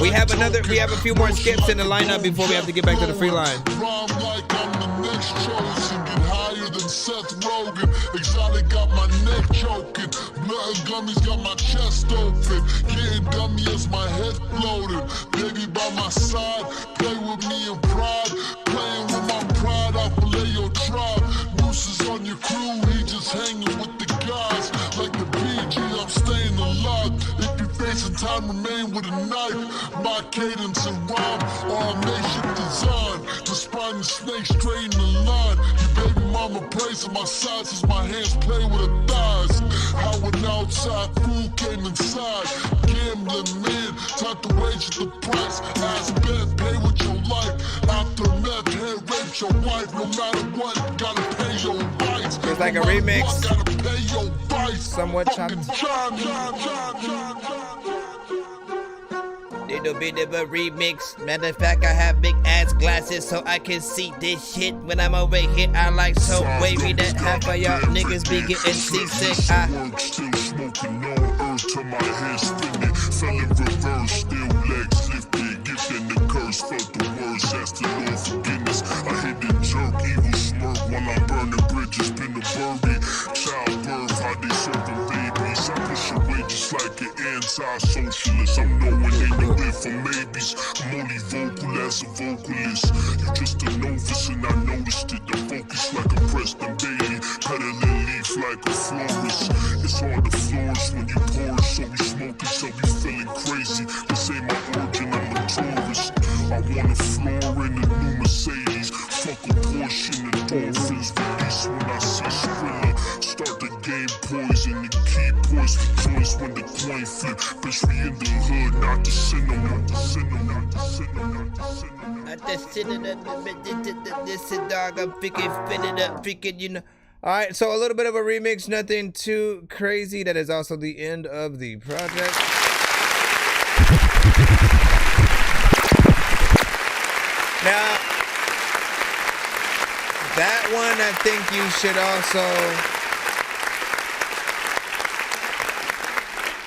we have a few more skips in the lineup before we have to get back to the free line. Like I'm the next chosen, get higher than Seth Rogen, exotic got my neck choking, blood gummies got my chest open, getting dummy as my head floated, baby by my side, play with me in pride, playing with my pride, I fillet your tribe, nooses on your crew, he just hanging with the guys, like the PG, I'm staying alive, if you facing time, remain with a knife, my cadence and rhyme, or a nation design, the spine and snake straight in the line, your baby mama prays on my sides as my hands play with her thighs, how an outside fool came inside, gambling man, time to wage the price, ass bet, pay with your life, after meth, head rape your wife, no matter what, gotta pay your rights. It's like a remix, somewhat chopped. Little bit of a remix. Matter of fact, I have big ass glasses so I can see this shit. When I'm over here, I like so wavy that half of y'all niggas be getting seasick. Still smoking on earth till my head spinning. Fell in reverse, still legs lifted. Gifting the curse, felt the words, asked the Lord forgiveness. I hit the jerk, evil smirk while I'm burning bridges. Been a birdie, childbirth, how they serving babies. I push away just like an anti-socialist. I'm knowing ain't no if or maybes. I'm only vocal as a vocalist. You just a novice and I noticed it. I'm focused like a Preston Bailey, pedaling leaf like a florist. It's hard to flourish when you pour, so we smoking, so we feeling crazy. This ain't my origin, I'm a tourist. I want a floor in a new Mercedes. Fuck a Porsche and endorphins release when I see Skrilla. Start the game poison, the key points for choice when the coin flip. Bitch, we in the hood, not the sinner, not the sinner, not the sinner, not the sinner. Not the sinner, this dog, I'm freaking fitted up, freaking, you know. All right, so a little bit of a remix, nothing too crazy. That is also the end of the project. Now, that one I think you should also...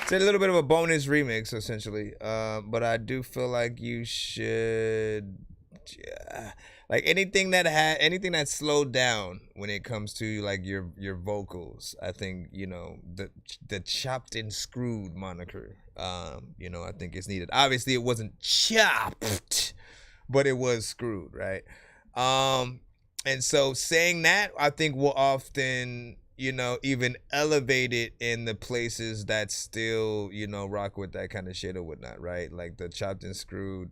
It's a little bit of a bonus remix, essentially. But I do feel like you should... like anything that slowed down when it comes to like your vocals, I think, you know, the chopped and screwed moniker, you know, I think it's needed. Obviously it wasn't chopped, but it was screwed, right? And so saying that, I think will often, you know, even elevate it in the places that still, you know, rock with that kind of shit or whatnot, right? Like the chopped and screwed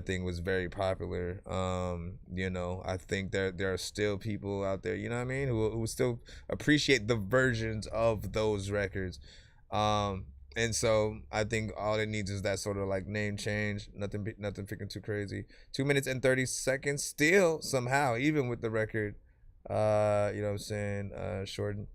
thing was very popular. You know, I think there are still people out there, you know what I mean, who still appreciate the versions of those records. And so I think all it needs is that sort of like name change, nothing freaking too crazy. 2 minutes and 30 seconds still somehow, even with the record, you know what I'm saying, shortened.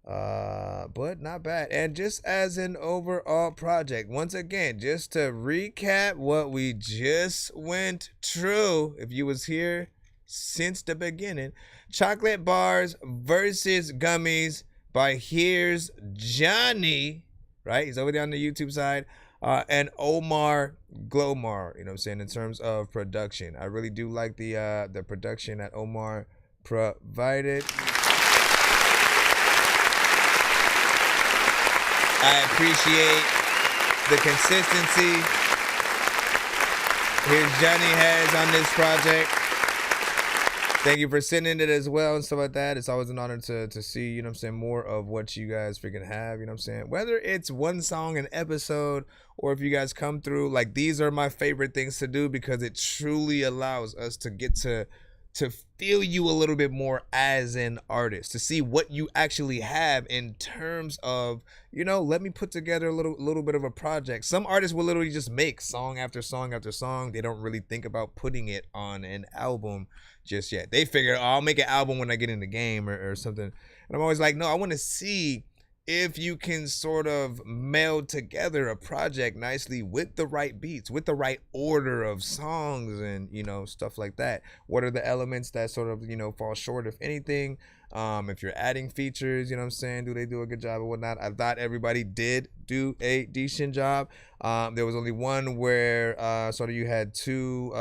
But not bad. And just as an overall project, once again, just to recap what we just went through, if you was here since the beginning, Chocolate Bars versus Gummies by Here's Johnny, right? He's over there on the YouTube side, and Omar Glomar, you know what I'm saying, in terms of production. I really do like the production that Omar provided. I appreciate the consistency. Here's Johnny Heads on this project. Thank you for sending it as well and stuff like that. It's always an honor to see, you know what I'm saying, more of what you guys freaking have, you know what I'm saying? Whether it's one song an episode or if you guys come through, like, these are my favorite things to do because it truly allows us to get to feel you a little bit more as an artist, to see what you actually have in terms of, you know, let me put together a little bit of a project. Some artists will literally just make song after song after song. They don't really think about putting it on an album just yet. They figure, oh, I'll make an album when I get in the game or something. And I'm always like, no, I want to see if you can sort of meld together a project nicely with the right beats, with the right order of songs and, you know, stuff like that. What are the elements that sort of, you know, fall short, if anything? If you're adding features, you know what I'm saying, do they do a good job or whatnot? I thought everybody did do a decent job. There was only one where sort of you had two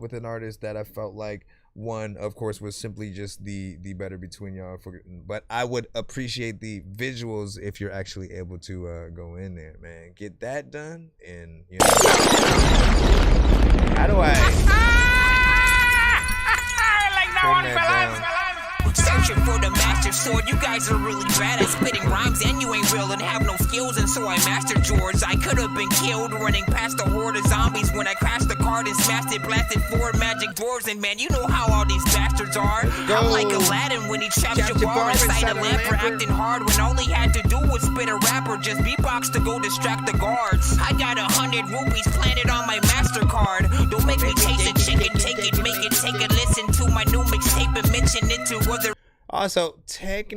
with an artist that I felt like one, of course, was simply just the better between y'all. But I would appreciate the visuals if you're actually able to go in there, man. Get that done, and you know, how do I turn that down? Searching for the master sword, you guys are really bad at spitting rhymes and you ain't real and have no skills, and so I mastered yours. I could have been killed running past a horde of zombies when I crashed the card and smashed it, blasted 4 magic doors, and man, you know how all these bastards are. I'm like Aladdin when he trapped Jabbar inside a lamp for acting hard when all he had to do was spit a rap or just beatbox to go distract the guards. I got 100 rupees planted on my MasterCard. Don't make me chase a chicken, take it, make it, take a listen to my new mixtape and mention it to other. Also, technically,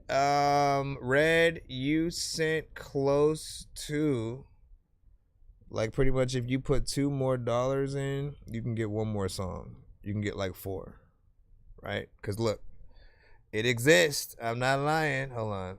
Red, you sent close to, like, pretty much if you put $2 more in, you can get 1 more song. You can get like 4, right? Because look, it exists. I'm not lying. Hold on.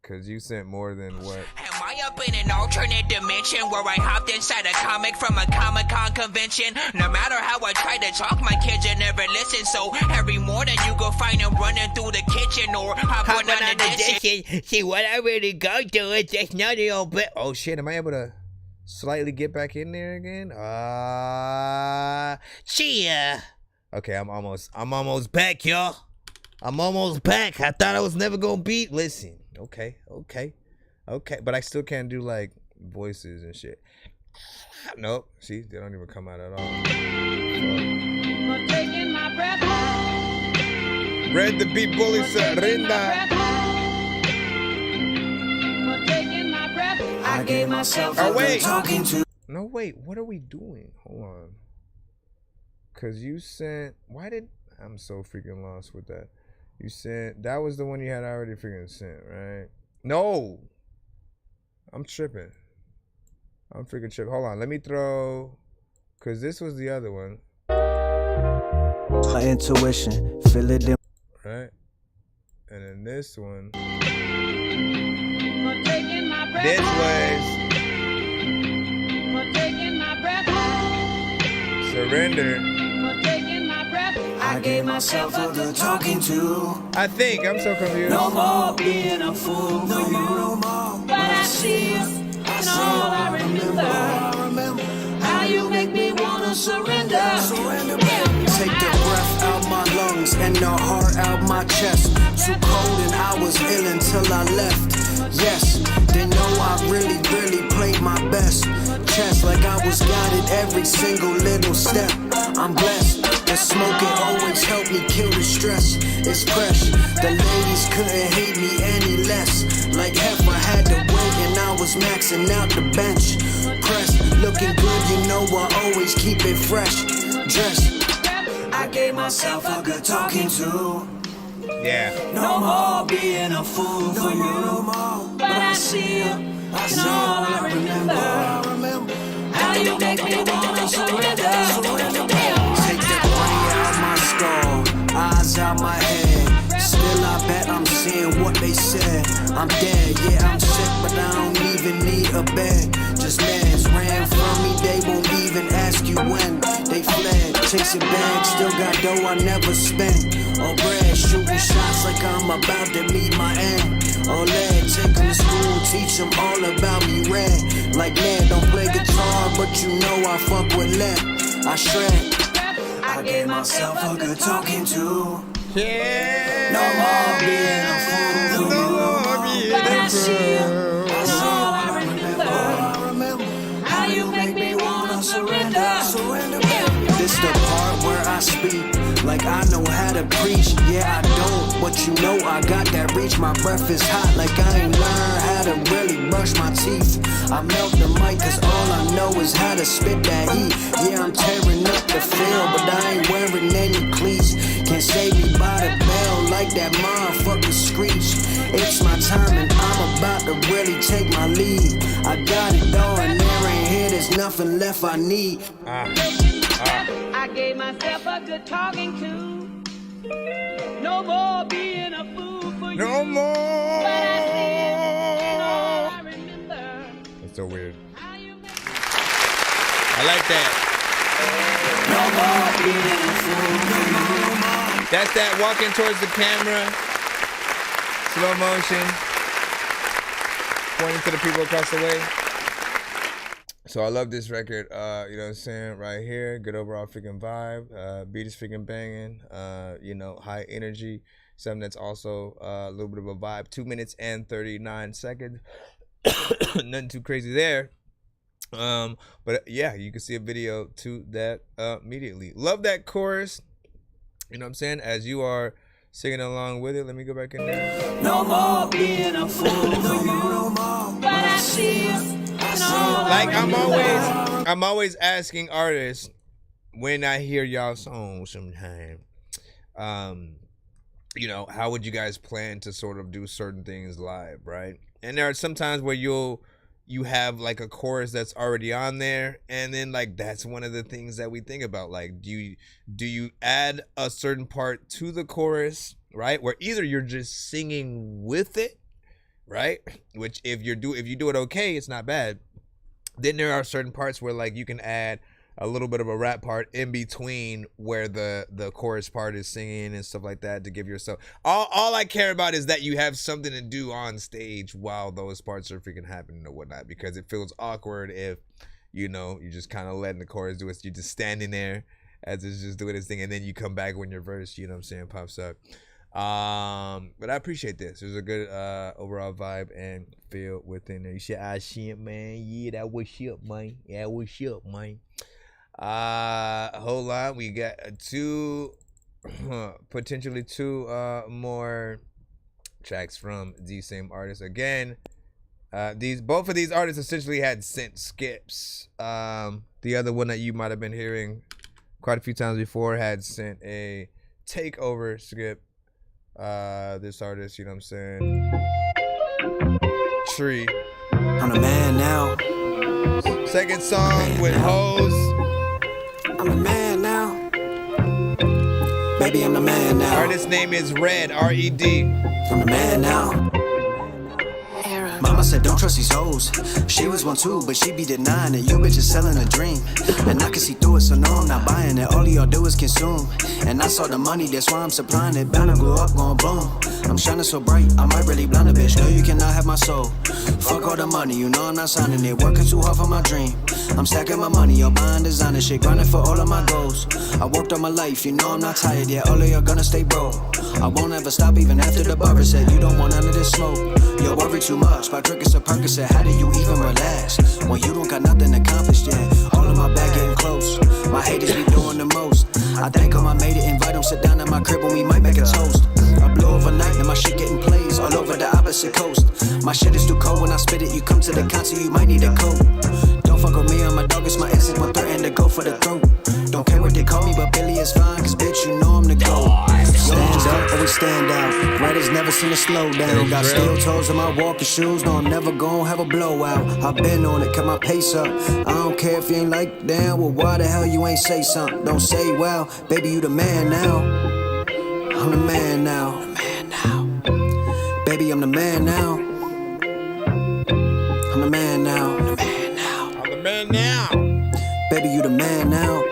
Because you sent more than what? Am I up in an alternate dimension where I hopped inside a comic from a Comic-Con convention? No matter how I try to talk, my kids you never listen. So every morning you go find them running through the kitchen or hopping on the dishes. See, what I really go through is just nutty old bit. Oh shit, am I able to slightly get back in there again? Chia. Okay, I'm almost back, y'all. I'm almost back. I thought I was never gonna beat. Listen. Okay, but I still can't do like voices and shit. Nope, see, they don't even come out at all. Red the beat bully surrender. I gave myself talking to. No, wait, what are we doing? Hold on. Cause you sent. I'm so freaking lost with that. You sent, that was the one you had already freaking sent, right? No! I'm tripping. I'm freaking tripping. Hold on, let me throw, because this was the other one. My intuition, feel it in. Right? And then this one. This was Surrender. I gave myself a good talking to. I think I'm so confused. No more being a fool for you. But I see you, and all I remember how you make me wanna surrender. Take the breath out my lungs and the heart out my chest. Too cold and I was ill until I left. Yes, they know I really played my best. Chest like I was guided every single little step. I'm blessed. The smoking always helped me kill the stress. It's fresh. The ladies couldn't hate me any less. Like Heifer had to wait and I was maxing out the bench. Pressed, looking good, you know I always keep it fresh. Dressed. I gave myself a good talking to. Yeah. No more being a fool for you. But I see you, and all I remember how you make me wanna surrender. Eyes out my head. Still I bet I'm seeing what they said. I'm dead, yeah I'm sick, but I don't even need a bed. Just meds ran from me, they won't even ask you when. They fled, chasing bags, still got dough I never spent. Oh bread, shooting shots like I'm about to meet my end. Oh lead, taking to school teach them all about me red. Like man, don't play guitar, but you know I fuck with left. I shred. I gave myself a good talking to. Yeah. No more being a fool. No more being a fool. I remember how you make me wanna surrender. This the part where I speak like I know how to preach. Yeah, I don't, but you know I got that reach. My breath is hot like I ain't learned how to really brush my teeth. I melt the mic cause all I know is how to spit that heat. Yeah, I'm tearing up the field, but I ain't wearing any cleats. Can't save me by the bell like that motherfucking screech. It's my time and I'm about to really take my lead. I got it all and there ain't here, there's nothing left I need. I gave myself a good talking to. No more being a fool for you. No more. But I remember. That's so weird. I like that. That's that walking towards the camera. Slow motion. Pointing to the people across the way. So I love this record, you know what I'm saying, right here. Good overall freaking vibe. Beat is freaking banging. You know, high energy. Something that's also a little bit of a vibe. 2 minutes and 39 seconds. Nothing too crazy there. But yeah, you can see a video to that immediately. Love that chorus. You know what I'm saying? As you are singing along with it. Let me go back in there. No more being a fool. No more. But I see you. Like I'm always asking artists when I hear y'all songs sometime, you know, how would you guys plan to sort of do certain things live, right? And there are some times where you have like a chorus that's already on there, and then like that's one of the things that we think about. Like, do you add a certain part to the chorus, right? Where either you're just singing with it, right? Which if you do it okay, it's not bad. Then there are certain parts where like you can add a little bit of a rap part in between where the chorus part is singing and stuff like that to give yourself all I care about is that you have something to do on stage while those parts are freaking happening or whatnot, because it feels awkward if, you know, you're just kind of letting the chorus do it. You're just standing there as it's just doing its thing, and then you come back when your verse, you know what I'm saying, pops up. But I appreciate this. There's a good overall vibe and feel within there. You said, "Ah, shit, man. Yeah, that was shit, man. Yeah, what's up, man." Hold on. We got potentially two more tracks from these same artists. Again, both of these artists essentially had sent skips. The other one that you might have been hearing quite a few times before had sent a takeover skip. This artist, you know what I'm saying? Tree. I'm the man now. Second song with Hoes. I'm the man now. Baby, I'm the man now. Artist name is Red, R-E-D. I'm the man now. Mama said don't trust these hoes. She was one too, but she be denying it. You bitches selling a dream, and I can see through it, so no, I'm not buying it. All y'all do is consume, and I saw the money, that's why I'm supplying it. Bound to grow up, going boom. I'm shining so bright, I might really blind a bitch. No, you cannot have my soul. Fuck all the money, you know I'm not signing it. Working too hard for my dream. I'm stacking my money, y'all buying designer shit, grinding for all of my goals. I worked all my life, you know I'm not tired yet. All of y'all gonna stay broke. I won't ever stop even after the barber said you don't want none of this smoke. You worry too much by drinking some Percocet. How do you even relax when you don't got nothing accomplished yet? All of my back getting close. My haters be doing the most. I thank them I made it. Invite them, sit down at my crib and we might make a toast. I blow overnight and my shit getting plays all over the opposite coast. My shit is too cold when I spit it. You come to the concert, you might need a coat. Don't fuck with me, I'm a dog, it's my instinct. One threaten to go for the throat. Don't care what they call me, but Billy is fine, cause bitch, you know I'm the GOAT. Stand up, always stand out. Writers never seen a slow down. Got steel toes in my walking shoes, no, I'm never gonna have a blowout. I've been on it, cut my pace up. I don't care if you ain't like damn. Well, why the hell you ain't say something? Don't say wow, baby, you the man now. I'm the man now. Baby, I'm the man now. I'm the man now. I'm the man now. Baby, you the man now.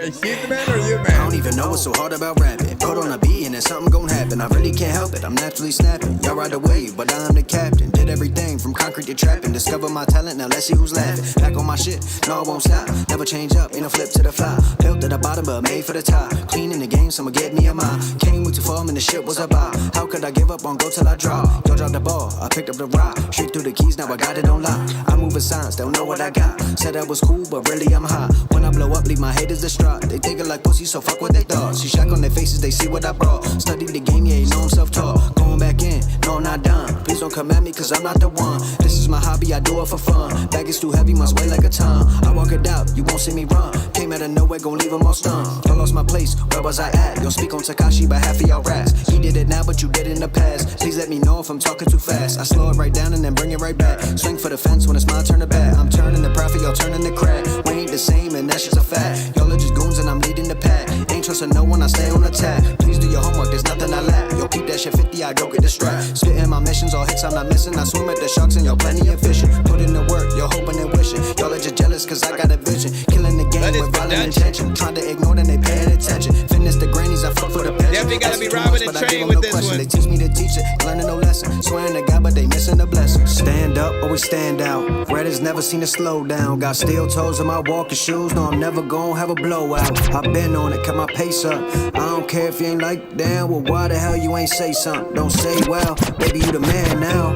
Is he the man or you, man? I don't even know what's so hard about rapping. Put on a beat and then something gon' happen. I really can't help it, I'm naturally snapping. Y'all ride the wave, but I'm the captain. Did everything from concrete to trapping. Discover my talent, now let's see who's laughing. Back on my shit, no, I won't stop. Never change up, ain't no flip to the fly. Built at the bottom, but made for the top. Clean in the game, someone get me a mile. Came with too far, and the shit was about. How could I give up on go till I drop? Y'all dropped the ball, I picked up the rock. Straight through the keys, now I got it on lock. I move in signs, don't know what I got. Said I was cool, but really I'm hot. When I blow up, leave my haters distraught. They think it like pussy, so fuck what they thought. See shack on their faces, they see what I brought. Studied the game, yeah, you know I'm self-taught. Going back in, no, I'm not done. Please don't come at me, cause I'm not the one. This is my hobby, I do it for fun. Bag is too heavy, must weigh like a ton. I walk it out, you won't see me run. Came out of nowhere, gon' leave them all stunned. I lost my place, where was I at? Yo, speak on Takashi, but half of y'all raps. He did it now, but you did it in the past. Please let me know if I'm talking too fast. I slow it right down and then bring it right back. Swing for the fence when it's my turn to bat. I'm turning the profit, y'all turning the crack. We ain't the same, and that's just a fact. Y'all are just goons and I'm leading the pack. Ain't trusting no one, I stay on attack. Please do your homework, there's nothing I lack. Yo, keep that shit 50, I don't get distracted. Spitting my missions, all hits I'm not missing. I swim at the sharks and y'all plenty of fishing. Put in the work, you're hoping and wishing. Y'all are just jealous cause I got a vision. Killing the game with violent intention. Trying to ignore them, they paying attention. Fitness the grannies, I fuck for the passion. Definitely gotta be robbing and trading with this one. They teach me to teach it, learning no lesson. Swearing to God, but they missing the blessing. Stand up or we stand out. Red has never seen a slow down. Got steel toes in my walking shoes. No, I'm never gonna have a blowout. I've been on it, kept my pace up. I don't care if you ain't like down. Well, why the hell you ain't say something? Don't say well, baby, you the man now.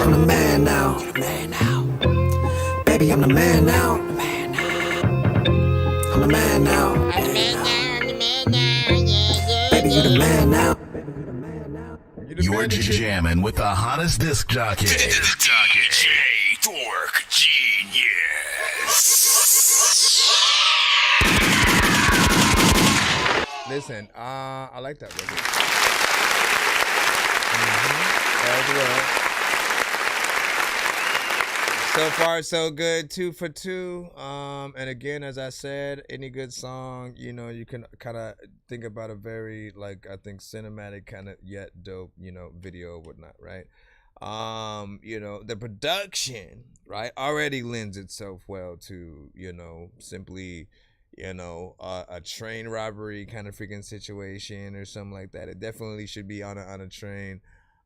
I'm the man now. Baby, I'm the man now. I'm the man now. Baby, you the man now. You're jamming with the hottest disc jockey. Dork Genius. Listen, I like that record. As well. So far, so good. 2 for 2. And again, as I said, any good song, you know, you can kind of think about a very, like, I think cinematic kind of yet dope, you know, video, whatnot, right? You know, the production, right, already lends itself well to, you know, simply, you know, a train robbery kind of freaking situation or something like that. It definitely should be on a train,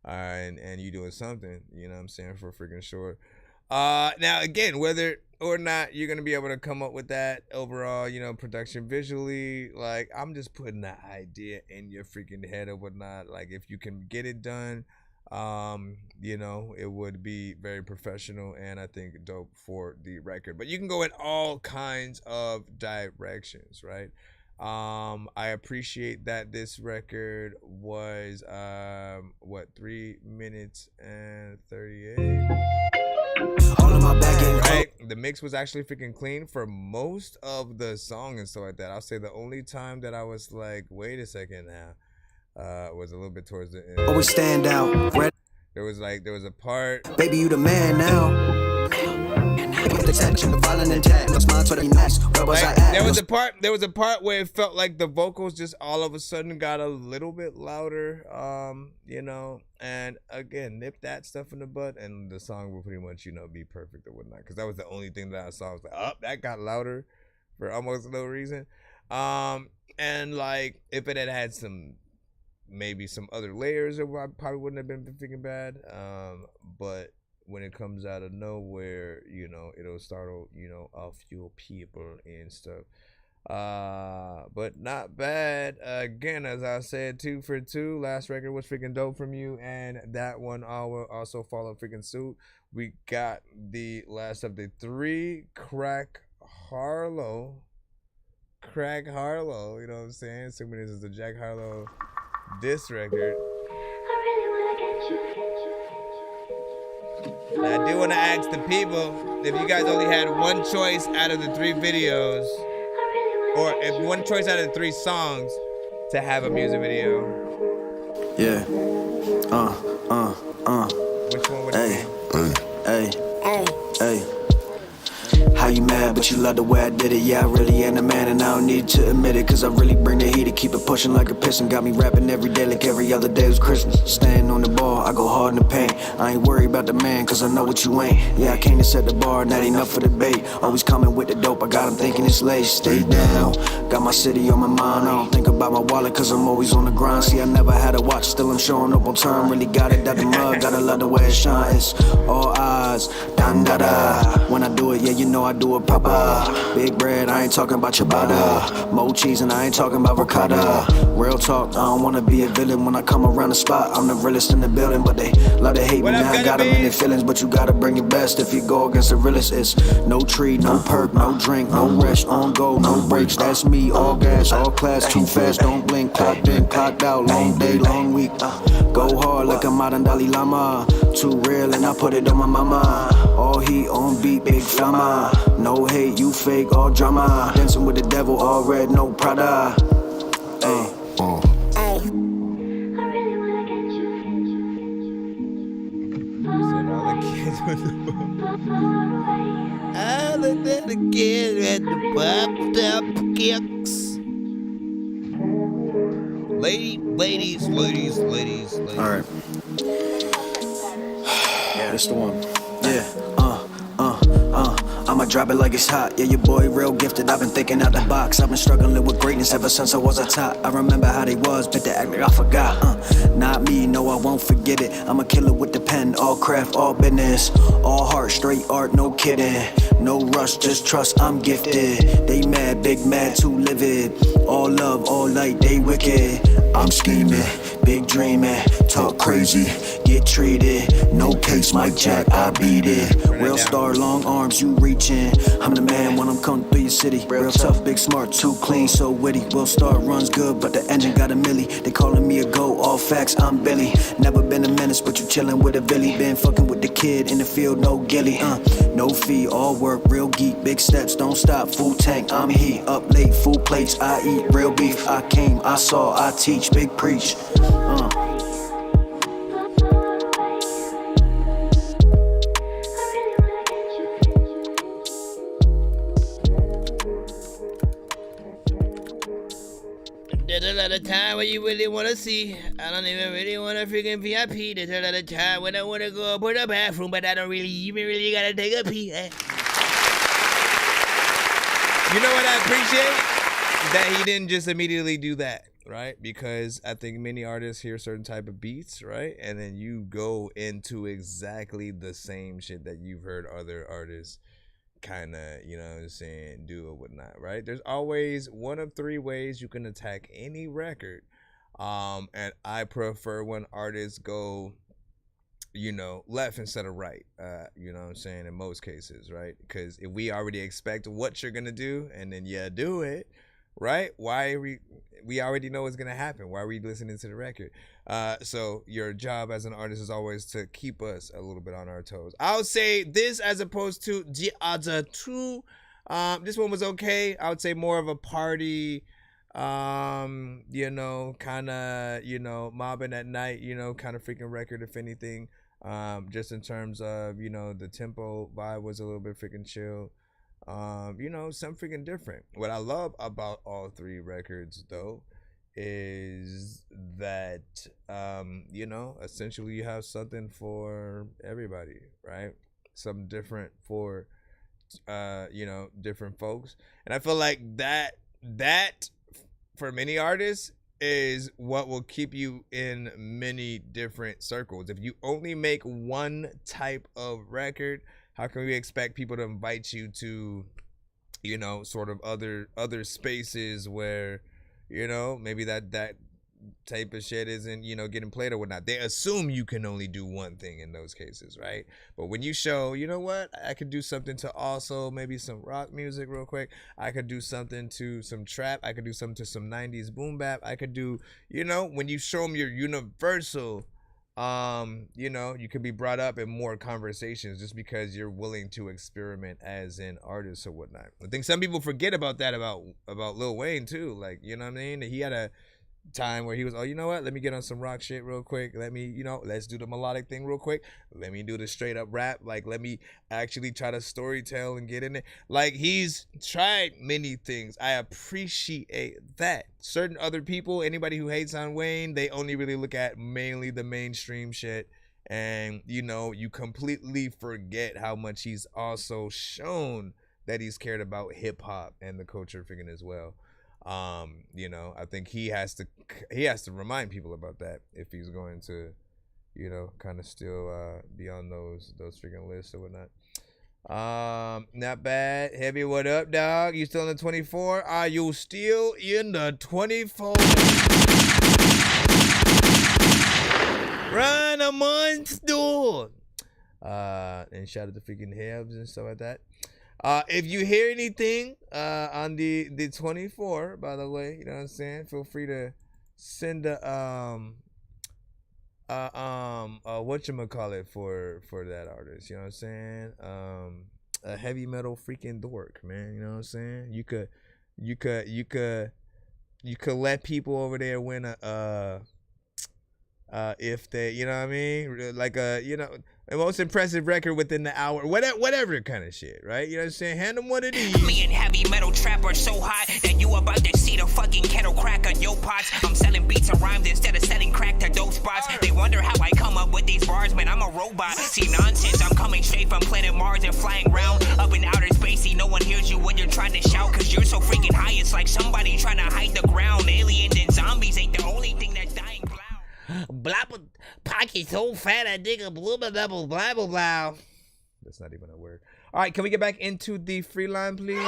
and you doing something, you know what I'm saying, for freaking sure. Now again, whether or not you're gonna be able to come up with that overall, you know, production visually, like, I'm just putting that idea in your freaking head or whatnot. Like, if you can get it done, you know, it would be very professional and I think dope for the record. But you can go in all kinds of directions, right? I appreciate that this record was 3 minutes and 38. All of my back end, right? The mix was actually freaking clean for most of the song and stuff like that. I'll say the only time that I was like, wait a second now, was a little bit towards the end. always stand out. Red, There was a part. baby, you the man now. The violent intact. No smile to the nice. Where was I at? There was a part where it felt like the vocals just all of a sudden got a little bit louder, you know, and again, nip that stuff in the butt and the song will pretty much, you know, be perfect or whatnot. Because that was the only thing that I saw. I was like, oh, that got louder for almost no reason. And like, if it had had maybe some other layers, it probably wouldn't have been freaking bad. But when it comes out of nowhere, you know, it'll startle, you know, a few people and stuff. But not bad. Again, as I said, 2 for 2. Last record was freaking dope from you, and that one will also follow freaking suit. We got the last of the 3, Crack Harlow, you know what I'm saying? Assuming this is the Jack Harlow diss record. And I do want to ask the people, if you guys only had one choice out of the 3 videos, or if one choice out of the 3 songs to have a music video. Yeah. Which one would it be? Hey. How you mad, but you love the way I did it. Yeah, I really am the man, and I don't need to admit it, cause I really bring the heat to keep it pushing like a piston. Got me rapping every day like every other day was Christmas. Staying on the ball, I go hard in the paint. I ain't worried about the man, cause I know what you ain't. Yeah, I came to set the bar, not enough for debate. Always coming with the dope, I got him thinking it's late. Stay down, got my city on my mind. I don't think about my wallet, cause I'm always on the grind. See, I never had a watch, still I'm showing up on time. Really got it out the mud, gotta love the way it shines. All eyes, dun da da. When I do it, yeah, you know I do it proper. Big bread, I ain't talking about ciabatta. Mo cheese and I ain't talking about ricotta. Real talk, I don't wanna be a villain when I come around the spot. I'm the realest in the building, but they love to hate me. Now I got them in their feelings, but you gotta bring your best. If you go against the realest, it's no tree, no perk, no drink, no rest, on go, no breaks. That's me, all gas, all class, too fast, don't blink. Clocked in, clocked out, long day, long week. Go hard like I'm out in Dalai Lama. Too real and I put it on my mama. All heat on beat, big flamma. No hate, you fake, all drama. Dancing with the devil, all red, no Prada. Hey. I looked at the kid at the popped up kicks. Ladies. Alright. Yeah, that's the one. Yeah, I'ma drop it like it's hot. Yeah, your boy real gifted. I've been thinking out the box. I've been struggling with greatness ever since I was a top. I remember how they was, but they act like I forgot. Not me, no, I won't forget it. I'm a killer with the pen, all craft, all business. All heart, straight art, no kidding. No rush, just trust, I'm gifted. They mad, big mad, too livid. All love, all light, they wicked. I'm scheming, big dreaming, talk crazy, get treated. No case, Mike Jack, I beat it. Real star, long arms, you reaching. I'm the man when I'm coming through your city. Real tough, big smart, too clean, so witty. Will star runs good, but the engine got a milli. They calling me a go, all facts, I'm Billy. Never been a menace, but you chillin' with a Billy. Been fucking with the kid in the field, no gilly. No fee, all work, real geek. Big steps, don't stop, full tank, I'm heat. Up late, full plates, I eat real beef. I came, I saw, I teach, big preach. There's a lot of time when you really want to see. I don't even really want to freaking VIP. There's a lot of time when I want to go up to the bathroom, but I don't really even gotta take a pee. You know what I appreciate? That he didn't just immediately do that, right? Because I think many artists hear certain type of beats, right? And then you go into exactly the same shit that you've heard other artists kind of, you know what I'm saying, do or whatnot, right? There's always one of three ways you can attack any record. And I prefer when artists go, you know, left instead of right, you know what I'm saying, in most cases, right? Because if we already expect what you're going to do and then you do it, right? Why are we already know what's gonna happen. Why are we listening to the record? So your job as an artist is always to keep us a little bit on our toes. I would say this as opposed to the other two. This one was okay. I would say more of a party, you know, kind of, you know, mobbing at night, you know, kind of freaking record, if anything. Just in terms of, you know, the tempo vibe was a little bit freaking chill. You know, something freaking different. What I love about all three records though is that you know, essentially you have something for everybody, right? Something different for you know, different folks. And I feel like that for many artists is what will keep you in many different circles. If you only make one type of record, how can we expect people to invite you to, you know, sort of other spaces where, you know, maybe that type of shit isn't, you know, getting played or whatnot? They assume you can only do one thing in those cases, right? But when you show, you know what, I could do something to also maybe some rock music real quick. I could do something to some trap. I could do something to some 90s boom bap. I could do, you know, when you show them your universal, you know, you could be brought up in more conversations just because you're willing to experiment as an artist or whatnot. I think some people forget about that about Lil Wayne too. Like, you know what I mean? He had a time where he was, oh, you know what? Let me get on some rock shit real quick. Let me, let's do the melodic thing real quick. Let me do the straight up rap. Like, let me actually try to storytell and get in it. Like, he's tried many things. I appreciate that. Certain other people, anybody who hates on Wayne, they only really look at mainly the mainstream shit. And, you completely forget how much he's also shown that he's cared about hip hop and the culture freaking as well. I think he has to remind people about that if he's going to, kind of still be on those freaking lists or whatnot. Not bad. Heavy, what up, dog? You still in the 24? Are you still in the 24? Run a monster. And shout out to freaking Hebs and stuff like that. If you hear anything on the 24, by the way, you know what I'm saying, feel free to send a whatchamacallit for that artist, you know what I'm saying? A heavy metal freaking dork, man, you know what I'm saying? You could let people over there win if they, you know what I mean, like the most impressive record within the hour, whatever kind of shit, right? You know what I'm saying? Hand them what it is. Me and heavy metal trapper so hot that you about to see the fucking kettle crack on your pots. I'm selling beats and rhymes instead of selling crack to dope spots. They wonder how I come up with these bars, man, I'm a robot. See nonsense, I'm coming straight from planet Mars and flying around up in outer space. See, no one hears you when you're trying to shout, cause you're so freaking high, it's like somebody trying to hide the ground. Aliens and zombies ain't the only thing that's dying. Blabble, pocket so fat I dig a blue blah blah blah. That's not even a word. All right, can we get back into the free line, please?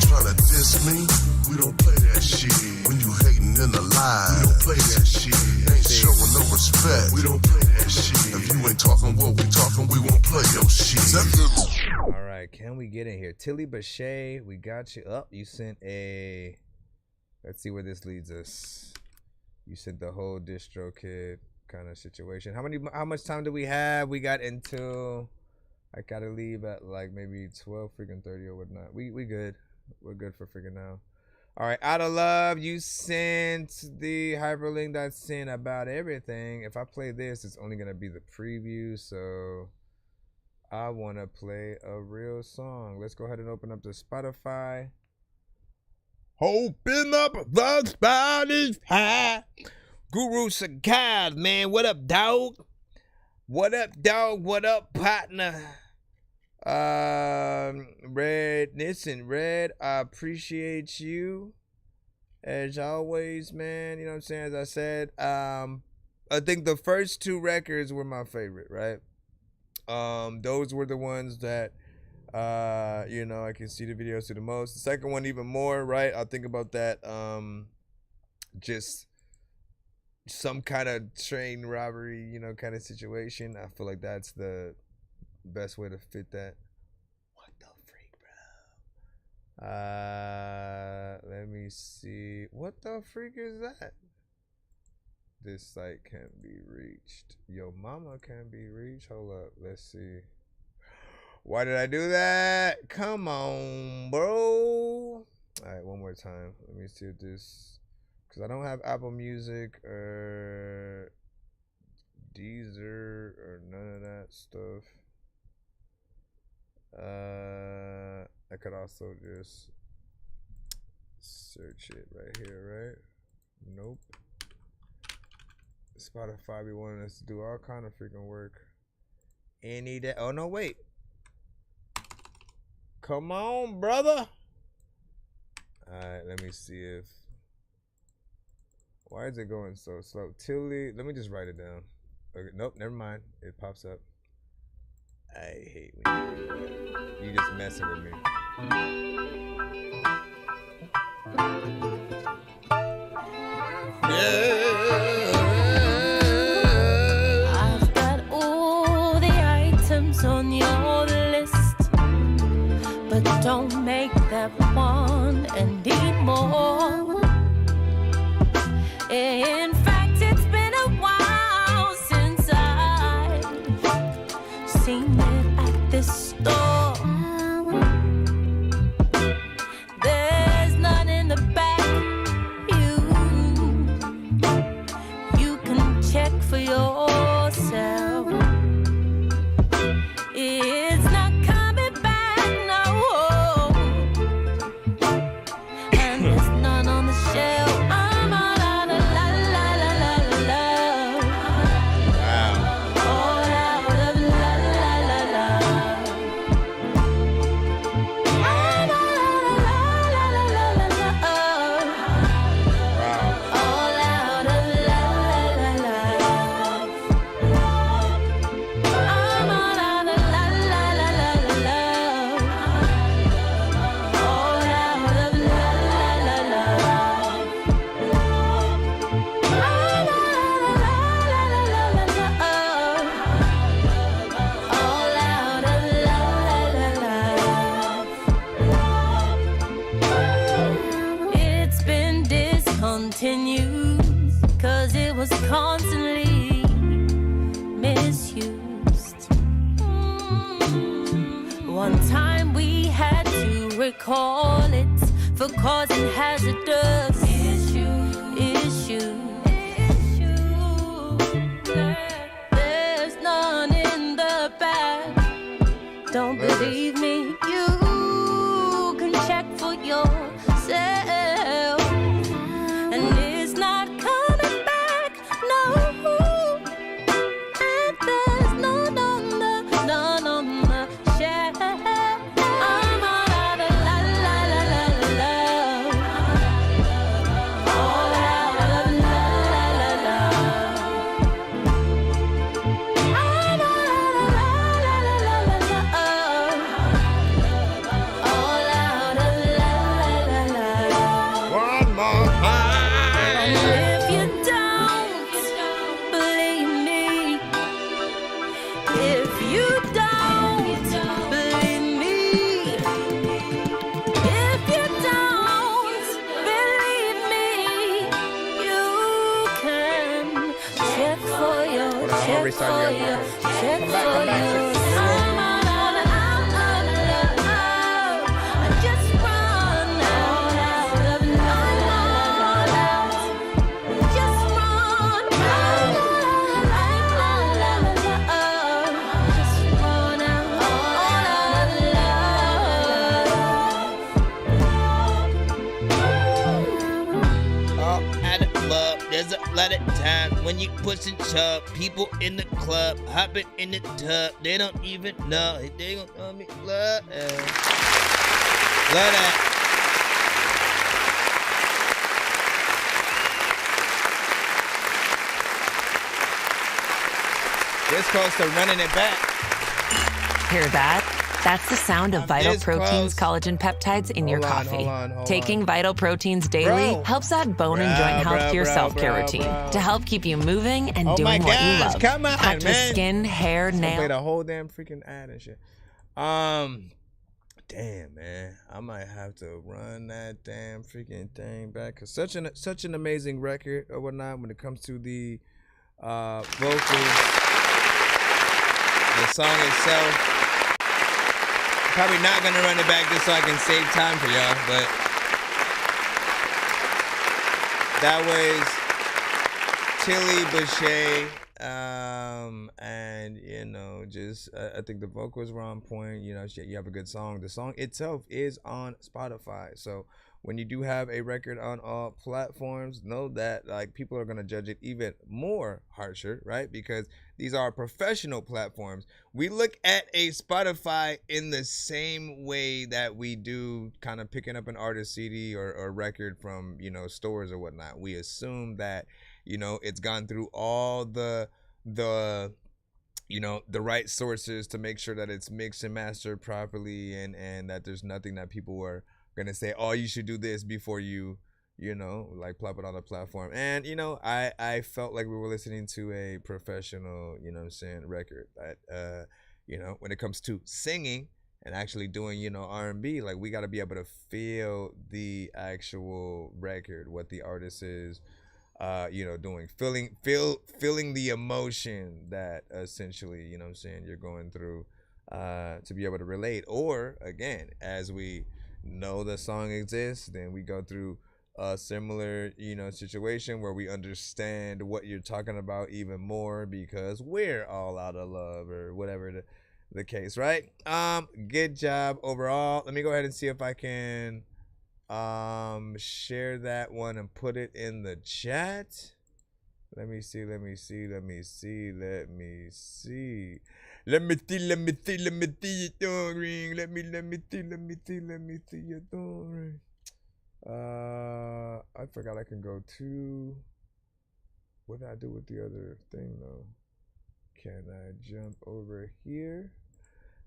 Tryna diss me? We don't play that shit. When you hating in the line, we don't play that shit. Ain't showing no respect. We don't play that shit. If you ain't talking what we talking, we won't play your shit. All right, can we get in here? Tilly Bechet, we got you up. You sent a... Let's see where this leads us. You sent the whole DistroKid kind of situation. How much time do we have? We got until I gotta leave at like maybe 12 freaking 30 or whatnot. We good. We're good for freaking now. All right, out of love, you sent the hyperlink that's in about everything. If I play this, it's only gonna be the preview, so I wanna play a real song. Let's go ahead and open up the Spotify. Open up the Spotify. Guru Sakai, man. What up, dog? What up, dog? What up, partner? Red, listen, Red, I appreciate you as always, man. You know what I'm saying? As I said, I think the first two records were my favorite, right? Those were the ones that I can see the videos to the most. The second one even more, right? I'll think about that. Just some kind of train robbery, kind of situation. I feel like that's the best way to fit that. What the freak, bro? Let me see. What the freak is that? This site can't be reached. Yo mama can't be reached. Hold up. Let's see. Why did I do that? Come on, bro. All right, one more time. Let me see if this, because I don't have Apple Music or Deezer or none of that stuff. I could also just search it right here, right? Nope. Spotify be wanting us to do all kind of freaking work. Any day. Oh no, wait. Come on, brother. Alright, let me see if... Why is it going so slow? Tilly, let me just write it down. Okay, nope, never mind. It pops up. I hate when you just messing with me. I've got all the items on your list, but don't make that one anymore. In fact, it's been a while since I've seen it at this store. There's none in the recall it for causing hazardous issues. There's none in the bag. Don't believe me, you can check for yourself. And it's not coming back, no. And there's none on the shelf. I'm all out of love. All out of love. I'm all out of love. One more time. If you don't believe me, if you don't believe me, if you don't believe me, you can check for your, check for your, check for your. I'm out of love. I just run out of love. Just run out of love. Just run out All out of love, there's a lot of time when you push and shove. People in the club, hopping in the tub, they don't even know if they gon' call me love. Love that. This close to running it back. Hear that? That's the sound of Vital this Proteins, close. collagen peptides in your coffee. hold Taking Vital Proteins daily Bro. helps add bone and joint health to your self-care routine to help keep you moving and Oh my doing what you gosh, love. come on, Packed with man. skin, hair, Play nails. the whole damn freaking ad and shit. Damn, man, I might have to run that damn freaking thing back, cause such an amazing record or whatnot when it comes to the vocals, the song itself. Probably not gonna run it back just so I can save time for y'all, but that was Tilly Boucher. And you know, just I think the vocals were on point. You know, you have a good song. The song itself is on Spotify, so when you do have a record on all platforms, know that like people are gonna judge it even more harsher, right? Because these are professional platforms. We look at a Spotify in the same way that we do kind of picking up an artist CD or record from, you know, stores or whatnot. We assume that, you know, it's gone through all the you know, the right sources to make sure that it's mixed and mastered properly, and that there's nothing that people are gonna say, oh, you should do this before you know, like plop it on the platform. And you know, I felt like we were listening to a professional, you know what I'm saying, record that you know, when it comes to singing and actually doing, you know, R&B, like we got to be able to feel the actual record, what the artist is you know, doing, feeling the emotion that essentially, you know what I'm saying, you're going through to be able to relate. Or again, as we know the song exists, then we go through a similar, you know, situation where we understand what you're talking about even more because we're all out of love or whatever the case, right? Good job overall. Let me go ahead and see if I can share that one and put it in the chat. Let me see your thumb ring. Let me see your thumb ring. I forgot I can go to, what did I do with the other thing though? Can I jump over here?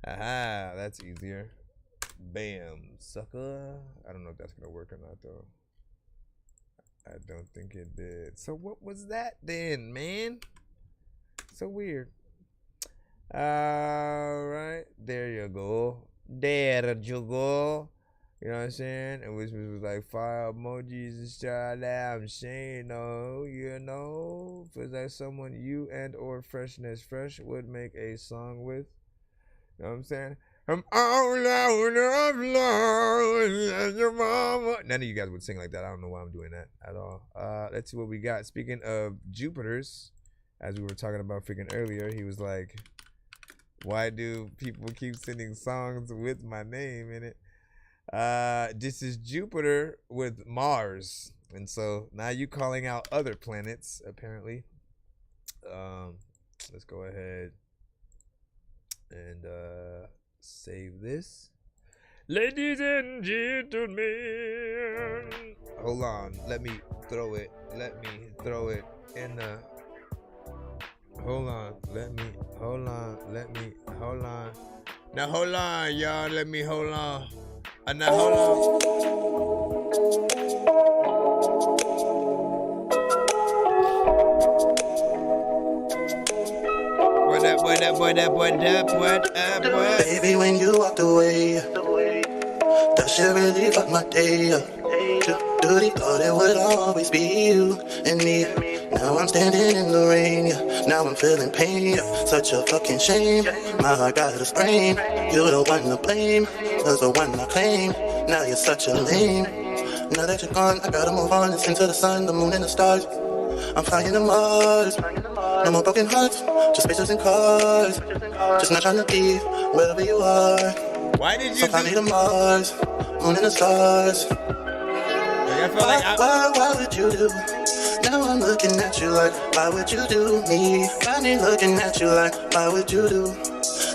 Aha, that's easier. Bam, sucker. I don't know if that's gonna work or not though. I don't think it did. So what was that then, man? So weird. Alright, there you go. There you go. You know what I'm saying? It was like 5 emojis and shit that I'm saying, no, you know, feels like someone you and or Fresh would make a song with. You know what I'm saying? I'm all out of love, your mama. None of you guys would sing like that. I don't know why I'm doing that at all. Let's see what we got. Speaking of Jupiters, as we were talking about freaking earlier, he was like, why do people keep sending songs with my name in it? This is Jupiter with Mars. And so now you calling out other planets, apparently. Let's go ahead and save this. Ladies and gentlemen. Hold on. Let me throw it in the. Hold on. Now hold on, y'all. Let me hold on. Now hold on. What up? Baby, when you walked away, that shit really fucked my day up. Duty thought it would always be you and me. Now I'm standing in the rain, now I'm feeling pain. Such a fucking shame, my heart got a sprain. You're the one to blame, was the one I claim. Now you're such a lame. Now that you're gone, I gotta move on. Listen to the sun, the moon, and the stars. I'm flying to Mars. No more broken hearts, just pictures and cars. Just not trying to be wherever you are. Why did you so fly me to Mars, moon and the stars. Why would you do? Now I'm looking at you like, why would you do me? Got me looking at you like, why would you do?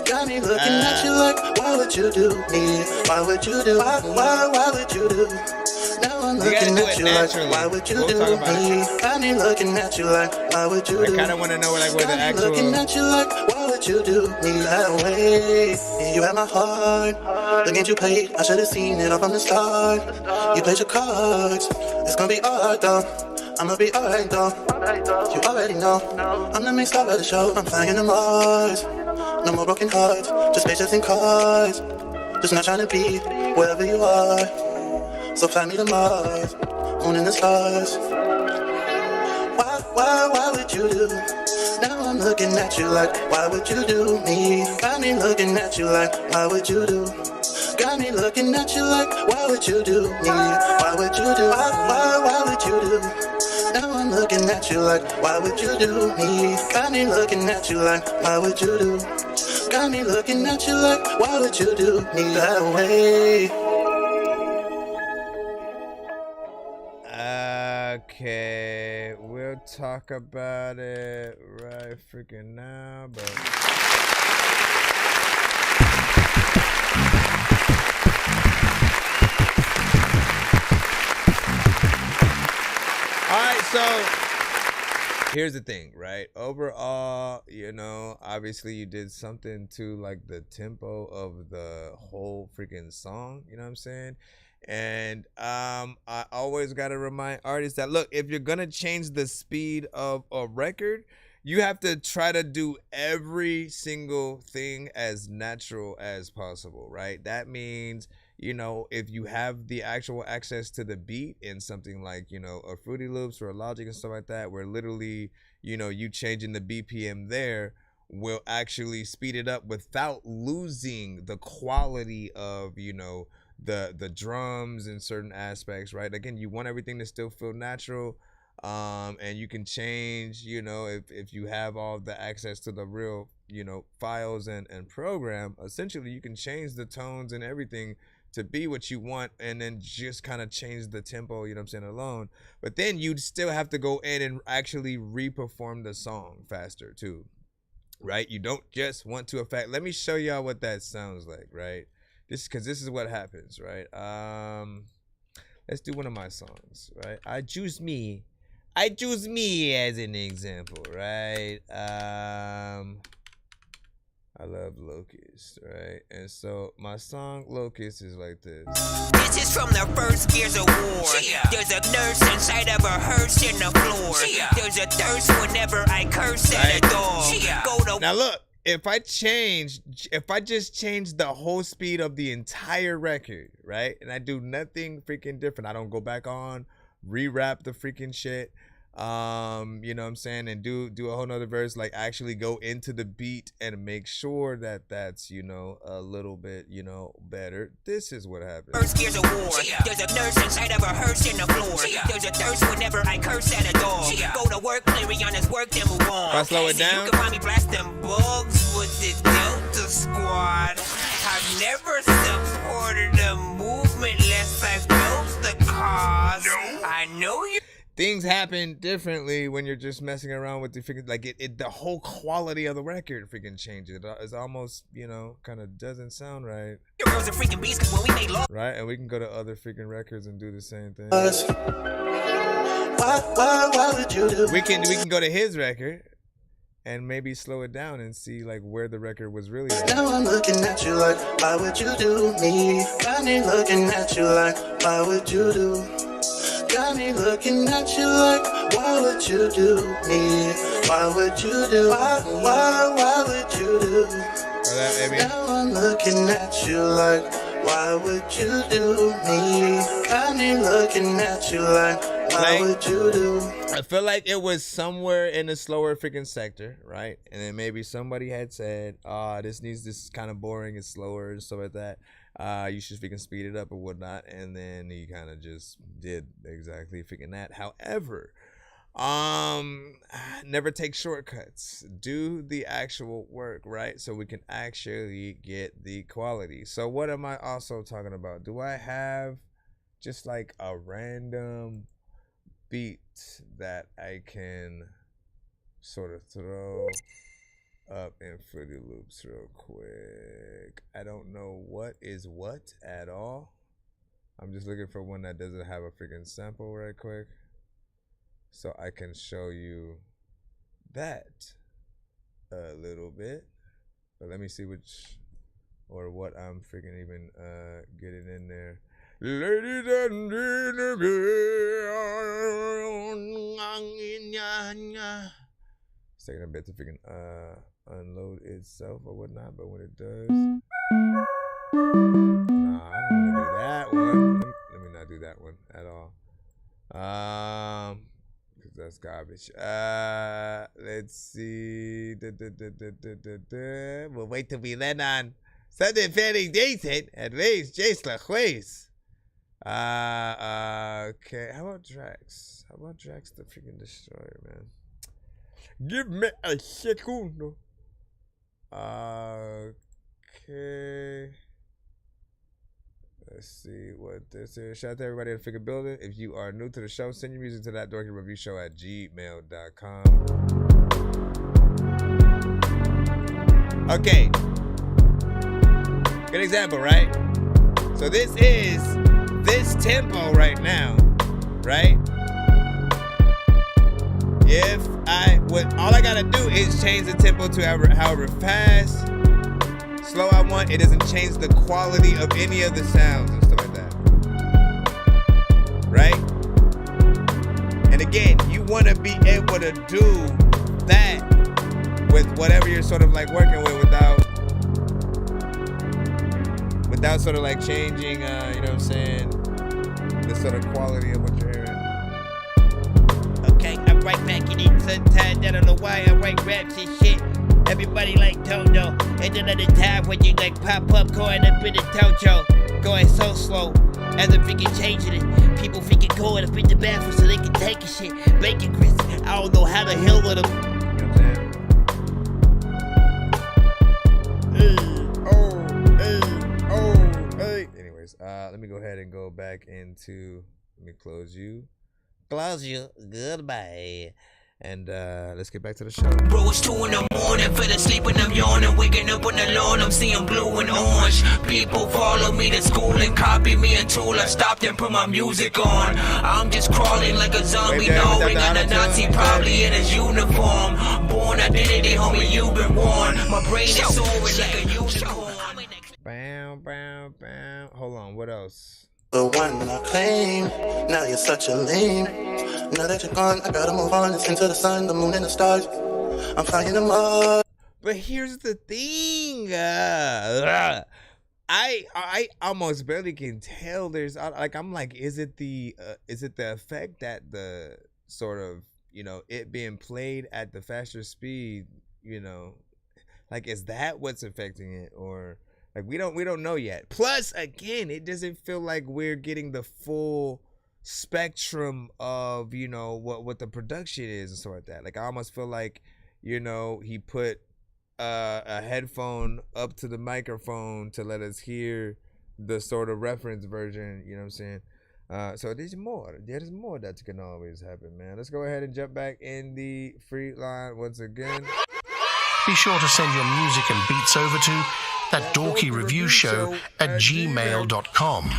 Got me looking at you like, why would you do me? Why would you do? Why would you do? Now I'm looking at you like, why would you do me? Got me looking at you like, why would you do? I kind of want to know like what the actual. Looking at you like, why would you do me that way? You had my heart, the games you played, I should have seen it all from the start. You played your cards, it's gonna be alright though. I'ma be alright though. You already know, I'm the main star of the show. I'm flying to Mars, no more broken hearts, just pictures and cards. Just not trying to be wherever you are. So fly me to Mars, moon and the stars. Why would you do? Now I'm looking at you like, why would you do me? Got me looking at you like, why would you do? Got me looking at you like, why would you do me? Why would you do? Why would you do? Now I'm looking at you like, why would you do me? Got me looking at you like, why would you do? Got me looking at you like, why would you do me that way? Okay, we'll talk about it right freaking now, but all right, so here's the thing, right? Overall, you know, obviously you did something to like the tempo of the whole freaking song, you know what I'm saying? And I always got to remind artists that, look, if you're going to change the speed of a record, you have to try to do every single thing as natural as possible, right? That means, you know, if you have the actual access to the beat in something like, you know, a Fruity Loops or a Logic and stuff like that, where literally, you know, you changing the BPM there will actually speed it up without losing the quality of, you know, the drums in certain aspects, right? Again, you want everything to still feel natural, and you can change, you know, if you have all the access to the real, you know, files and program, essentially you can change the tones and everything to be what you want, and then just kind of change the tempo, you know what I'm saying, alone. But then you'd still have to go in and actually re-perform the song faster too, right? You don't just want to affect. Let me show y'all what that sounds like, right? This is what happens, right? Let's do one of my songs, right? I choose me as an example, right? I love Locust, right? And so my song Locust is like this. This is from the first Gears of War. There's a nurse inside of a hearse in the floor. There's a thirst whenever I curse at a dog. Go to now look. If I just change the whole speed of the entire record, right? And I do nothing freaking different. I don't go back on, re-rap the freaking shit. You know what I'm saying, and do a whole nother verse, like actually go into the beat and make sure that that's, you know, a little bit, you know, better. This is what happens. First gears of war. There's a nurse inside of a hearse in the floor. There's a thirst whenever I curse at a dog. Go to work, play on his work, then move on. If I slow it down, you can find me blasting bugs with the Delta Squad. I've never supported a movement less I built the cause. I know you. Things happen differently when you're just messing around with the freaking, like the whole quality of the record freaking changes. It's almost, you know, kind of doesn't sound right. Your girls are freaking beasts 'cause when we made love. Right, and we can go to other freaking records and do the same thing. Why would you do? We can go to his record and maybe slow it down and see like where the record was really at. Now I'm looking at you like, why would you do me? Got me looking at you like, why would you do? Got me looking at you like, why would you do me? Why would you do? Why would you do? Now I'm looking at you like, why would you do me? Got me looking at you like, why would you do? I feel like it was somewhere in the slower freaking sector, right? And then maybe somebody had said, this is kind of boring, it's slower and stuff like that. You should freaking speed it up or whatnot. And then he kind of just did exactly freaking that. However, never take shortcuts. Do the actual work, right? So we can actually get the quality. So what am I also talking about? Do I have just like a random beat that I can sort of throw up in Fruity Loops real quick? I don't know what is what at all. I'm just looking for one that doesn't have a freaking sample right quick, so I can show you that a little bit. But let me see which or what I'm freaking even getting in there. Ladies and gentlemen, it's taking a bit to freaking unload itself or whatnot, but when it does, nah, I don't want to do that one. Let me not do that one at all, because that's garbage. Let's see. We'll wait till we land on something fairly decent, at least just la juez. Okay, how about Drax? How about Drax the freaking Destroyer, man? Give me a segundo. Okay. Let's see what this is. Shout out to everybody in the freaking building. If you are new to the show, send your music to ThatDorkyReviewShow@gmail.com. Okay. Good example, right? So this is this tempo right now, right? If all I gotta do is change the tempo to however fast, slow I want, it doesn't change the quality of any of the sounds and stuff like that. Right? And again, you wanna be able to do that with whatever you're sort of like working with without sort of like changing, you know what I'm saying, the sort of quality of what you're hearing. Okay, I'm right back in it. Sometimes I don't know why I write raps and shit. Everybody like Toto. It's another time when you like pop up going up in the Toto. Going so slow as I'm freaking changing it. People freaking going up in the bathroom so they can take a shit. Bacon grits. I don't know how the hell with them. You know what I'm saying? Anyways, let me go ahead and go back into, let me close you. Goodbye. And let's get back to the show. Bro, it's 2 in the morning, fell asleep and I'm yawning. Waking up on the lawn, I'm seeing blue and orange. People follow me to school and copy me until I stopped and put my music on. I'm just crawling like a zombie, knowing I'm a Nazi, probably in his uniform. Born identity, homie, you've been warned. My brain is soaring like a unicorn. Bam, bam, bam. Hold on, what else? The one I claim, now you're such a lame. Now that you're gone, I gotta move on. It's into the sun, the moon, and the stars. I'm flying them up. But here's the thing. I almost barely can tell. There's like, I'm like, is it the effect that the sort of you know, it being played at the faster speed, you know, like, is that what's affecting it? Or like, we don't know yet. Plus, again, it doesn't feel like we're getting the full spectrum of, you know, what the production is and stuff like that. Like, I almost feel like, you know, he put a headphone up to the microphone to let us hear the sort of reference version, you know what I'm saying? So there's more that can always happen, man. Let's go ahead and jump back in the free line once again. Be sure to send your music and beats over to ThatDorkyReviewShow at gmail.com.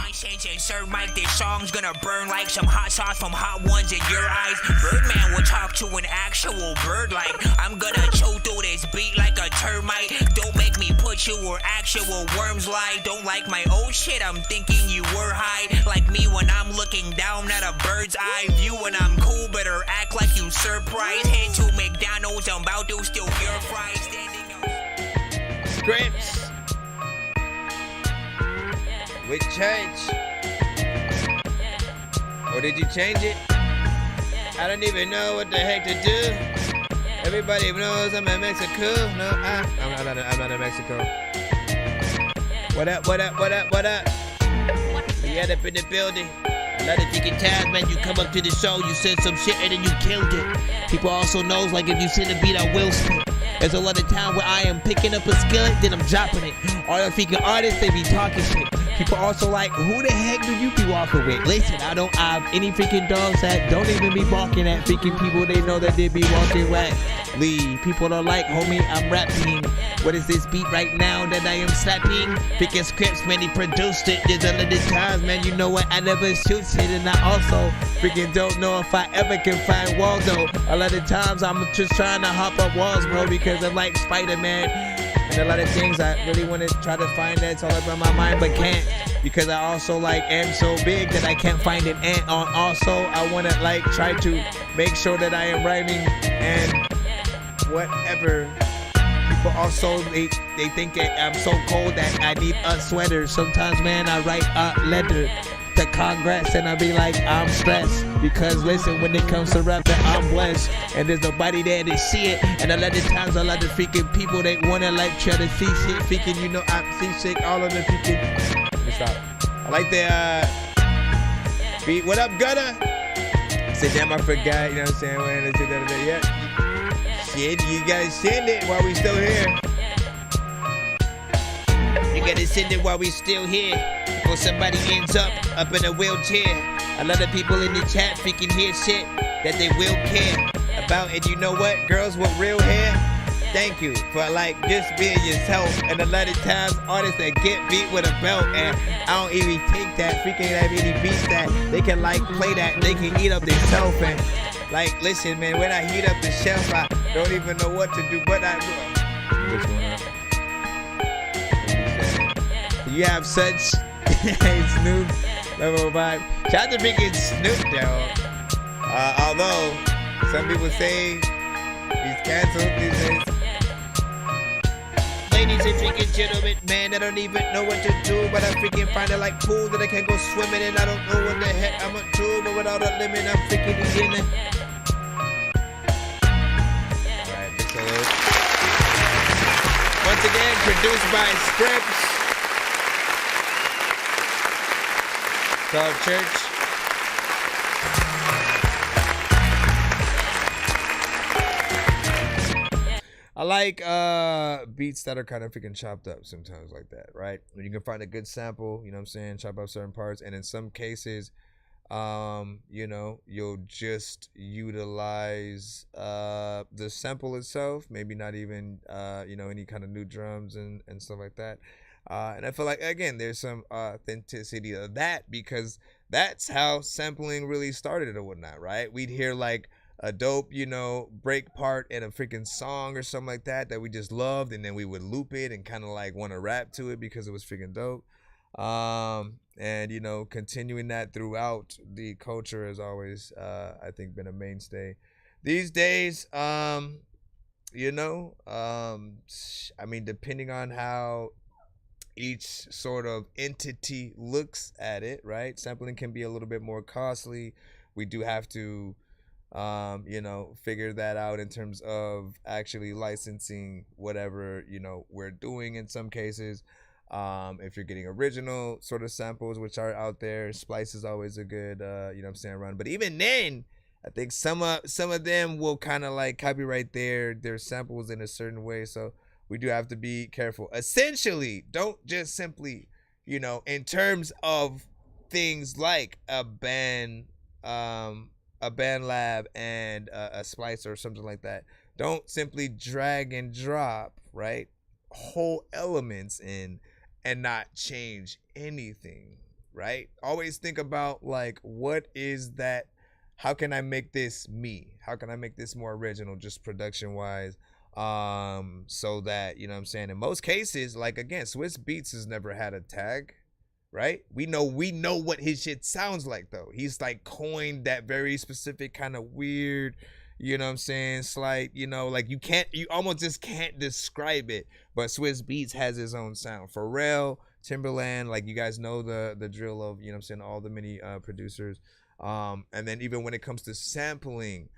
Sir Mike, this song's gonna burn like some hot sauce from Hot Ones in your eyes. Birdman will talk to an actual bird like I'm gonna chew through this beat like a termite. Don't make me put you where actual worms lie. Don't like my old shit, I'm thinking you were high. Like me when I'm looking down at a bird's eye view. When I'm cool, better act like you surprised. Head to McDonald's, I'm about to steal your fries. Scripts. With change. Or did you change it? I don't even know what the heck to do. Everybody knows I'm in Mexico. No, I'm not in Mexico. What up? We had up in the building. A lot of thinking times, man, you come up to the show, you said some shit and then you killed it. People also knows, like, if you send a beat, I will spit. There's a lot of time where I am picking up a skillet, then I'm dropping it. All the freaking artists, they be talking shit. People also like, who the heck do you be walking with? Listen, I don't have any freaking dogs that don't even be barking at freaking people they know that they be walking whack. People don't like, homie, I'm rapping. What is this beat right now that I am slapping? Freaking scripts, man, he produced it. There's a lot of times, man, you know what, I never shoot shit. And I also freaking don't know if I ever can find Waldo. A lot of times I'm just trying to hop up walls, bro, because I'm like Spider-Man. And a lot of things I really want to try to find that's all up in my mind, but can't. Because I also like am so big that I can't find an ant on. Also, I want to like try to make sure that I am rhyming and whatever. People also, they think that I'm so cold that I need a sweater. Sometimes, man, I write a letter to Congress and I be like, I'm stressed. Because listen, when it comes to rapping, I'm blessed. And there's nobody there to see it. And a lot of times, a lot of freaking people, they want to like try to see shit. Freaking, you know, I'm seasick, all of the freaking. Let me stop. I like the beat. What up, Gutter? Say, damn, I forgot. You know what I'm saying? Yeah. Shit, you gotta send it while we still here. You gotta send it while we still here. Before somebody ends up in a wheelchair. A lot of people in the chat freaking hear shit that they will care about. And you know what? Girls with real hair, thank you for like just being yourself. And a lot of times artists that get beat with a belt, and I don't even think that freaking have any beats that they can like play that and they can eat up themselves. And like, listen, man, when I heat up the shelf, I don't even know what to do, but I do. What's going on? You have such Snoop level vibe. Shout out to freaking Snoop, though. Although some people say he's canceled these days. Ladies and freaking gentlemen, man, I don't even know what to do, but I freaking find it like pool that I can go swimming in. I don't know what the heck I'm gonna do, but without a limit, I'm freaking eating it. Alright, big salute. Once again, produced by Scripts. Called Church. I like beats that are kind of freaking chopped up sometimes like that, right? When you can find a good sample, you know what I'm saying, chop up certain parts, and in some cases, you know, you'll just utilize the sample itself, maybe not even you know, any kind of new drums and stuff like that. And I feel like, again, there's some authenticity of that, because that's how sampling really started or whatnot, right? We'd hear like a dope, you know, break part in a freaking song or something like that we just loved, and then we would loop it and kind of like want to rap to it because it was freaking dope. And, you know, continuing that throughout the culture has always, I think, been a mainstay. These days, you know, I mean, depending on how each sort of entity looks at it, right? Sampling can be a little bit more costly. We do have to you know, figure that out in terms of actually licensing whatever, you know, we're doing in some cases. If you're getting original sort of samples, which are out there, Splice is always a good, you know what I'm saying, run. But even then, I think some of them will kind of like copyright their samples in a certain way. So we do have to be careful. Essentially, don't just simply, you know, in terms of things like a band lab and a Splice or something like that, don't simply drag and drop, right, whole elements in and not change anything, right? Always think about like, what is that? How can I make this me? How can I make this more original, just production wise? So that, you know what I'm saying, in most cases, like again, Swiss Beats has never had a tag, right? We know what his shit sounds like though. He's like coined that very specific kind of weird, you know what I'm saying, slight, you know, like you almost just can't describe it. But Swiss Beats has his own sound. Pharrell, Timberland, like you guys know the drill of, you know what I'm saying, all the many producers. And then even when it comes to sampling,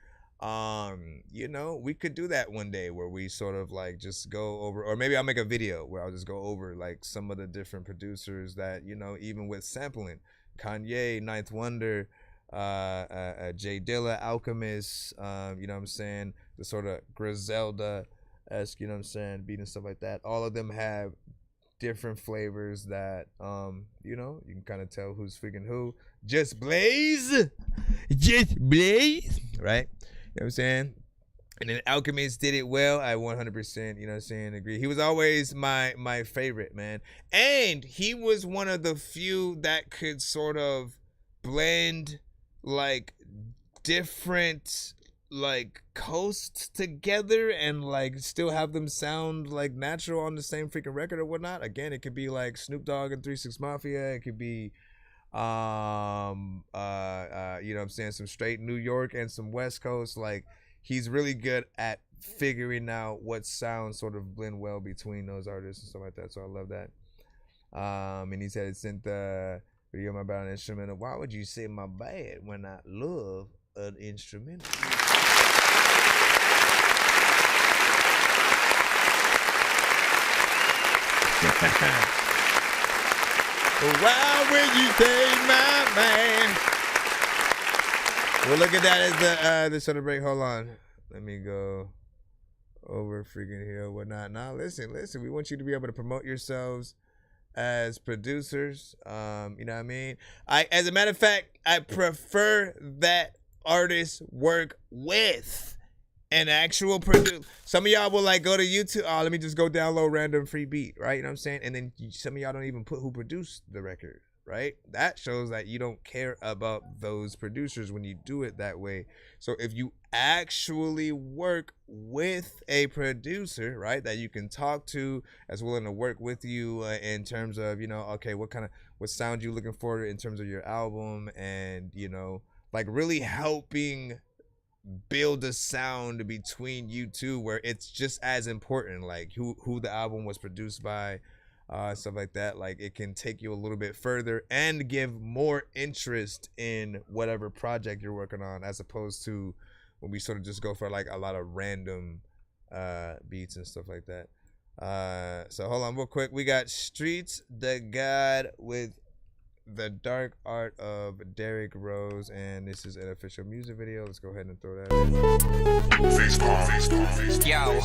you know, we could do that one day where we sort of like just go over, or maybe I'll make a video where I'll just go over like some of the different producers that, you know, even with sampling, Kanye, Ninth Wonder, Jay Dilla, Alchemist, you know what I'm saying, the sort of Griselda-esque, you know what I'm saying, beat and stuff like that. All of them have different flavors that, you know, you can kind of tell who's freaking who. Just Blaze, right? You know what I'm saying? And then Alchemist did it well. I 100%, you know what I'm saying, agree. He was always my favorite, man. And he was one of the few that could sort of blend like different like coasts together and like still have them sound like natural on the same freaking record or whatnot. Again, it could be like Snoop Dogg and 3 6 Mafia. It could be you know what I'm saying, some straight New York and some West Coast. Like, he's really good at figuring out what sounds sort of blend well between those artists and stuff like that. So I love that. And he said it sent the video about an instrumental. Why would you say my bad when I love an instrumental? Why would you say my man? Well, look at that as the sort of break. Hold on. Let me go over freaking here or whatnot. Now, listen. We want you to be able to promote yourselves as producers. You know what I mean? As a matter of fact, I prefer that artists work with an actual producer. Some of y'all will like go to YouTube. Oh, let me just go download random free beat, right? You know what I'm saying? And then some of y'all don't even put who produced the record, right? That shows that you don't care about those producers when you do it that way. So if you actually work with a producer, right, that you can talk to, that's willing to work with you in terms of, you know, okay, what sound you looking for in terms of your album, and, you know, like really helping build a sound between you two where it's just as important, like who the album was produced by, stuff like that. Like, it can take you a little bit further and give more interest in whatever project you're working on, as opposed to when we sort of just go for like a lot of random beats and stuff like that. So hold on real quick. We got Streets the God with The Dark Art of Derrick Rose, and this is an official music video. Let's go ahead and throw that in. Yo,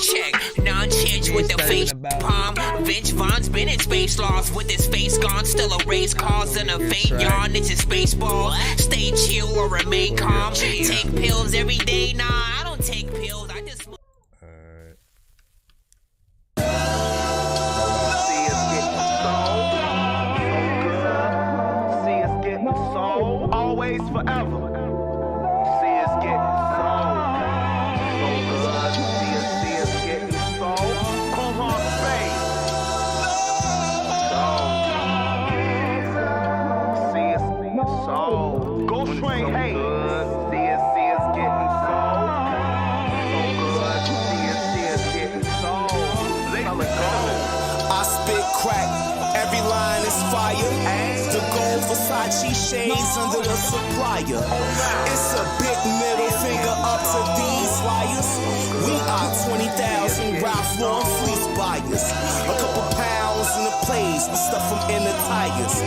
check, non-change with the face palm. Vince Vaughn's been in space lost with his face gone, still a race cause and a faint yawn. It's a space ball. Stay chill or remain calm. Take pills every day. Nah, I don't take pills. I just. Always forever. See us getting sold. So good. See us getting sold. Come on, babe. See us sold. Go train, hey. See us getting sold. So good. See us getting sold. Let's go. I spit crack every line is fire. The gold Versace shades under the supplier. It's a big middle finger up to these liars. We are 20,000 Ralph Lauren fleece buyers. A couple pounds in the plays, we stuff them in the tires.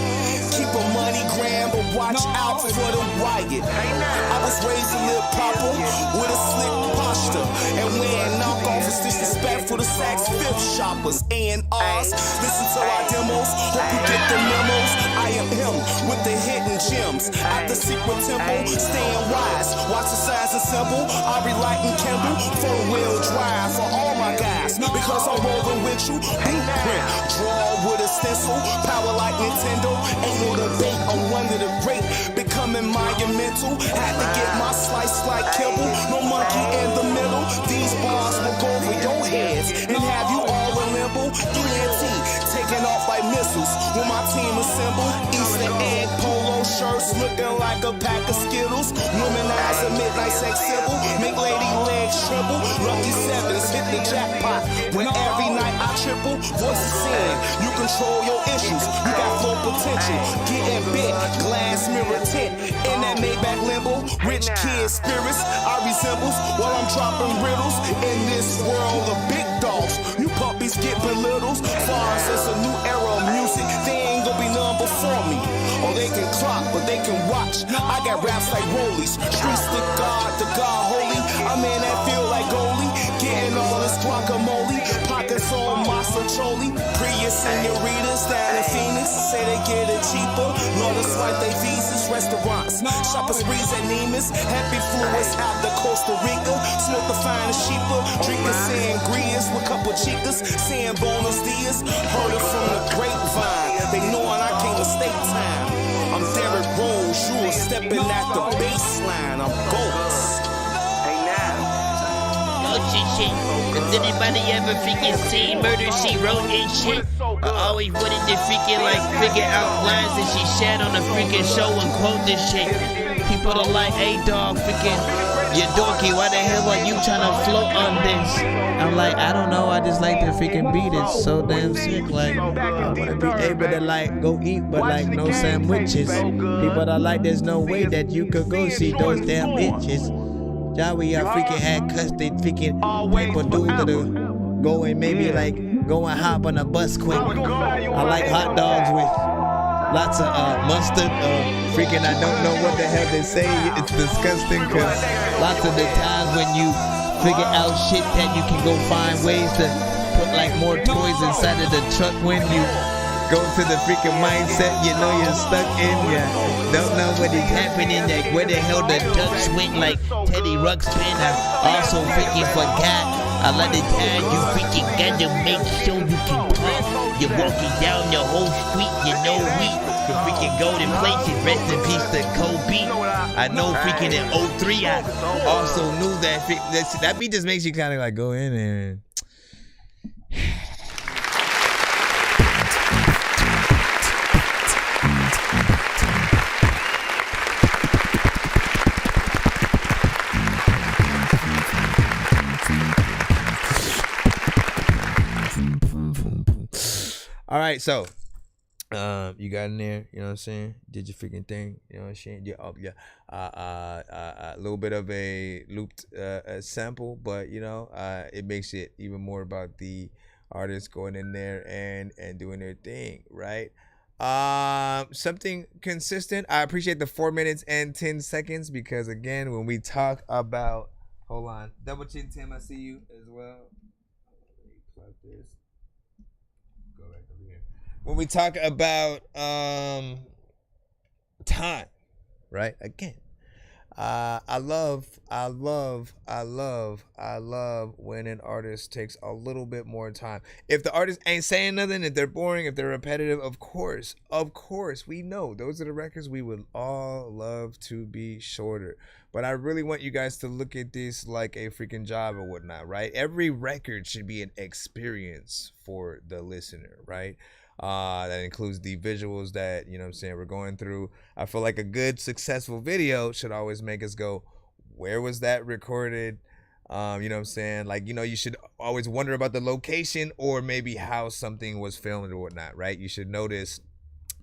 Keep a money gram, but watch out for the riot. I was raised to live proper with a slick posture. And wearing knockoff is disrespectful to Saks Fifth shoppers. A&Rs, listen to our demos, hope you get the memos. I am him with the hidden gems. At the secret temple, staying wise. Watch the signs and symbol. I be lighting Kindle, 4-wheel drive for all my guys. Because I'm rolling with you, blueprint. Draw with a stencil, power like Nintendo. Ain't no debate, I'm one of the great. Becoming monumental, had to get my slice like kibble. No monkey in the middle. These bars will go over your heads and have you all a limbo. ENT, taking off like missiles when my team assemble. Easter egg polo shirts looking like a pack of Skittles. Womanize a midnight sex symbol, make lady legs tremble. Lucky sevens hit the jackpot when every night I triple. Voices saying you control your issues, you got flow potential. Getting big, glass mirror tint in that Maybach limbo. Rich kid spirits I resembles while I'm dropping riddles in this world of big dogs. You puppies get belittles. Far as it's a new era of music, they ain't gonna be none before me. Or they can clock, but they can watch. I got raps like rollies, streets to God holy. I'm in that field like goalie, getting all this guacamole. Pockets on masa choli. Prius senoritas down in Phoenix say they get it cheaper. Lord, to swipe they visas, restaurants, shopping sprees at Nemus. Happy fluids out to Costa Rica. Smoke the finest sheeper, drinking sangrias with couple chicas. Saying bonus dias, heard it from the grapevine. They knowin' I came to state time. I'm Derrick Rose, you are stepping at the baseline. I'm GOAT. Shit. Does anybody ever freaking see Murder She Wrote and shit? I always wanted to freaking figure out lines that she said on a freaking show and quote this shit. People are like, hey dog, freaking, you're dorky, why the hell are you trying to float on this? I'm like, I don't know, I just like to freaking beat it so damn sick. Like, I wanna be able to go eat, but no sandwiches. People are like, there's no way that you could go see those damn bitches. Y'all, we freaking had custard, freaking people do to go and maybe go and hop on a bus quick. I like hot dogs with lots of mustard. Freaking, I don't know what the hell they say. It's disgusting because lots of the times when you figure out shit that you can go find ways to put more toys inside of the truck when you go to the freaking mindset, you know you're stuck in, you don't know what is happening, where the hell the ducks went, like Teddy Ruxpin. I also freaking forgot, a lot of times you freaking got to make sure you can talk. You're walking down the whole street, you know the freaking golden places, rest in peace to Kobe. I know freaking in 03, I also knew that beat just makes you kind of go in there. All right, so you got in there, you know what I'm saying? Did your freaking thing, you know what I'm saying? A little bit of a looped sample, but it makes it even more about the artists going in there and doing their thing, right? Something consistent. I appreciate the 4 minutes and 10 seconds because again, when we talk about, hold on, double chin Tim, I see you as well. Let me plug this. Go back over here. When we talk about time, right? Again, I love when an artist takes a little bit more time. If the artist ain't saying nothing, if they're boring, if they're repetitive, of course, we know those are the records we would all love to be shorter. But I really want you guys to look at this like a freaking job or whatnot, right? Every record should be an experience for the listener, right? That includes the visuals that, you know what I'm saying, we're going through. I feel like a good, successful video should always make us go, where was that recorded? You know what I'm saying? Like, you know, you should always wonder about the location or maybe how something was filmed or whatnot, right? You should notice,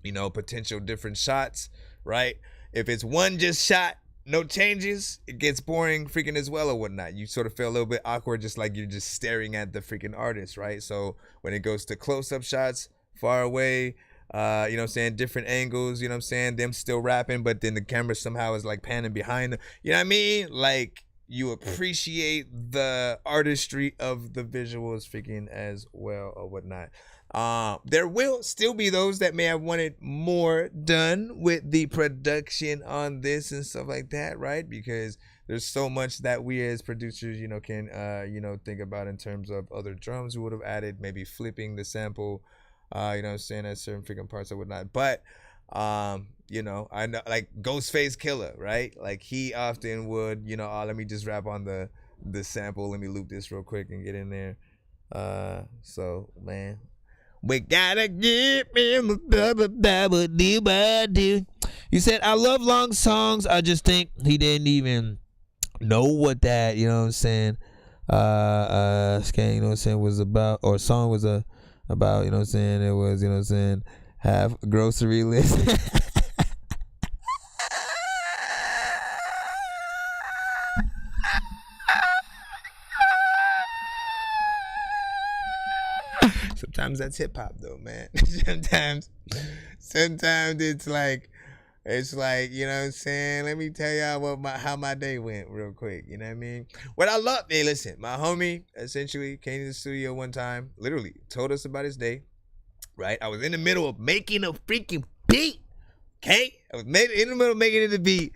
you know, potential different shots, right? If it's one just shot, no changes, it gets boring freaking as well or whatnot. You sort of feel a little bit awkward, just like you're just staring at the freaking artist, right? So when it goes to close-up shots, far away, you know what I'm saying, different angles, you know what I'm saying, them still rapping, but then the camera somehow is like panning behind them. You know what I mean? Like, you appreciate the artistry of the visuals freaking as well or whatnot. There will still be those that may have wanted more done with the production on this and stuff like that, right? Because there's so much that we as producers, you know, can, you know, think about in terms of other drums we would have added, maybe flipping the sample, you know what I'm saying, at certain freaking parts or whatnot. But, you know, I know, like Ghostface Killer, right? Like he often would, you know, let me just rap on the sample. Let me loop this real quick and get in there. So, man. We gotta get me in the You said, I love long songs. I just think he didn't even know what that, you know what I'm saying, scan, you know what I'm saying, was about, or song was about, you know what I'm saying, it was, you know what I'm saying, have a grocery list. Sometimes that's hip hop though, man. sometimes it's like, you know what I'm saying? Let me tell y'all how my day went real quick. You know what I mean? What I love, hey, listen, my homie essentially came to the studio one time, literally told us about his day, right? I was in the middle of making a freaking beat, okay? I was in the middle of making the beat.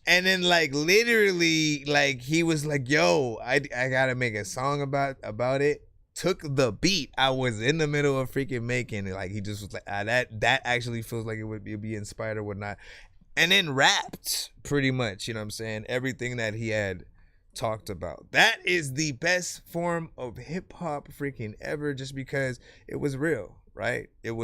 And then like literally, like he was like, yo, I gotta make a song about it. Took the beat I was in the middle of freaking making it, like he just was like, that actually feels like it would be inspired or whatnot, and then rapped pretty much, you know what I'm saying, everything that he had talked about. That is the best form of hip-hop freaking ever, just because it was real, right? It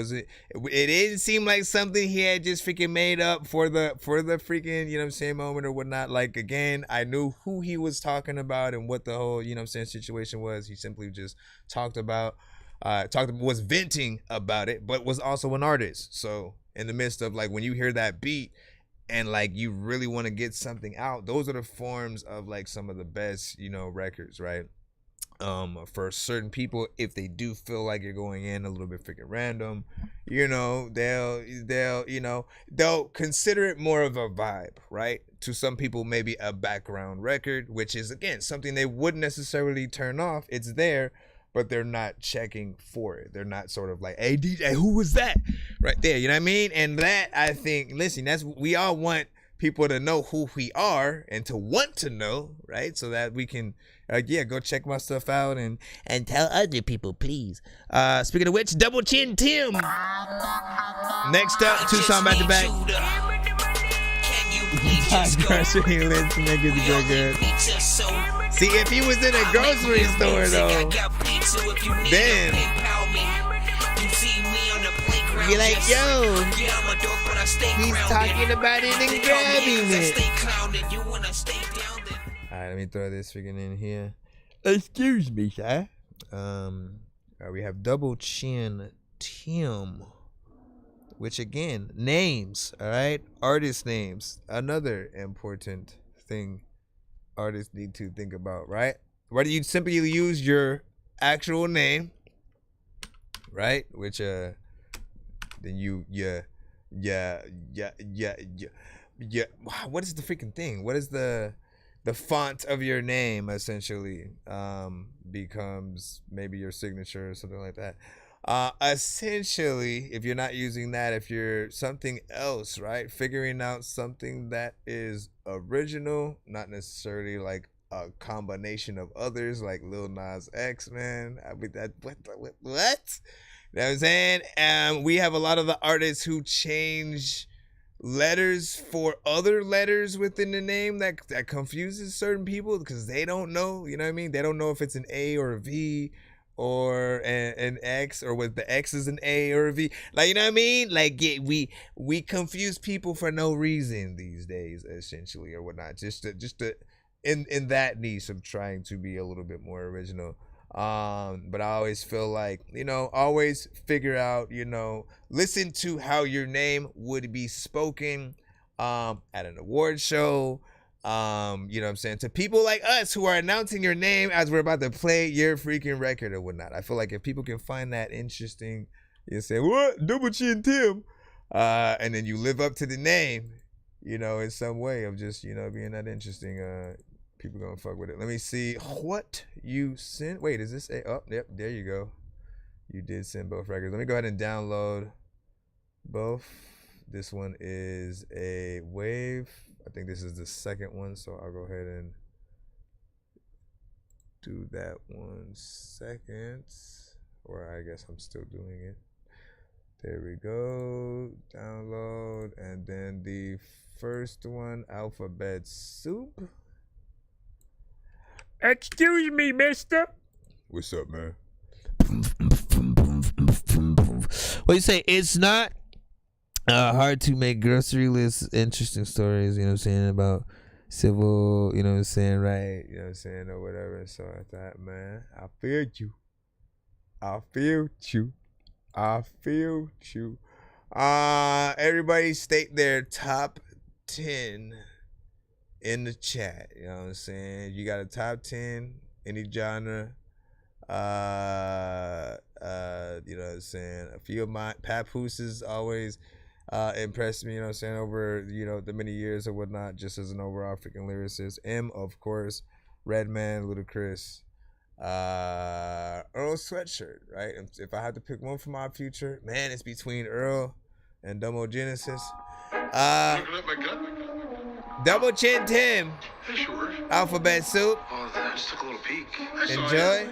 didn't seem like something he had just freaking made up for the freaking, you know what I'm saying, moment or whatnot. Like, again, I knew who he was talking about and what the whole, you know what I'm saying, situation was. He simply just was venting about it, but was also an artist. So in the midst of, like, when you hear that beat and like you really want to get something out, those are the forms of like some of the best, you know, records, right? For certain people, if they do feel like you're going in a little bit freaking random, you know, they'll consider it more of a vibe, right? To some people, maybe a background record, which is, again, something they wouldn't necessarily turn off. It's there, but they're not checking for it. They're not sort of like, hey, DJ, who was that? Right there, you know what I mean? And that, I think, listen, we all want people to know who we are and to want to know, right? So that we can, go check my stuff out and tell other people, please. Speaking of which, Double Chin Tim. Next up, 2 songs back to back. See, if he was in a grocery store though, then you're like, yo, he's talking about it and grabbing it. Alright, let me throw this freaking in here. Excuse me, sir. We have Double Chin Tim, which again, names, alright? Artist names. Another important thing artists need to think about, right? Whether you simply use your actual name, right? Which then what is the freaking thing? What is the font of your name essentially becomes maybe your signature or something like that. Essentially, if you're not using that, if you're something else, right? Figuring out something that is original, not necessarily like a combination of others, like Lil Nas X, man. I mean, what? You know what I'm saying? We have a lot of the artists who change letters for other letters within the name that confuses certain people because they don't know, you know what I mean? They don't know if it's an A or a V or an X, or with the X is an A or a V. Like, you know what I mean? Like, we confuse people for no reason these days, essentially, or whatnot. Just to in that niche of trying to be a little bit more original. But I always feel like, always figure out, listen to how your name would be spoken at an award show. You know what I'm saying? To people like us who are announcing your name as we're about to play your freaking record or whatnot. I feel like if people can find that interesting, you say, what? Double Chin Tim. And then you live up to the name, in some way of just, being that interesting. People gonna fuck with it. Let me see what you sent. Wait, is this a, oh, yep, there you go. You did send both records. Let me go ahead and download both. This one is a wave. I think this is the second one, so I'll go ahead and do that 1 second. Or I guess I'm still doing it. There we go. Download. And then the first one, Alphabet Soup. Excuse me, mister. What's up, man? What you say? It's not hard to make grocery lists interesting stories, you know what I'm saying, about civil, you know what I'm saying, right, you know what I'm saying, or whatever. So I thought, man, I feel you. I feel you. I feel you. Everybody state their top 10 in the chat. You know what I'm saying? You got a top 10, any genre. You know what I'm saying? A few of my Papooses always impressed me, you know what I'm saying, over, the many years or whatnot, just as an overall freaking lyricist. M, of course, Redman, Ludacris, Earl Sweatshirt, right? If I had to pick one for my future, man, it's between Earl and Domo Genesis. Double Chin Tim. Yeah, sure. Alphabet Soup. Oh, I just took a little peek. Enjoy.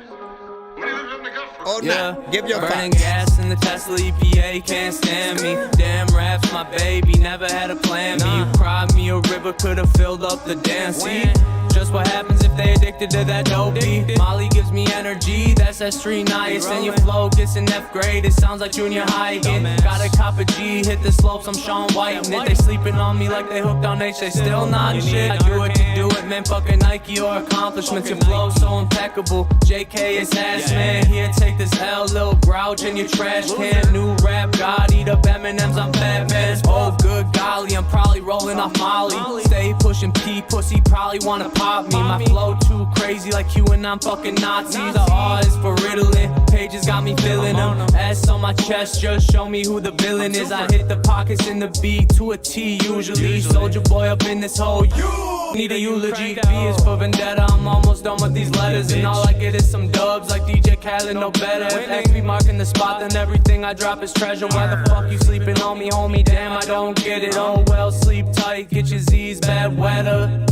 What do you live in the gut for? Oh, yeah. nah. Give your Burning facts. gas in the Tesla, EPA can't stand me. Damn raps, my baby never had a plan B. You cried me a river, could've filled up the damn sea. Just what happens if they addicted to that dope beat. Molly gives me energy, that's that street nice. And your flow gets an F grade, it sounds like junior high again. Gotta cop a G, hit the slopes, I'm Sean White. And if they sleeping on me like they hooked on H, they still not shit. I do it to do it, man, fucking Nike or accomplishments. Your flow so impeccable, JK is ass man. Here, take this L, little grouch in your trash can. New rap god, eat up M&M's, I'm Batman. Oh good golly, I'm probably rolling off Molly. Stay pushing P, pussy probably wanna pop me. My flow too crazy like Q and I'm fucking Nazis. The R is for Ritalin, pages got me feeling them. S on my chest, just show me who the villain is. I hit the pockets in the beat to a T usually. Soldier boy up in this hole, you need a eulogy. V is for vendetta, I'm almost done with these letters. And all I get is some dubs like DJ Khaled, no better. If X be marking the spot, then everything I drop is treasure. Why the fuck you sleeping on me, homie? Damn, I don't get it. Oh well, sleep tight, get your Z's bad weather.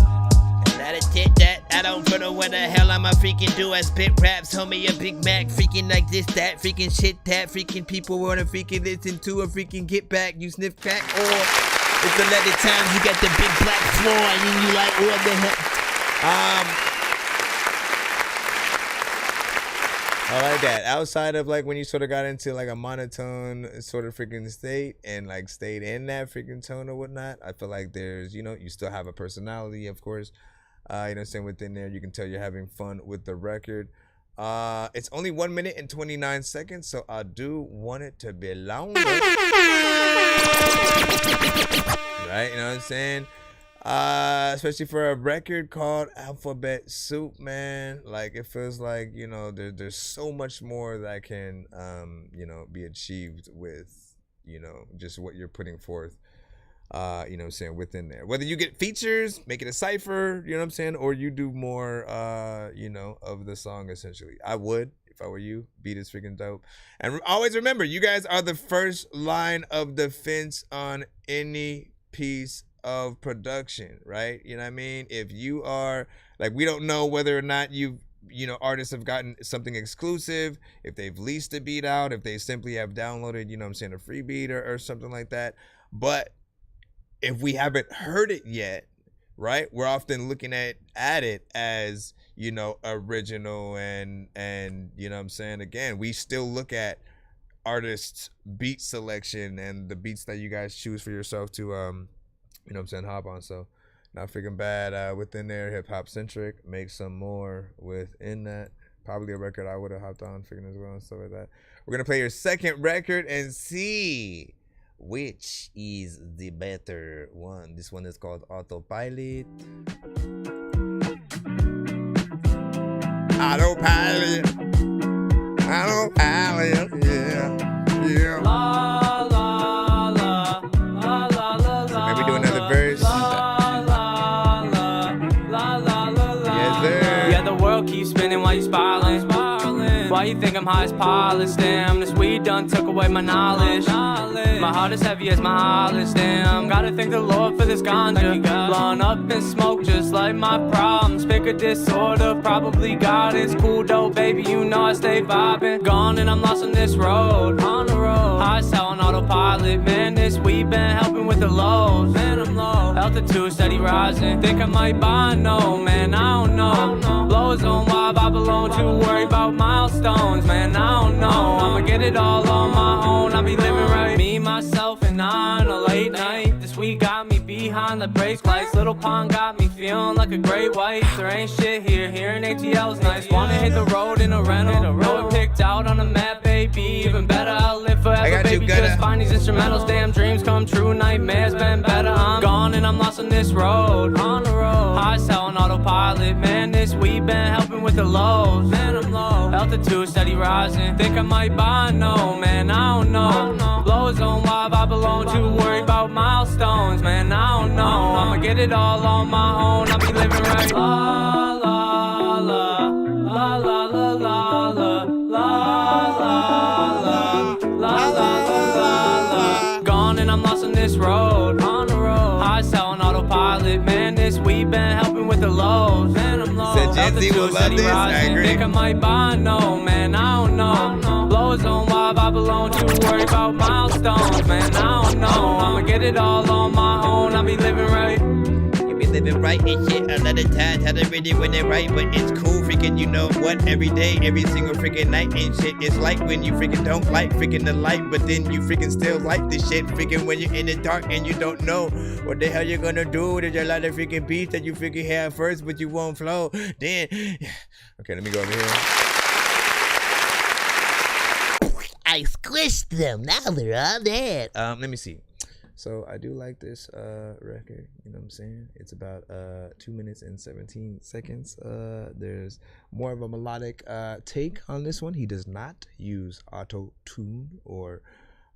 That I don't know what the hell I'ma freaking do. I spit raps, homie, a Big Mac, freaking like this, that, freaking shit, that, freaking people wanna freaking listen to a freaking get back. You sniff crack, or it's 11 times you got the big black floor, and then you like, what the hell? I like that. Outside of like when you sort of got into like a monotone sort of freaking state and like stayed in that freaking tone or whatnot, I feel like there's, you still have a personality, of course. You know what I'm saying? Within there, you can tell you're having fun with the record. It's only 1 minute and 29 seconds, so I do want it to be longer. Right? You know what I'm saying? Especially for a record called Alphabet Soup, man. Like, it feels like, there's so much more that can, be achieved with, just what you're putting forth. You know what I'm saying, within there. Whether you get features, make it a cipher, you know what I'm saying, or you do more, of the song, essentially. I would, if I were you. Beat is freaking dope. And always remember, you guys are the first line of defense on any piece of production, right? You know what I mean? If you are, like, we don't know whether or not artists have gotten something exclusive, if they've leased a beat out, if they simply have downloaded, you know what I'm saying, a free beat or something like that. But if we haven't heard it yet, right, we're often looking at it as, original and you know what I'm saying, again, we still look at artists' beat selection and the beats that you guys choose for yourself to, you know what I'm saying, hop on. So Not freaking bad. Within there, hip hop centric. Make some more within that. Probably a record I would have hopped on freaking as well and stuff like that. We're gonna play your second record and see which is the better one. This one is called Autopilot. Autopilot. Autopilot. Yeah. Yeah. La la la la la la la. Maybe do another verse. Yes, sir. Yeah, the world keeps spinning while you spiraling. Why you think I'm high as polished? Damn, this weed done took away my knowledge. My heart is heavy as my knowledge. Damn, gotta thank the Lord for this ganja. Blowing up in smoke just like my problems. Pick a disorder, probably God is cool though, baby. You know I stay vibing. Gone and I'm lost on this road. On the road, high as hell on autopilot. Man, this weed been helping with the lows. Man, I'm low. Altitude steady rising. Think I might buy no, man, I don't know. Blows on why I belong to. Worry about milestones, man, I don't know. I'ma get it all on my own. I'll be living right. Me, myself, and I on a late night. This week got me behind the brake lights. Little pond got me feeling like a great white. There ain't shit here. Hearing ATL's nice. Wanna hit the road in a rental. Know it picked out on the map, baby. Even better, I'll live forever, baby. Just find these instrumentals. Damn dreams come true. Nightmares been better. I'm gone and I'm lost on this road. On the road, high as hell on autopilot. Man, this weed been helping with the lows. Man, I'm low. Altitude steady rising. Think I might buy no, man, I don't know. Blows on vibe I belong to. Worry about milestones, man, I don't know. I'ma get it all on my own. I'll be living right. La la la la la la la la la la la. Gone and I'm lost on this road. On the road, high as hell on autopilot. Man, this weed been helping with the lows. Man, I'm low. Gen-Z will love this. I agree. Think I might buy no, man, I don't know. Blows on vibe I belong to. Worry about milestones, man, I don't know. I'ma get it all on my own. I'll be living right. Living right and shit. A lot of times I don't really when they right, but it's cool freaking, you know what, every day, every single freaking night and shit. It's like when you freaking don't like freaking the light, but then you freaking still like the shit freaking when you're in the dark and you don't know what the hell you're gonna do. There's a lot of freaking beats that you freaking have first, but you won't flow. Then okay, let me go over here. I squished them. Now they're all dead. Let me see. So I do like this record, you know what I'm saying? It's about 2 minutes and 17 seconds. There's more of a melodic take on this one. He does not use auto-tune or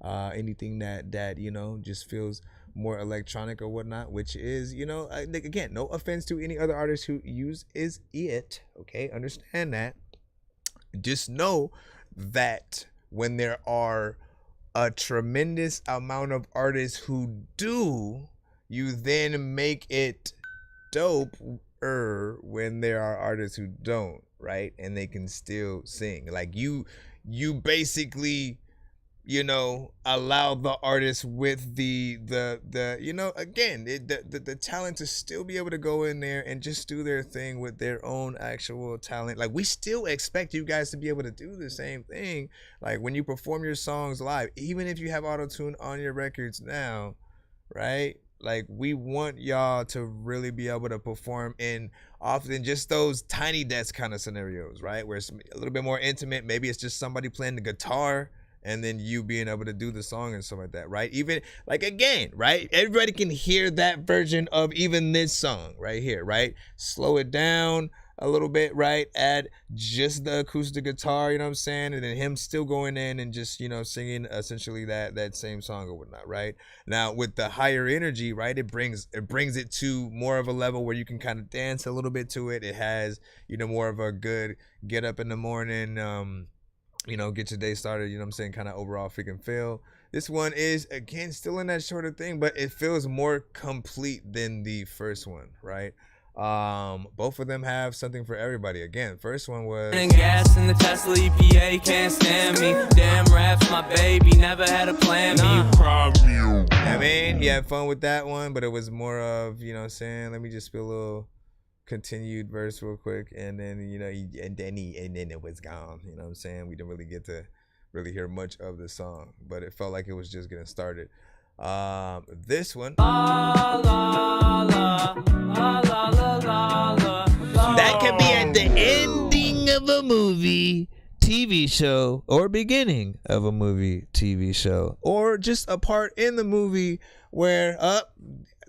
anything that you know, just feels more electronic or whatnot, which is, you know, again, no offense to any other artist who uses it, okay? Understand that. Just know that when there are a tremendous amount of artists who do, you then make it dope-er when there are artists who don't, right? And they can still sing. Like you basically, you know, allow the artist with the you know, again, the talent to still be able to go in there and just do their thing with their own actual talent. Like we still expect you guys to be able to do the same thing. Like when you perform your songs live, even if you have auto-tune on your records now, right? Like we want y'all to really be able to perform in often just those tiny desk kind of scenarios, right? Where it's a little bit more intimate. Maybe it's just somebody playing the guitar and then you being able to do the song and stuff like that, right? Even, like, again, right? Everybody can hear that version of even this song right here, right? Slow it down a little bit, right? Add just the acoustic guitar, you know what I'm saying? And then him still going in and just, you know, singing essentially that same song or whatnot, right? Now, with the higher energy, right, it brings it to more of a level where you can kind of dance a little bit to it. It has, you know, more of a good get up in the morning, you know, get your day started, you know what I'm saying, kind of overall freaking feel. This one is, again, still in that sort of thing, but it feels more complete than the first one, right? Both of them have something for everybody. Again, first one was gas in the Tesla, EPA can't stand me. Damn raps, my baby never had a plan B. I mean, he had fun with that one, but it was more of, you know what I'm saying, let me just spill a little continued verse real quick, and then, you know, and then it was gone, you know what I'm saying? We didn't really get to really hear much of the song, but it felt like it was just getting started. This one. That could be at the ending of a movie, TV show, or beginning of a movie, TV show, or just a part in the movie where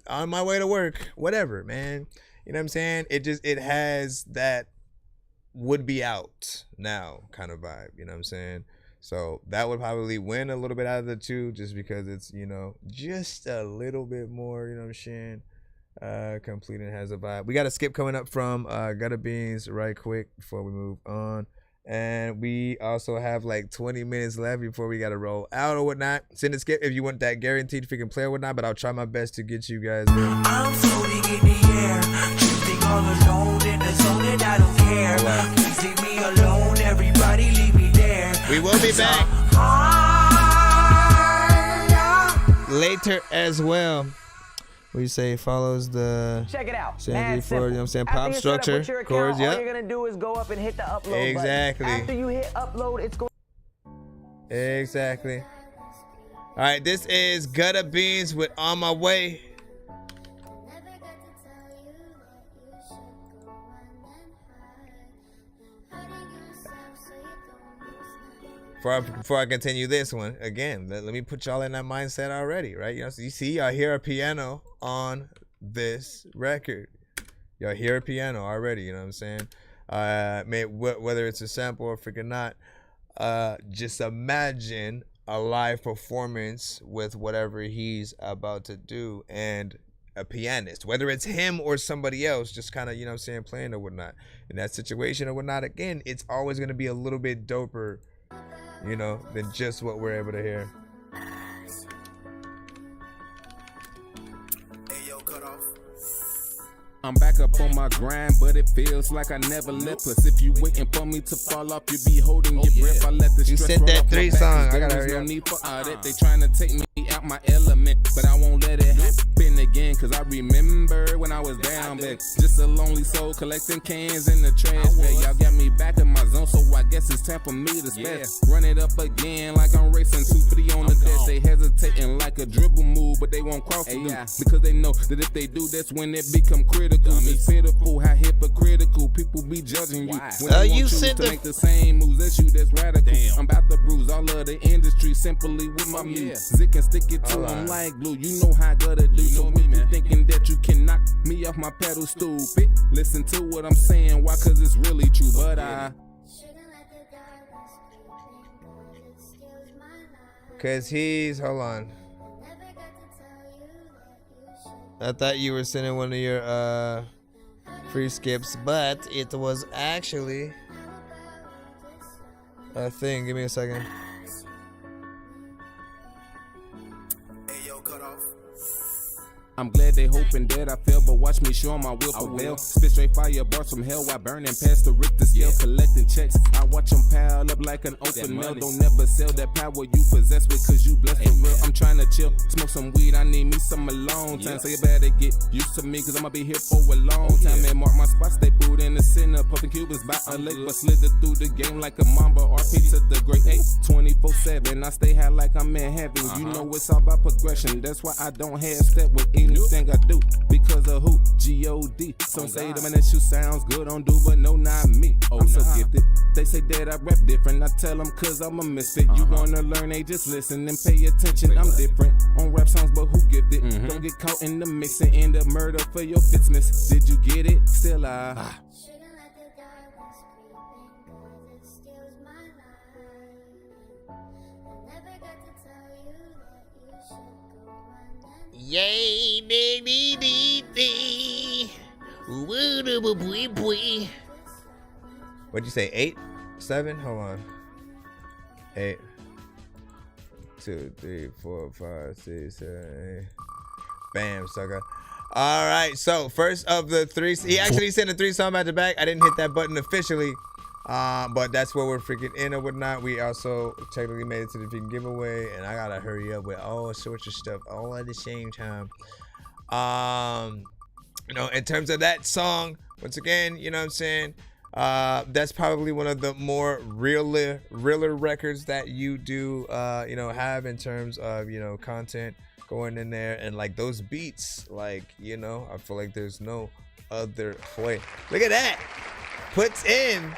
on my way to work, whatever, man. You know what I'm saying? It has that would be out now kind of vibe. You know what I'm saying? So that would probably win a little bit out of the two, just because it's, you know, just a little bit more, you know what I'm saying? Complete and has a vibe. We got a skip coming up from Gutter Beans right quick before we move on. And we also have like 20 minutes left before we got to roll out or whatnot. Send a skip if you want that guaranteed freaking play or whatnot, but I'll try my best to get you guys there. I'm floating in the air, drifting all alone in the zone, and I don't care. Please leave me alone, everybody leave me there. We will be back later as well. What you say follows the check it out. Sandy for, you know what I'm saying, After pop you structure, set up with your chords, account, yeah. all you're gonna do is go up and hit the upload Exactly. button. After you hit upload, it's going. Exactly. All right, this is Gutter Beans with On My Way. Before I continue this one, again, let me put y'all in that mindset already, right? You know, so you see, y'all hear a piano on this record. Y'all hear a piano already, you know what I'm saying? Whether it's a sample or freaking not, just imagine a live performance with whatever he's about to do, and a pianist, whether it's him or somebody else, just kind of, you know what I'm saying, playing or whatnot. In that situation or whatnot, again, it's always going to be a little bit doper, you know, than just what we're able to hear. I'm back up on my grind, but it feels like I never left us. If you waiting for me to fall off, you be holding your breath. I let the You stress sent roll that off my 3 back, song. 'cause I gotta there is hurry no up. need for all that. They trying to take me out my element, but I won't let it happen again. Cause I remember when I was down back, just a lonely soul collecting cans in the trash bag. Y'all got me back in my zone, so I guess it's time for me to spaz. Run it up again like I'm racing 250 on the dash. They hesitating like a dribble move, but they won't cross the because they know that if they do, that's when it become critical. It's pitiful how hypocritical people be judging you when they you want you said to the- make the same moves as you. That's radical. I'm about to bruise all of the industry simply with my music and stick it to them like glue. You know how I gotta do. So me, man, thinking that you can knock me off my pedal, stupid. Listen to what I'm saying, why? Cause it's really true. But Cause he's, hold on. I thought you were sending one of your free skips, but it was actually a thing. Give me a second. I'm glad they hoping that I fail, but watch me show my will prevail. Spit straight fire bars from hell while burning past the Richter scale, collecting checks. I watch them pile up like an open mail. Don't never sell that power you possess because you blessed for real. I'm trying to chill, smoke some weed. I need me some alone time. So you better get used to me because I'ma be here for a long time. And mark my spots, they food in the center, puffing Cubans by a lake, but slither through the game like a Mamba RP to the great 8. 24/7, I stay high like I'm in heaven. You know it's all about progression. That's why I don't have step with anything I do because of who? G-O-D. Some say the man that you sounds good on do, but no, not me. I'm so gifted. They say that I rap different. I tell them cause I'm a misfit. You wanna learn, they just listen and pay attention. I'm different on rap songs, but who gifted? Don't get caught in the mix and end up murder for your fits miss. Did you get it? Still Yay, baby, baby. What'd you say? 8? 7? Hold on. 8. 2, 3, 4, 5, 6, 7, 8. Bam, sucker. All right, so first of the 3, he actually sent a 3 song back to back. I didn't hit that button officially, but that's where we're freaking in or whatnot. We also technically made it to the freaking giveaway, and I gotta hurry up with all sorts of stuff all at the same time. You know, in terms of that song, once again, you know what I'm saying? That's probably one of the more realer records that you do, have in terms of, content going in there, and like those beats, like, I feel like there's no other way. Look at that. Puts in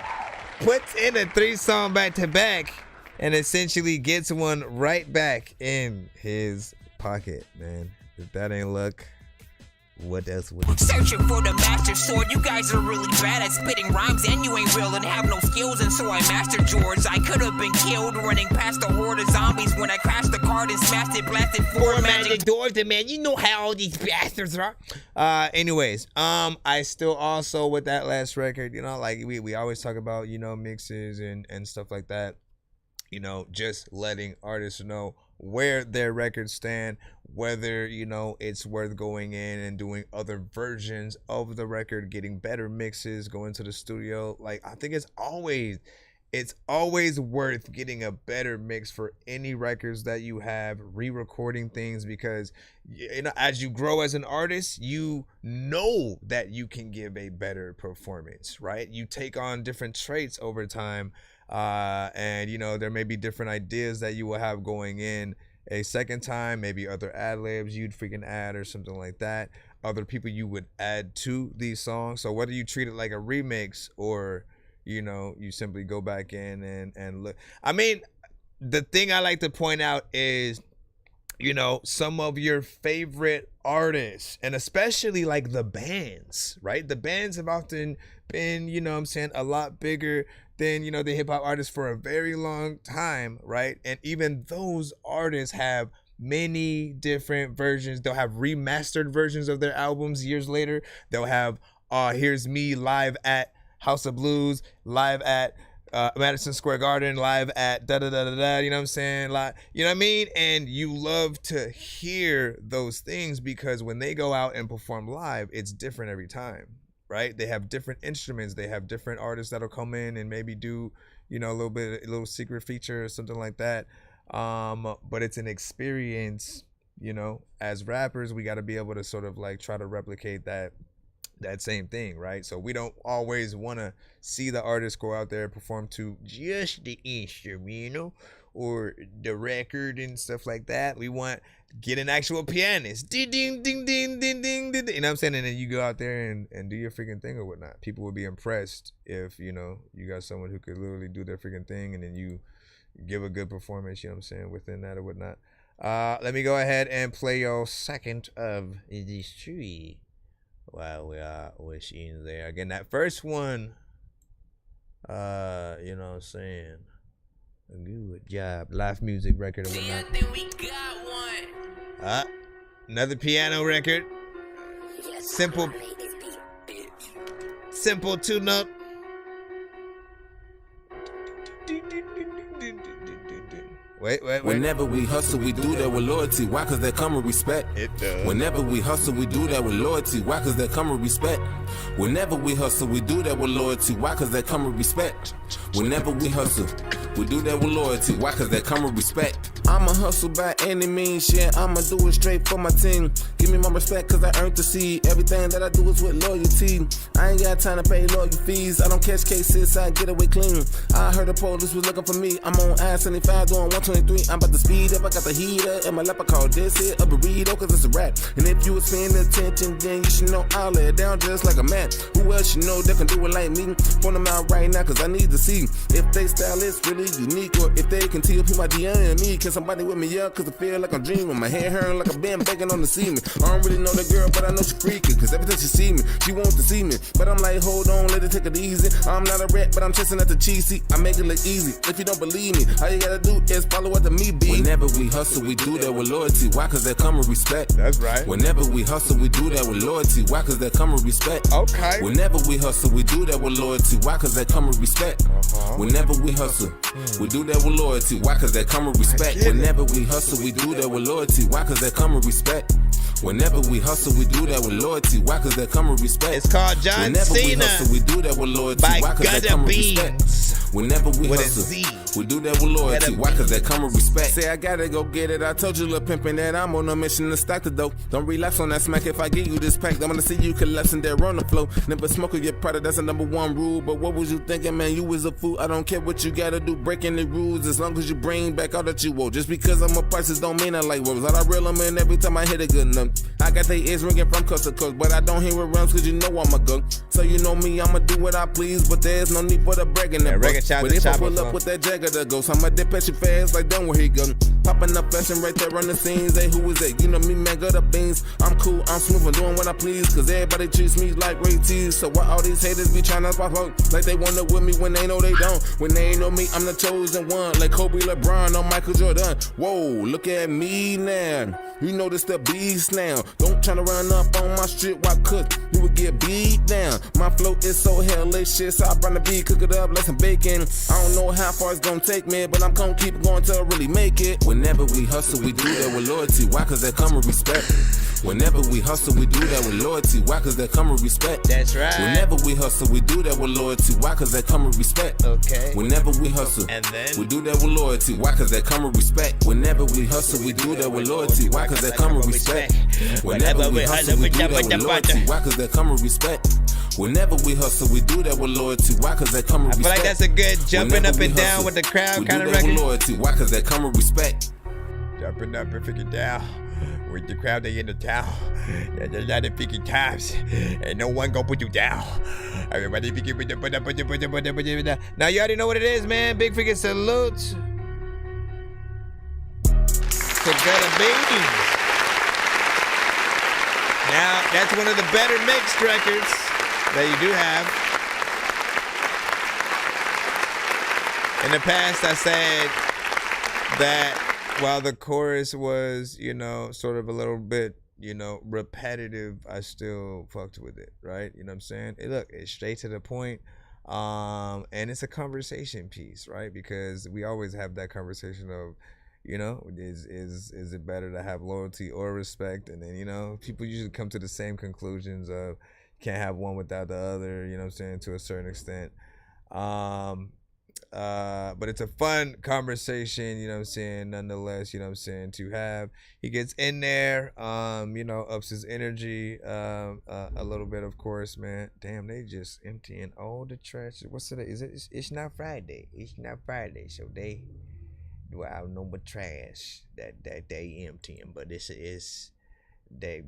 a 3-song back to back and essentially gets one right back in his pocket, man. If that ain't luck, what else would it? Searching for the master sword. You guys are really bad at spitting rhymes, and you ain't real and have no skills, and so I mastered yours. I could have been killed running past a horde of zombies when I crashed the card and smashed it, blasted 4 magic doors. And man, you know how all these bastards are. Anyways, I still also with that last record, like we always talk about, mixes and stuff like that. Just letting artists know where their records stand, whether it's worth going in and doing other versions of the record, getting better mixes, going to the studio. Like, I think it's always worth getting a better mix for any records that you have, re-recording things, because as you grow as an artist, you know that you can give a better performance, right? You take on different traits over time. And there may be different ideas that you will have going in a second time, maybe other ad libs you'd freaking add or something like that, other people you would add to these songs. So whether you treat it like a remix or you simply go back in and look. I mean, the thing I like to point out is some of your favorite artists, and especially like the bands, right? The bands have often been, a lot bigger than, the hip hop artists for a very long time, right? And even those artists have many different versions. They'll have remastered versions of their albums years later. They'll have Here's Me live at House of Blues, live at Madison Square Garden, live at da-da-da-da-da, you know what I'm saying? Like, you know what I mean? And you love to hear those things because when they go out and perform live, it's different every time, right? They have different instruments. They have different artists that'll come in and maybe do, a little secret feature or something like that. But it's an experience, as rappers, we got to be able to sort of like try to replicate that same thing, right? So we don't always want to see the artist go out there perform to just the instrumental or the record and stuff like that. We want get an actual pianist, ding ding ding ding ding ding, you know what I'm saying? And then you go out there and do your freaking thing or whatnot. People would be impressed if you got someone who could literally do their freaking thing and then you give a good performance, you know what I'm saying, within that or whatnot. Let me go ahead and play your second of these three. While we are in there again, that first one, you know what I'm saying? A good job, live music record or whatnot. I think we got one. Another piano record. Simple tune-up. Wait. Whenever we hustle, we do that with loyalty. Why? Cause that come with respect. It does. Whenever we hustle, we do that with loyalty. Why? Cause that come with respect. Whenever we hustle, we do that with loyalty. Why? Cause that come with respect. Whenever we hustle, we do that with loyalty. Why? Cause that come with respect. I'ma hustle by any means, yeah. I'ma do it straight for my team. Give me my respect cause I earned the seed. Everything that I do is with loyalty. I ain't got time to pay lawyer fees. I don't catch cases, I get away clean. I heard the police was looking for me. I'm on I-75 doing 123. I'm about to speed up, I got the heater in my lap. I call this here a burrito cause it's a rap. And if you was paying attention, then you should know I'll lay it down just like a man. Who else you know that can do it like me? Point them out right now cause I need to see if they style is really unique, or if they can tell who my DM and me. Can somebody with me up cause I feel like I'm dreaming. My hair hurting like I've been begging on the ceiling. I don't really know the girl but I know she freaking, cause every time she see me she wants to see me. But I'm like hold on, let it take it easy. I'm not a rat but I'm chasing at the cheesy. I make it look easy. If you don't believe me, all you gotta do is follow what the me be. Whenever we hustle we do that with loyalty. Why? Cause that come with respect. That's right. Whenever we hustle we do that with loyalty. Why? Cause that come with respect. Okay. Whenever we hustle we do that with loyalty. Why? Cause that come with respect. Whenever we hustle we do that with loyalty. Why? Cause that come with respect. Whenever we hustle we do that with loyalty. Why? Cause that come with respect. Whenever we hustle we do that with loyalty. Why? Cause that come with respect. It's called John Whenever Cena. We hustle we do that with loyalty. By Why? Cause that come with respect. Whenever we with hustle We do that with loyalty. Why? Cause that come with respect. Say I gotta go get it. I told you, little pimpin', that I'm on a mission to stack the dough. Don't relapse on that smack. If I give you this pack, I'm gonna see you collapsing there on the floor. Never smoke or get product, that's the #1 rule. But what was you thinking, man? You was a fool. I don't care what you gotta do, breaking the rules. As long as you bring back all that you owe. Just because I'm a prices don't mean I like words. All I reel them in every time I hit a good note. I got they ears ringing from coast to coast, but I don't hear it rounds cause you know I'm a gun. So you know me, I'ma do what I please, but there's no need for the bragging that But if I pull up with that Jagger the ghost, I'ma dip at you fast like done where he go. Popping up fashion right there on the scenes. Hey, who is that? You know me, man, got the beans. I'm cool, I'm smooth, I'm doing what I please, cause everybody treats me like Ray T's. So why all these haters be trying to pop up like they wanna with me when they know they don't? When they ain't know me, I'm the chosen one, like Kobe, LeBron, or Michael Jordan. Whoa, look at me now. You know this the beast now. Don't try to run up on my street, why cook? You would get beat down. My flow is so hellacious, so I bring the beat, cook it up like some bacon. I don't know how far it's gonna take me, but I'm gonna keep it going till I really make it. Whenever we hustle, we do that with loyalty. Why? Cause that come with respect. Whenever we hustle, we do that with loyalty. Why? Cause that come with respect. That's right. Whenever we hustle, we do that with loyalty. Why? Cause that come with respect. Okay. Whenever we hustle, and then we do that with loyalty. Why? Cause that come with respect. Whenever we hustle, we do that with loyalty. Why? Cause that come with respect. Whenever we hustle, we do that with loyalty. Why? Cause that come with respect. Whenever we hustle, we do that with loyalty. Why? Cause that come with respect. I feel like that's a good jumping up and down with the crowd kind of record. Loyalty. Why? Cause that come with respect. Jumping up and freaking down with the crowd, they in the town. There's a lot of freaking times, and no one gonna put you down. Everybody freaking put you down. Now you already know what it is, man. Big freaking salute to Gutter Beans. Now that's one of the better mixed records that you do have. In the past, I said that while the chorus was, you know, sort of a little bit, you know, repetitive, I still fucked with it, right? You know what I'm saying? Look, it's straight to the point, and it's a conversation piece, right? Because we always have that conversation of, you know, is it better to have loyalty or respect? And then, you know, people usually come to the same conclusions of can't have one without the other, you know what I'm saying, to a certain extent. But it's a fun conversation, you know what I'm saying, nonetheless, you know what I'm saying, to have. He gets in there, you know, ups his energy a little bit, of course, man. Damn, they just emptying all the trash. What's today? It's not Friday. It's not Friday, so they do have no more trash that they emptying, but this is the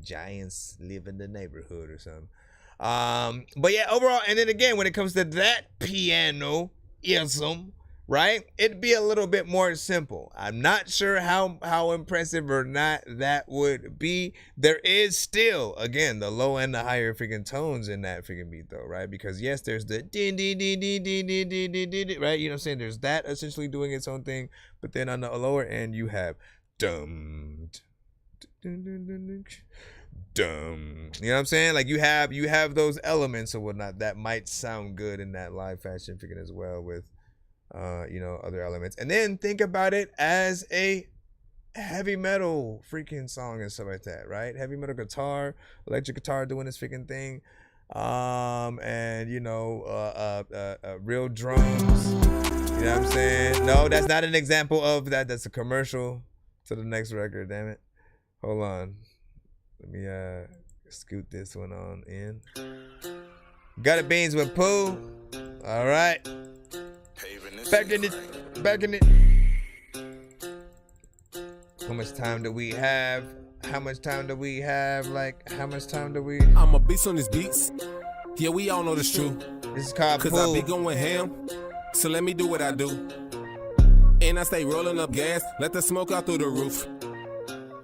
giants live in the neighborhood or something. But yeah, overall, and then again, when it comes to that piano-ism, right, it'd be a little bit more simple. I'm not sure how impressive or not that would be. There is still, again, the low and the higher freaking tones in that freaking beat, though, right? Because yes, there's the din din din din din din din din din, right? You know what I'm saying? There's that essentially doing its own thing, but then on the lower end, you have dum dun dun dun dun. You know what I'm saying? Like you have those elements or whatnot that might sound good in that live fashion freaking as well with you know, other elements. And then think about it as a heavy metal freaking song and stuff like that, right? Heavy metal guitar, electric guitar doing this freaking thing, and you know, real drums. You know what I'm saying? No, that's not an example of that. That's a commercial to the next record. Damn it! Hold on. Let me scoot this one on in. Got it, beans with Pooh. All right. Back in it. How much time do we have? Like, how much time do we? I'm a beast on these beats. Yeah, we all know this true. This is called Cause Pooh. I be going ham. So let me do what I do. And I stay rolling up gas. Let the smoke out through the roof.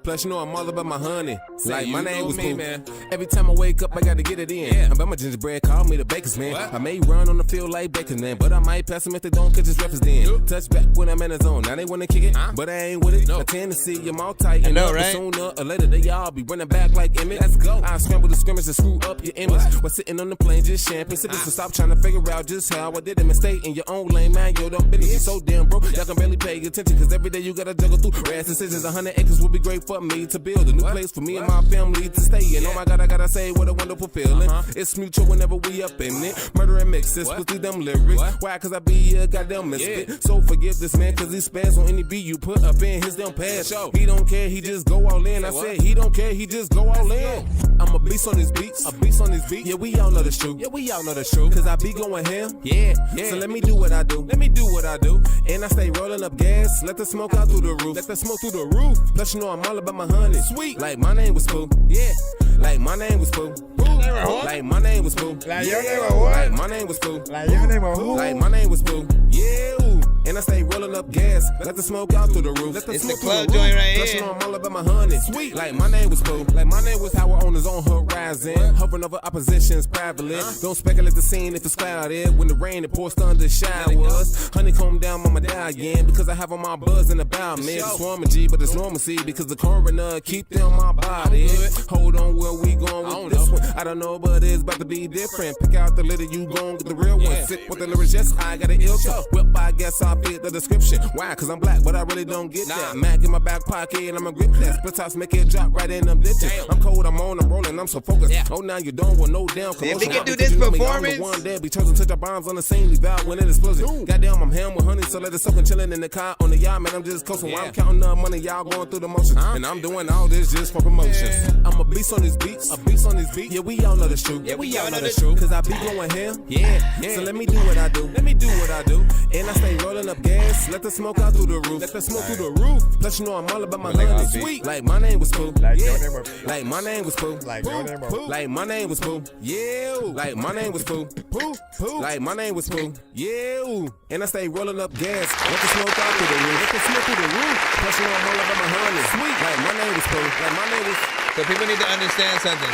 Plus, you know I'm all about my honey. Like, my name was Pooh. Man. Every time I wake up, I gotta get it in. Yeah. I'm about my gingerbread, call me the baker's man. What? I may run on the field like Baker's man, but I might pass them if they don't catch his reps then. Nope. Touch back when I'm in the zone. Now they wanna kick it, but I ain't with it. Nope. I tend to see them all tight. I know, right? Sooner or later, they all be running back like Emmett. Let's go. I scramble the scrimmage and screw up your image. While sitting on the plane, just champagne sipping. So stop trying to figure out just how I did it and stay in your own lane, man. Yo, don't business is so damn broke. Y'all can barely pay attention, cause every day you gotta juggle through rash decisions. 100 acres would be great for for me to build a new place for me and my family to stay in. Oh my God, I gotta say what a wonderful feeling. It's mutual whenever we up in it. Murder and mixes, with them lyrics. Why? Cause I be a goddamn misfit. So forgive this man, cause he spaz on any beat you put up in his damn past. He don't care, he just go all in. I said he don't care, he just go all in. I'm a beast on his beats, a beast on his beat. Yeah, we all know that's true. Yeah, we all know that's true. Cause I be going ham. Yeah. So let me do what I do. Let me do what I do. And I stay rolling up gas. Let the smoke out through the roof. Let the smoke through the roof. Plus you know I'm all about my honey. Sweet. Like my name was Pooh. Yeah. Like my name was Pooh. Like my name was Pooh. Like your name was what? Like my name was Pooh. Like your name was who? Like my name was Pooh. Yeah. And I stay rolling up gas. Let the smoke out through the roof. Let the It's smoke the club through the joint roof. right Plus here. you know I'm all about my honey. Sweet. Like my name was Pooh. Like my name was how we're on his own horizon. Hovering over oppositions privately. Don't speculate the scene if it's clouded. When the rain it pours thunder showers. Honeycomb down my medallion. Because I have on my buzz and about me. It's swarming G, but it's normalcy. Because the coroner keep them on my body. Hold on, where we going with this one? I don't know, but it's about to be different. Pick out the litter, you gon' get the real one. Sit with the lyrics, yes, I got an ill toe. Whip, I guess I fit the description. Why? Cause I'm black, but I really don't get that. Mac in my back pocket and I'ma grip that. Split tops make it drop right in them ditches. I'm cold, I'm on, I'm rolling, I'm so focused. Oh, now you don't want no damn commotion. If we can do Because this you know me, performance- I'm the one that be chosen to drop bombs on the scene, leave out when it explodes. Goddamn, I'm ham with honey, so let it soak and chillin' in the car on the yacht, man. I'm just coasting while I'm counting up money, y'all going through the motions. And I'm doing all this just for promotions. I'm a beast on these beats, a beast on these beats. Yeah, we all know that's true. Yeah, we all know that's true. Cause I be going ham. Yeah. So let me do what I do. Let me do what I do. And I stay rolling up gas. Let the smoke out through the roof. Let the smoke through the roof. Plus you know I'm all about my honey. Sweet. Like my name was Pooh. Like Yeah. your name was Pooh. Like my name was Pooh. Like your name was Pooh. Like my name was Pooh. Yeah. Like my name was Pooh. Pooh. Like my name was Pooh. Yeah. And I stay rolling up gas. Let the smoke out through the roof. Let the smoke through the roof. Plus you know I'm all about my honey. Sweet. Like my name was Pooh. Like my name was. So people need to understand something,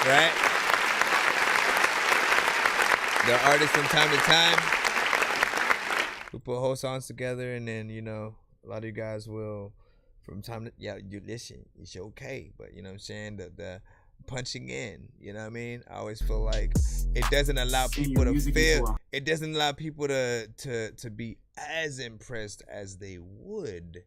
right? There are artists from time to time who put whole songs together, and then a lot of you guys will, from time to you listen, it's okay, but you know what I'm saying, the punching in, you know what I mean? I always feel like it doesn't allow people to feel, it doesn't allow people to be as impressed as they would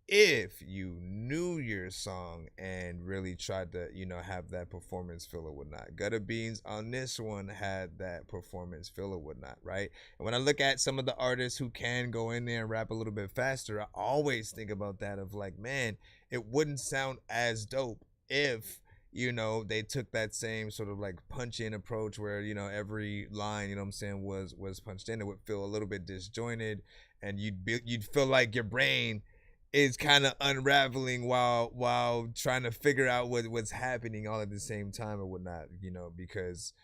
if you knew your song and really tried to, have that performance feel or whatnot. Gutter Beans on this one had that performance feel or whatnot, right? And when I look at some of the artists who can go in there and rap a little bit faster, I always think about that of like, man, it wouldn't sound as dope if they took that same sort of like punch in approach where, every line, was punched in. It would feel a little bit disjointed, and you'd feel like your brain is kind of unraveling while trying to figure out what's happening all at the same time or whatnot, because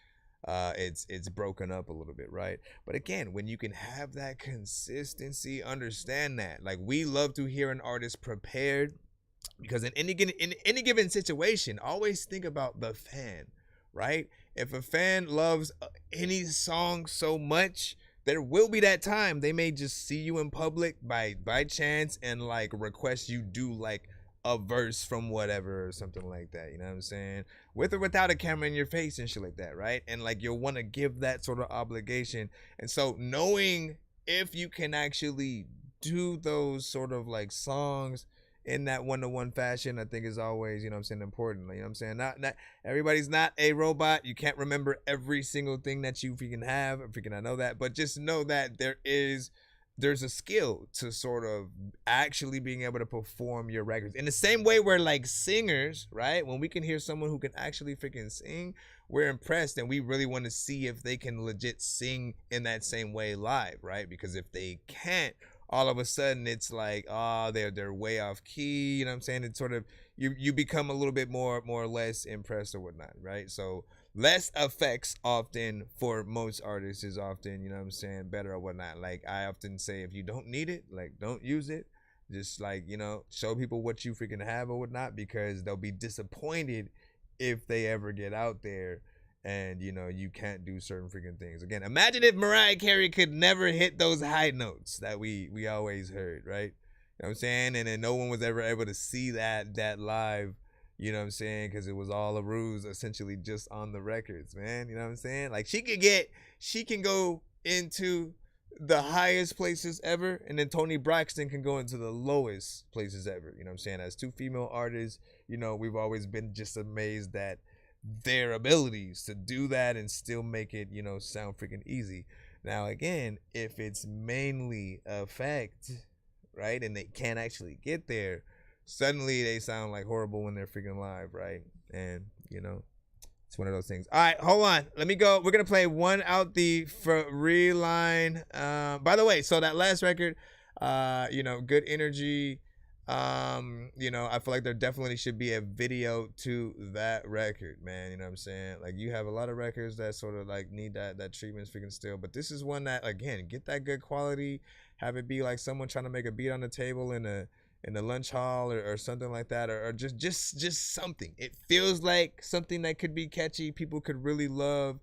it's broken up a little bit, right? But again, when you can have that consistency, understand that. Like, we love to hear an artist prepared, because in any given situation, always think about the fan, right? If a fan loves any song so much, there will be that time they may just see you in public by chance and like request you do like a verse from whatever or something like that, you know what I'm saying? With or without a camera in your face and shit like that, right? And like, you'll want to give that sort of obligation. And so knowing if you can actually do those sort of like songs in that one-to-one fashion, I think is always, important. You know what I'm saying? Not everybody's not a robot. You can't remember every single thing that you freaking have. I know that, but just know that there's a skill to sort of actually being able to perform your records. In the same way where like singers, right? When we can hear someone who can actually freaking sing, we're impressed, and we really want to see if they can legit sing in that same way live, right? Because if they can't, all of a sudden it's like, they're way off key, you know what I'm saying? It's sort of, you become a little bit more or less impressed or whatnot, right? So less effects often for most artists is often, you know what I'm saying, better or whatnot. Like, I often say, if you don't need it, like, don't use it. Just like, show people what you freaking have or whatnot, because they'll be disappointed if they ever get out there and you can't do certain freaking things. Again, imagine if Mariah Carey could never hit those high notes that we always heard, right? You know what I'm saying? And then no one was ever able to see that live, you know what I'm saying? Because it was all a ruse, essentially, just on the records, man. You know what I'm saying? Like, she can go into the highest places ever, and then Toni Braxton can go into the lowest places ever. You know what I'm saying? As two female artists, you know, we've always been just amazed at their abilities to do that and still make it, you know, sound freaking easy. Now, again, if it's mainly effect, right, and they can't actually get there, suddenly they sound like horrible when they're freaking live, right? And, you know, it's one of those things. All right, hold on. Let me go. We're going to play one out the free line. By the way, so that last record, you know, Good Energy, you know, I feel like there definitely should be a video to that record, man. You know what I'm saying? Like, you have a lot of records that sort of like need that treatment freaking still, but this is one that, again, get that good quality, have it be like someone trying to make a beat on the table in the lunch hall or something like that, or just something. It feels like something that could be catchy. People could really love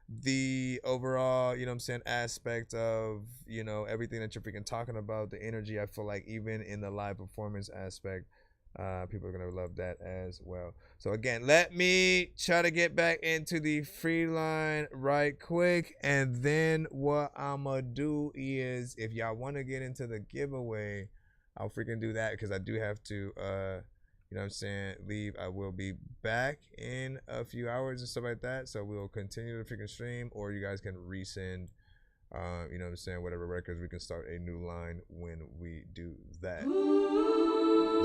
the overall, you know what I'm saying, aspect of, you know, everything that you're freaking talking about, the energy. I feel like even in the live performance aspect, people are gonna love that as well. So again, let me try to get back into the free line right quick, and then what I'm gonna do is, if y'all want to get into the giveaway, I'll freaking do that, because I do have to, you know what I'm saying, leave. I will be back in a few hours and stuff like that. So we'll continue the freaking stream, or you guys can resend, you know what I'm saying, whatever records. We can start a new line when we do that.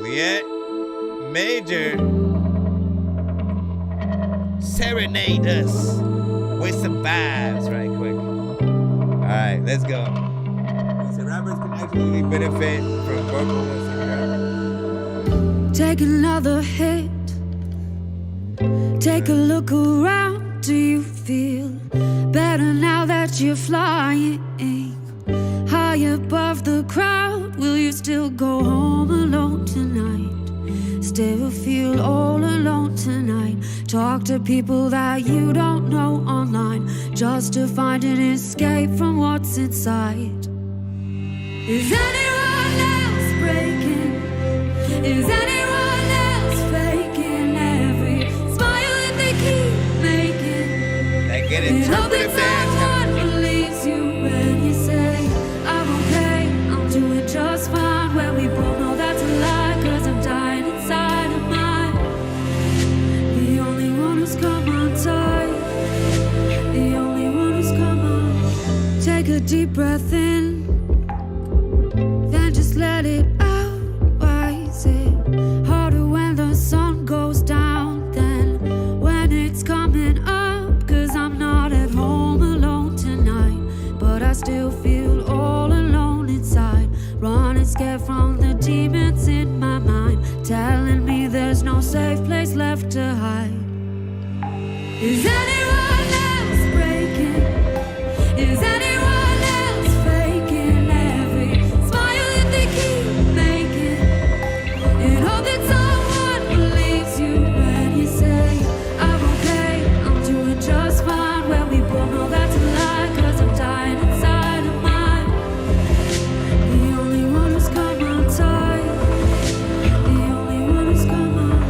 Liet Major, serenade us with some vibes right quick. All right, let's go. So rappers can actually benefit from vocalists. Take another hit. Take a look around. Do you feel better now that you're flying high above the crowd? Will you still go home alone tonight? Still feel all alone tonight? Talk to people that you don't know online, just to find an escape from what's inside. Is anyone else breaking? Is anyone else faking every smile that they keep making? They get interpretive dance. Someone believes you when you say, I'm okay, I'm doing just fine, when we both know that's a lie, 'cause I'm dying inside of mine. The only one who's come undone, the only one who's come on. Take a deep breath in, then just let it out. Why is it harder when the sun goes down than when it's coming up? 'Cause I'm not at home alone tonight, but I still feel all alone inside, running scared from the demons in my mind, telling me there's no safe place left to hide. Is anyone else breaking? Is anyone else faking every smile that they keep making? And hope that someone believes you when you say, I'm okay, I'm doing just fine, when we both know that's a lie, 'cause I'm dying inside of mine. The only one who's come undone, the only one who's come on.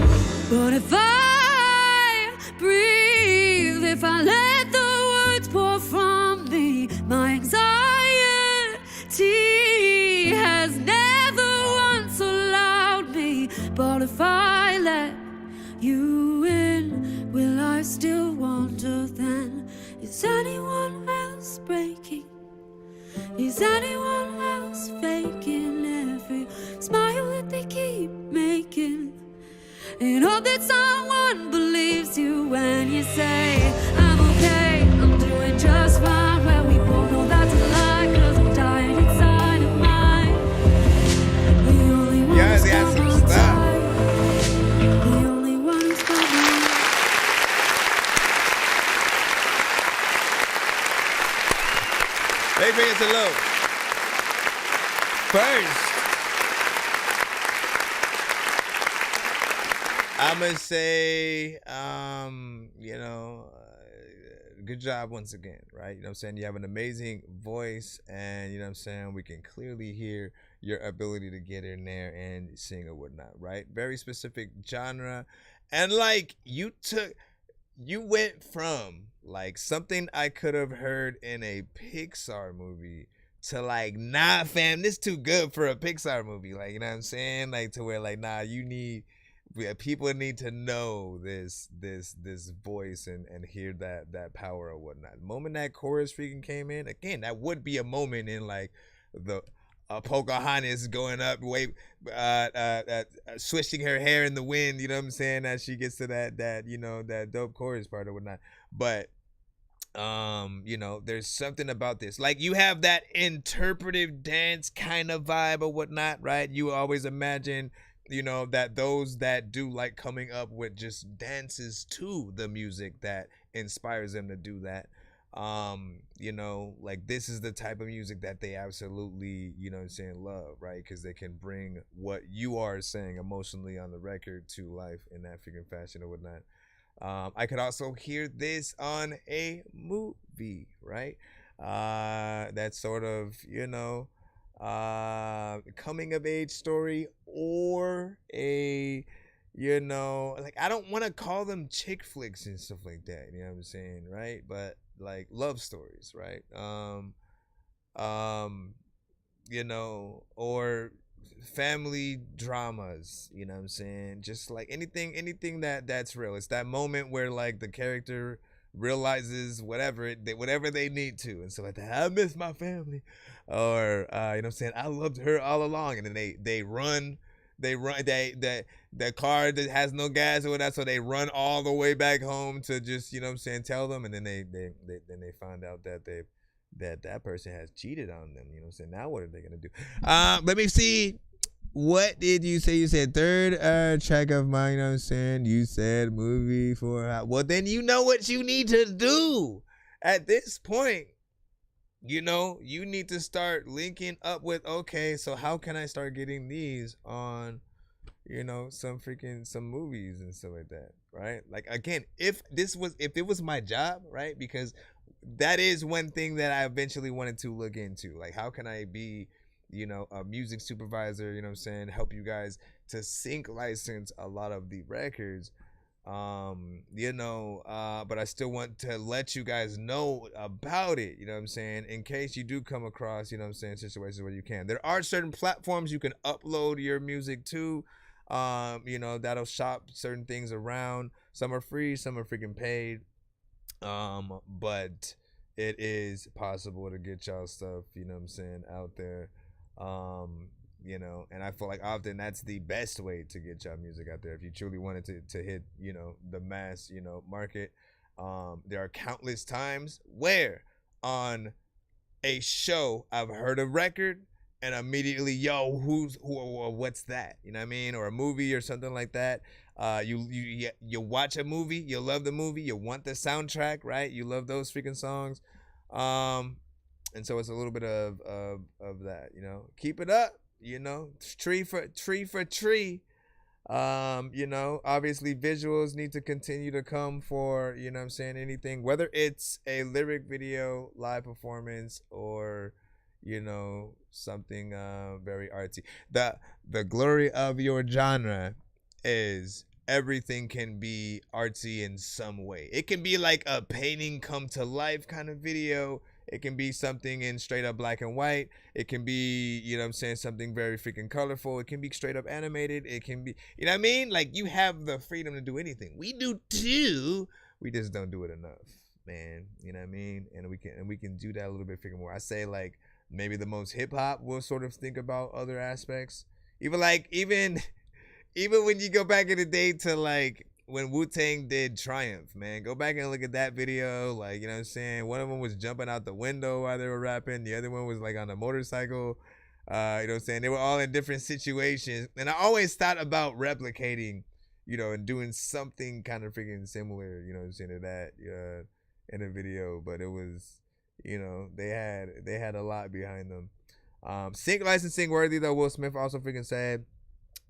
But if I breathe, if I let the words pour from me, my anxiety has never once allowed me. But if I let you in, will I still wonder then? Is anyone else breaking? Is anyone else faking every smile that they keep making? And hope that someone believes you when you say, I'm okay, I'm doing just fine, when we both know that's a lie, 'cause I'm dying inside of mine. The only one Yes, who's yes, come some stuff. outside, the only one who's coming. They bring it to low. First, I'ma say, you know, good job once again, right? You know what I'm saying? You have an amazing voice, and you know what I'm saying, we can clearly hear your ability to get in there and sing or whatnot, right? Very specific genre. And like you went from like something I could have heard in a Pixar movie to like, nah, fam, this too good for a Pixar movie. Like, you know what I'm saying? Like, to where like, nah, people need to know this voice and hear that power or whatnot. The moment that chorus freaking came in, again, that would be a moment in like the Pocahontas going up, swishing her hair in the wind, you know what I'm saying, as she gets to that you know, that dope chorus part or whatnot. But you know, there's something about this. Like, you have that interpretive dance kind of vibe or whatnot, right? You always imagine, you know, that those that do like coming up with just dances to the music that inspires them to do that. You know, like, this is the type of music that they absolutely, you know what I'm saying, love, right? Because they can bring what you are saying emotionally on the record to life in that freaking fashion or whatnot. I could also hear this on a movie, right? That sort of, you know, coming of age story, or a, you know, like, I don't want to call them chick flicks and stuff like that, you know what I'm saying, right? But like love stories, right? You know, or family dramas, you know what I'm saying? Just like anything that's real. It's that moment where like the character realizes whatever they need to, and so like that, I miss my family, or you know what I'm saying, I loved her all along, and then they run the car that has no gas or whatever, so they run all the way back home to just, you know what I'm saying, tell them, and then they find out that that person has cheated on them, you know what I'm saying. Now what are they gonna do? Let me see. What did you say? You said third track of mine, you know what I'm saying? You said movie for, well, then you know what you need to do at this point. You know, you need to start linking up with, okay, so how can I start getting these on, you know, some movies and stuff like that, right? Like, again, if it was my job, right? Because that is one thing that I eventually wanted to look into. Like, how can I be, you know, a music supervisor, you know what I'm saying, help you guys to sync license a lot of the records, you know, but I still want to let you guys know about it, you know what I'm saying, in case you do come across, you know what I'm saying, situations where you can. There are certain platforms you can upload your music to, you know, that'll shop certain things around. Some are free, some are freaking paid, but it is possible to get y'all stuff, you know what I'm saying, out there. You know, and I feel like often that's the best way to get y'all music out there if you truly wanted to hit, you know, the mass, you know, market. There are countless times where on a show I've heard a record and immediately, yo, what's that, you know what I mean, or a movie or something like that. You watch a movie, you love the movie, you want the soundtrack, right? You love those freaking songs. And so it's a little bit of that, you know. Keep it up, you know. Tree for tree. You know, obviously visuals need to continue to come for, you know what I'm saying, anything, whether it's a lyric video, live performance, or, you know, something very artsy. The glory of your genre is everything can be artsy in some way. It can be like a painting come to life kind of video. It can be something in straight up black and white. It can be, you know what I'm saying, something very freaking colorful. It can be straight up animated. It can be, you know what I mean? Like, you have the freedom to do anything. We do too. We just don't do it enough, man. You know what I mean? And we can do that a little bit freaking more. I say, like, maybe the most hip hop will sort of think about other aspects. Even when you go back in the day to, like, when Wu-Tang did Triumph, man, go back and look at that video. Like, you know what I'm saying? One of them was jumping out the window while they were rapping. The other one was like on a motorcycle. You know what I'm saying? They were all in different situations. And I always thought about replicating, you know, and doing something kind of freaking similar, you know what I'm saying, to that in a video. But it was, you know, they had a lot behind them. Sync licensing worthy, though, Will Smith also freaking said.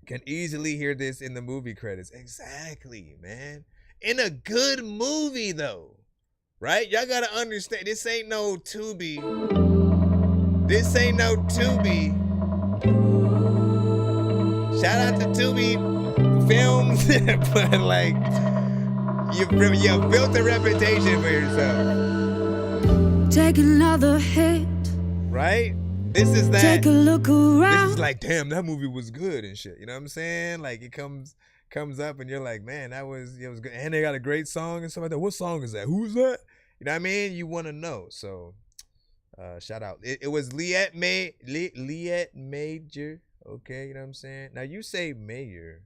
Can easily hear this in the movie credits. Exactly, man. In a good movie, though. Right? Y'all gotta understand, this ain't no Tubi. This ain't no Tubi. Shout out to Tubi Films. But, like, you built a reputation for yourself. Take another hit. Right? This is that. Take a look around. This is like, damn, that movie was good and shit. You know what I'm saying? Like it comes up and you're like, man, it was good. And they got a great song and stuff like that. What song is that? Who's that? You know what I mean? You want to know. So shout out. It was Liette Major. Okay, you know what I'm saying? Now you say Mayor,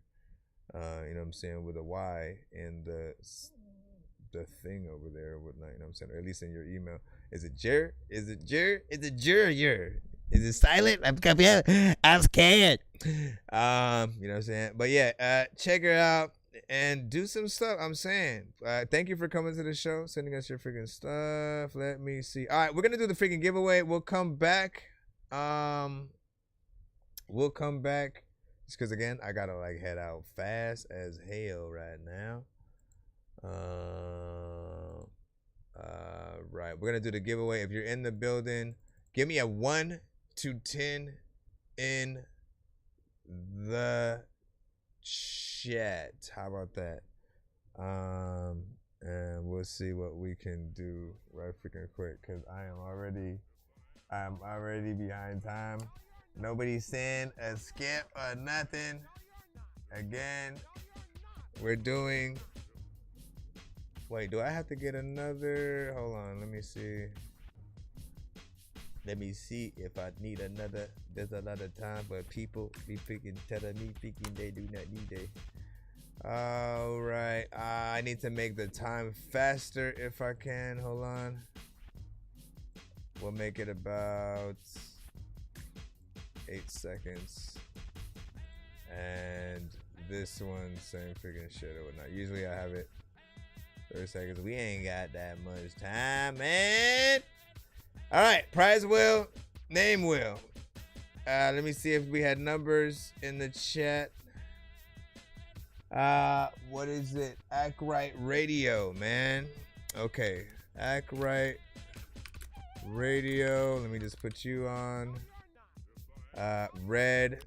you know what I'm saying, with a Y in the thing over there or whatnot, you know what I'm saying? Or at least in your email. Is it Jer? Is it Jer? Is it Jer? Is it silent? I'm scared. You know what I'm saying? But yeah, check her out and do some stuff. I'm saying. Thank you for coming to the show, sending us your freaking stuff. Let me see. All right, we're gonna do the freaking giveaway. We'll come back. Just because again, I gotta like head out fast as hell right now. Right, we're gonna do the giveaway. If you're in the building, give me a 1 to 10 in the chat. How about that? And we'll see what we can do right freaking quick, because I'm already behind time. Nobody's saying a skip or nothing. Again, we're doing. Wait, do I have to get another? Hold on, let me see. Let me see if I need another. There's a lot of time, but people be freaking telling me freaking they do not need it. All right, I need to make the time faster if I can. Hold on. We'll make it about 8 seconds. And this one, same freaking shit or whatnot. Usually I have it 30 seconds. We ain't got that much time, man. All right, prize wheel, name wheel. Let me see if we had numbers in the chat. What is it? Act Right Radio, man. Okay, Act Right Radio. Let me just put you on. Red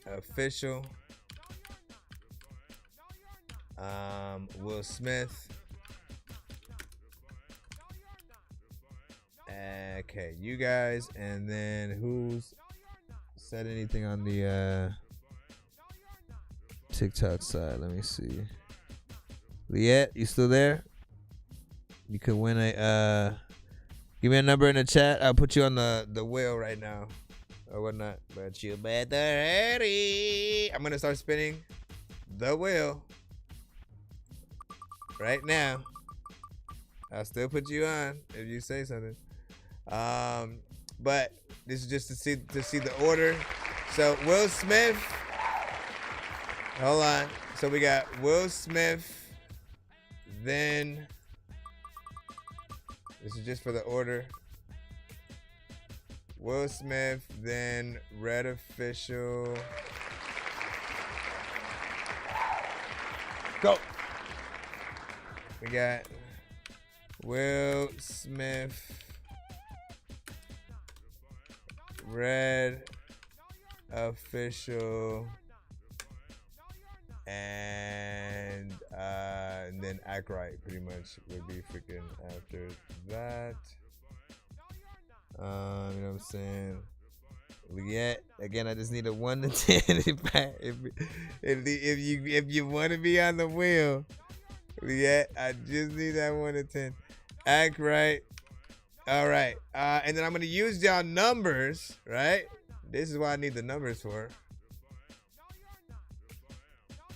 Official. Will Smith. Okay, you guys, and then who's said anything on the TikTok side? Let me see. Liette, you still there? You could win a give me a number in the chat. I'll put you on the wheel right now or whatnot. But you better hurry. I'm gonna start spinning the wheel right now. I'll still put you on if you say something. But this is just to see the order. So Will Smith. Hold on. So we got Will Smith. Then this is just for the order. Will Smith, then Red Official. Go. We got Will Smith, Red Official, and then Act Right pretty much would be freaking after that. You know what I'm saying? Liette, again, I just need a 1 to 10. If you want to be on the wheel, Liette, I just need that 1 to 10. Act Right. All right. And then I'm gonna use y'all numbers, right? This is what I need the numbers for.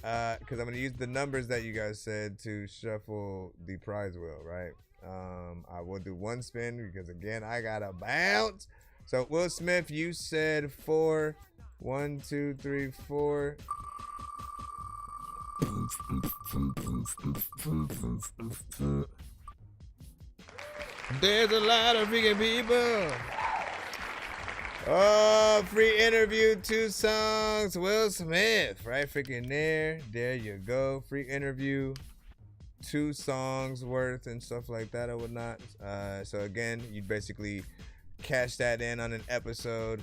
Because I'm gonna use the numbers that you guys said to shuffle the prize wheel, right? I will do 1 spin because again I gotta bounce. So Will Smith, you said 4. 1, 2, 3, 4. There's a lot of freaking people. Oh, free interview, 2 songs, Will Smith, right freaking there. There you go. Free interview, 2 songs worth and stuff like that or whatnot. So again, you basically cash that in on an episode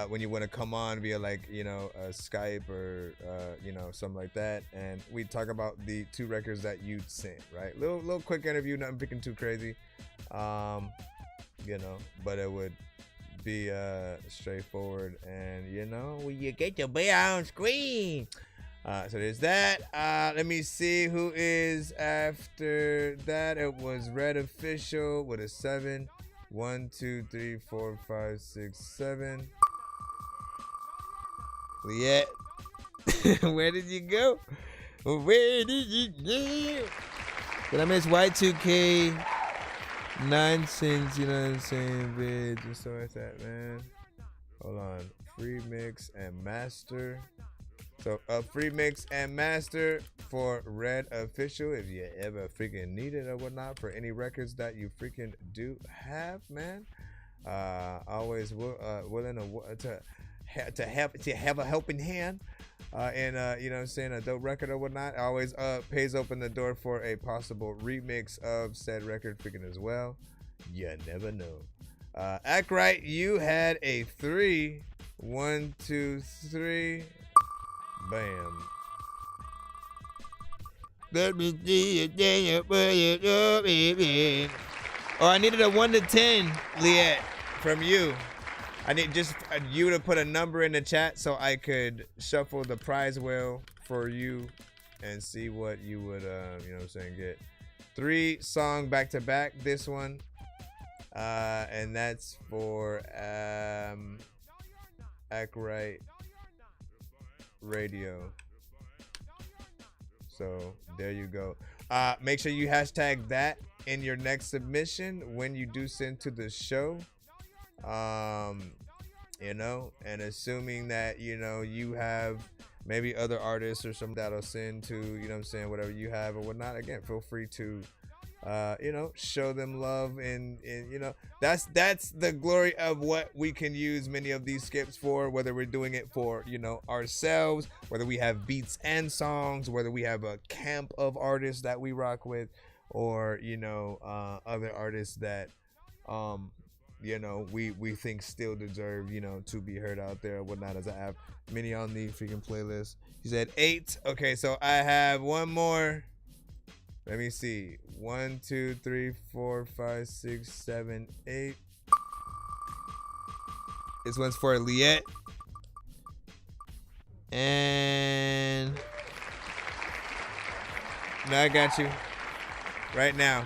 when you want to come on via like, you know, Skype or, you know, something like that. And we talk about the 2 records that you sent, right? Little quick interview, nothing picking too crazy. you know, but it would be straightforward, and you know, you get your be on screen. So there's that. Let me see who is after that. It was Red Official with a 7. 1, 2, 3, 4, 5, 6, 7. Liette. Where did you go? Where did you go? Did I miss Y2K nonsense? You know what I'm saying, bitch, and stuff like that, man. Hold on. Free mix and master. So a free mix and master for Red Official if you ever freaking need it or whatnot, for any records that you freaking do have, man. Always willing to have a helping hand and you know what I'm saying, a dope record or whatnot. Always pays open the door for a possible remix of said record freaking as well. You never know. Act Right, you had a 3. 1, 2, 3. Bam. Let me see you. Oh, I needed a 1 to 10, Liette, from you. I need just you to put a number in the chat so I could shuffle the prize wheel for you and see what you would, you know what I'm saying, get. 3 song back to back, this one. And that's for Act Right Radio. So there you go. Make sure you hashtag that in your next submission when you do send to the show. You know, and assuming that, you know, you have maybe other artists or some that'll send to, you know what I'm saying, whatever you have or whatnot, again, feel free to you know, show them love, and you know, that's the glory of what we can use many of these skips for, whether we're doing it for, you know, ourselves, whether we have beats and songs, whether we have a camp of artists that we rock with, or, you know, other artists that you know, we think still deserve, you know, to be heard out there or whatnot, as I have many on the freaking playlist. He said 8. Okay, so I have one more. Let me see. 1, 2, 3, 4, 5, 6, 7, 8. This one's for Liette. And no, I got you right now.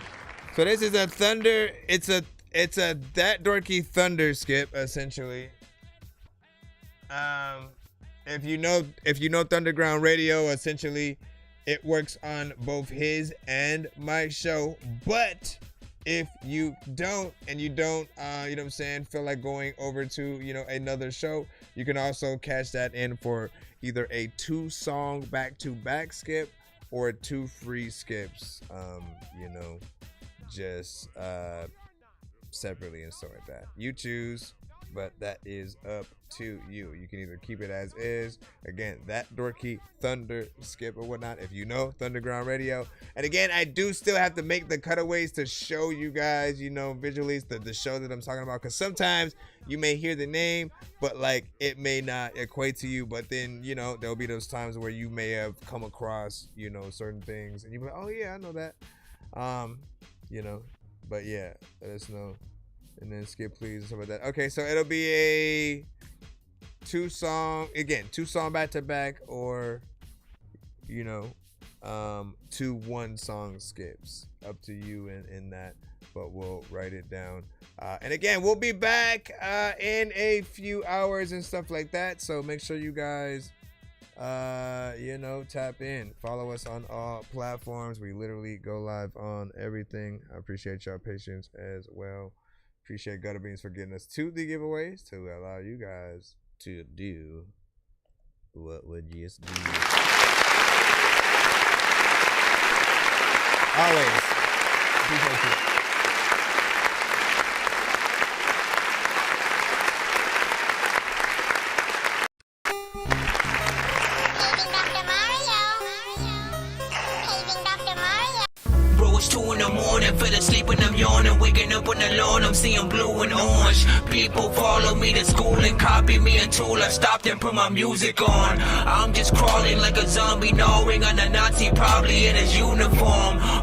So this is a Thunder. It's a That Dorky Thunder skip, essentially. If you know Thunderground Radio, essentially it works on both his and my show. But if you don't, and you don't, you know what I'm saying, feel like going over to, you know, another show, you can also catch that in for either a 2-song back-to-back skip or 2 free skips, you know, just separately and stuff like that. You choose, but that is up to you. You can either keep it as is. Again, That Dorky Thunder skip or whatnot, if you know Thunderground Radio. And again, I do still have to make the cutaways to show you guys, you know, visually the show that I'm talking about, because sometimes you may hear the name, but like it may not equate to you. But then, you know, there'll be those times where you may have come across, you know, certain things and you'll be like, oh yeah, I know that. You know, but yeah, let us know. And then skip please and stuff like that. Okay, so it'll be a 2-song, again, 2-song back to back, or, you know, 2 1-song skips. Up to you in that, but we'll write it down. And again, we'll be back in a few hours and stuff like that. So make sure you guys, you know, tap in. Follow us on all platforms. We literally go live on everything. I appreciate y'all patience as well. Appreciate Gutter Beans for getting us to the giveaways to allow you guys to do what would just do. Always. Appreciate you. It's 2 in the morning, fell asleep and I'm yawning. Waking up on the lawn, I'm seeing blue and orange. People follow me to school and copy me until I stopped and put my music on. I'm just crawling like a zombie, gnawing on a Nazi, probably in his uniform.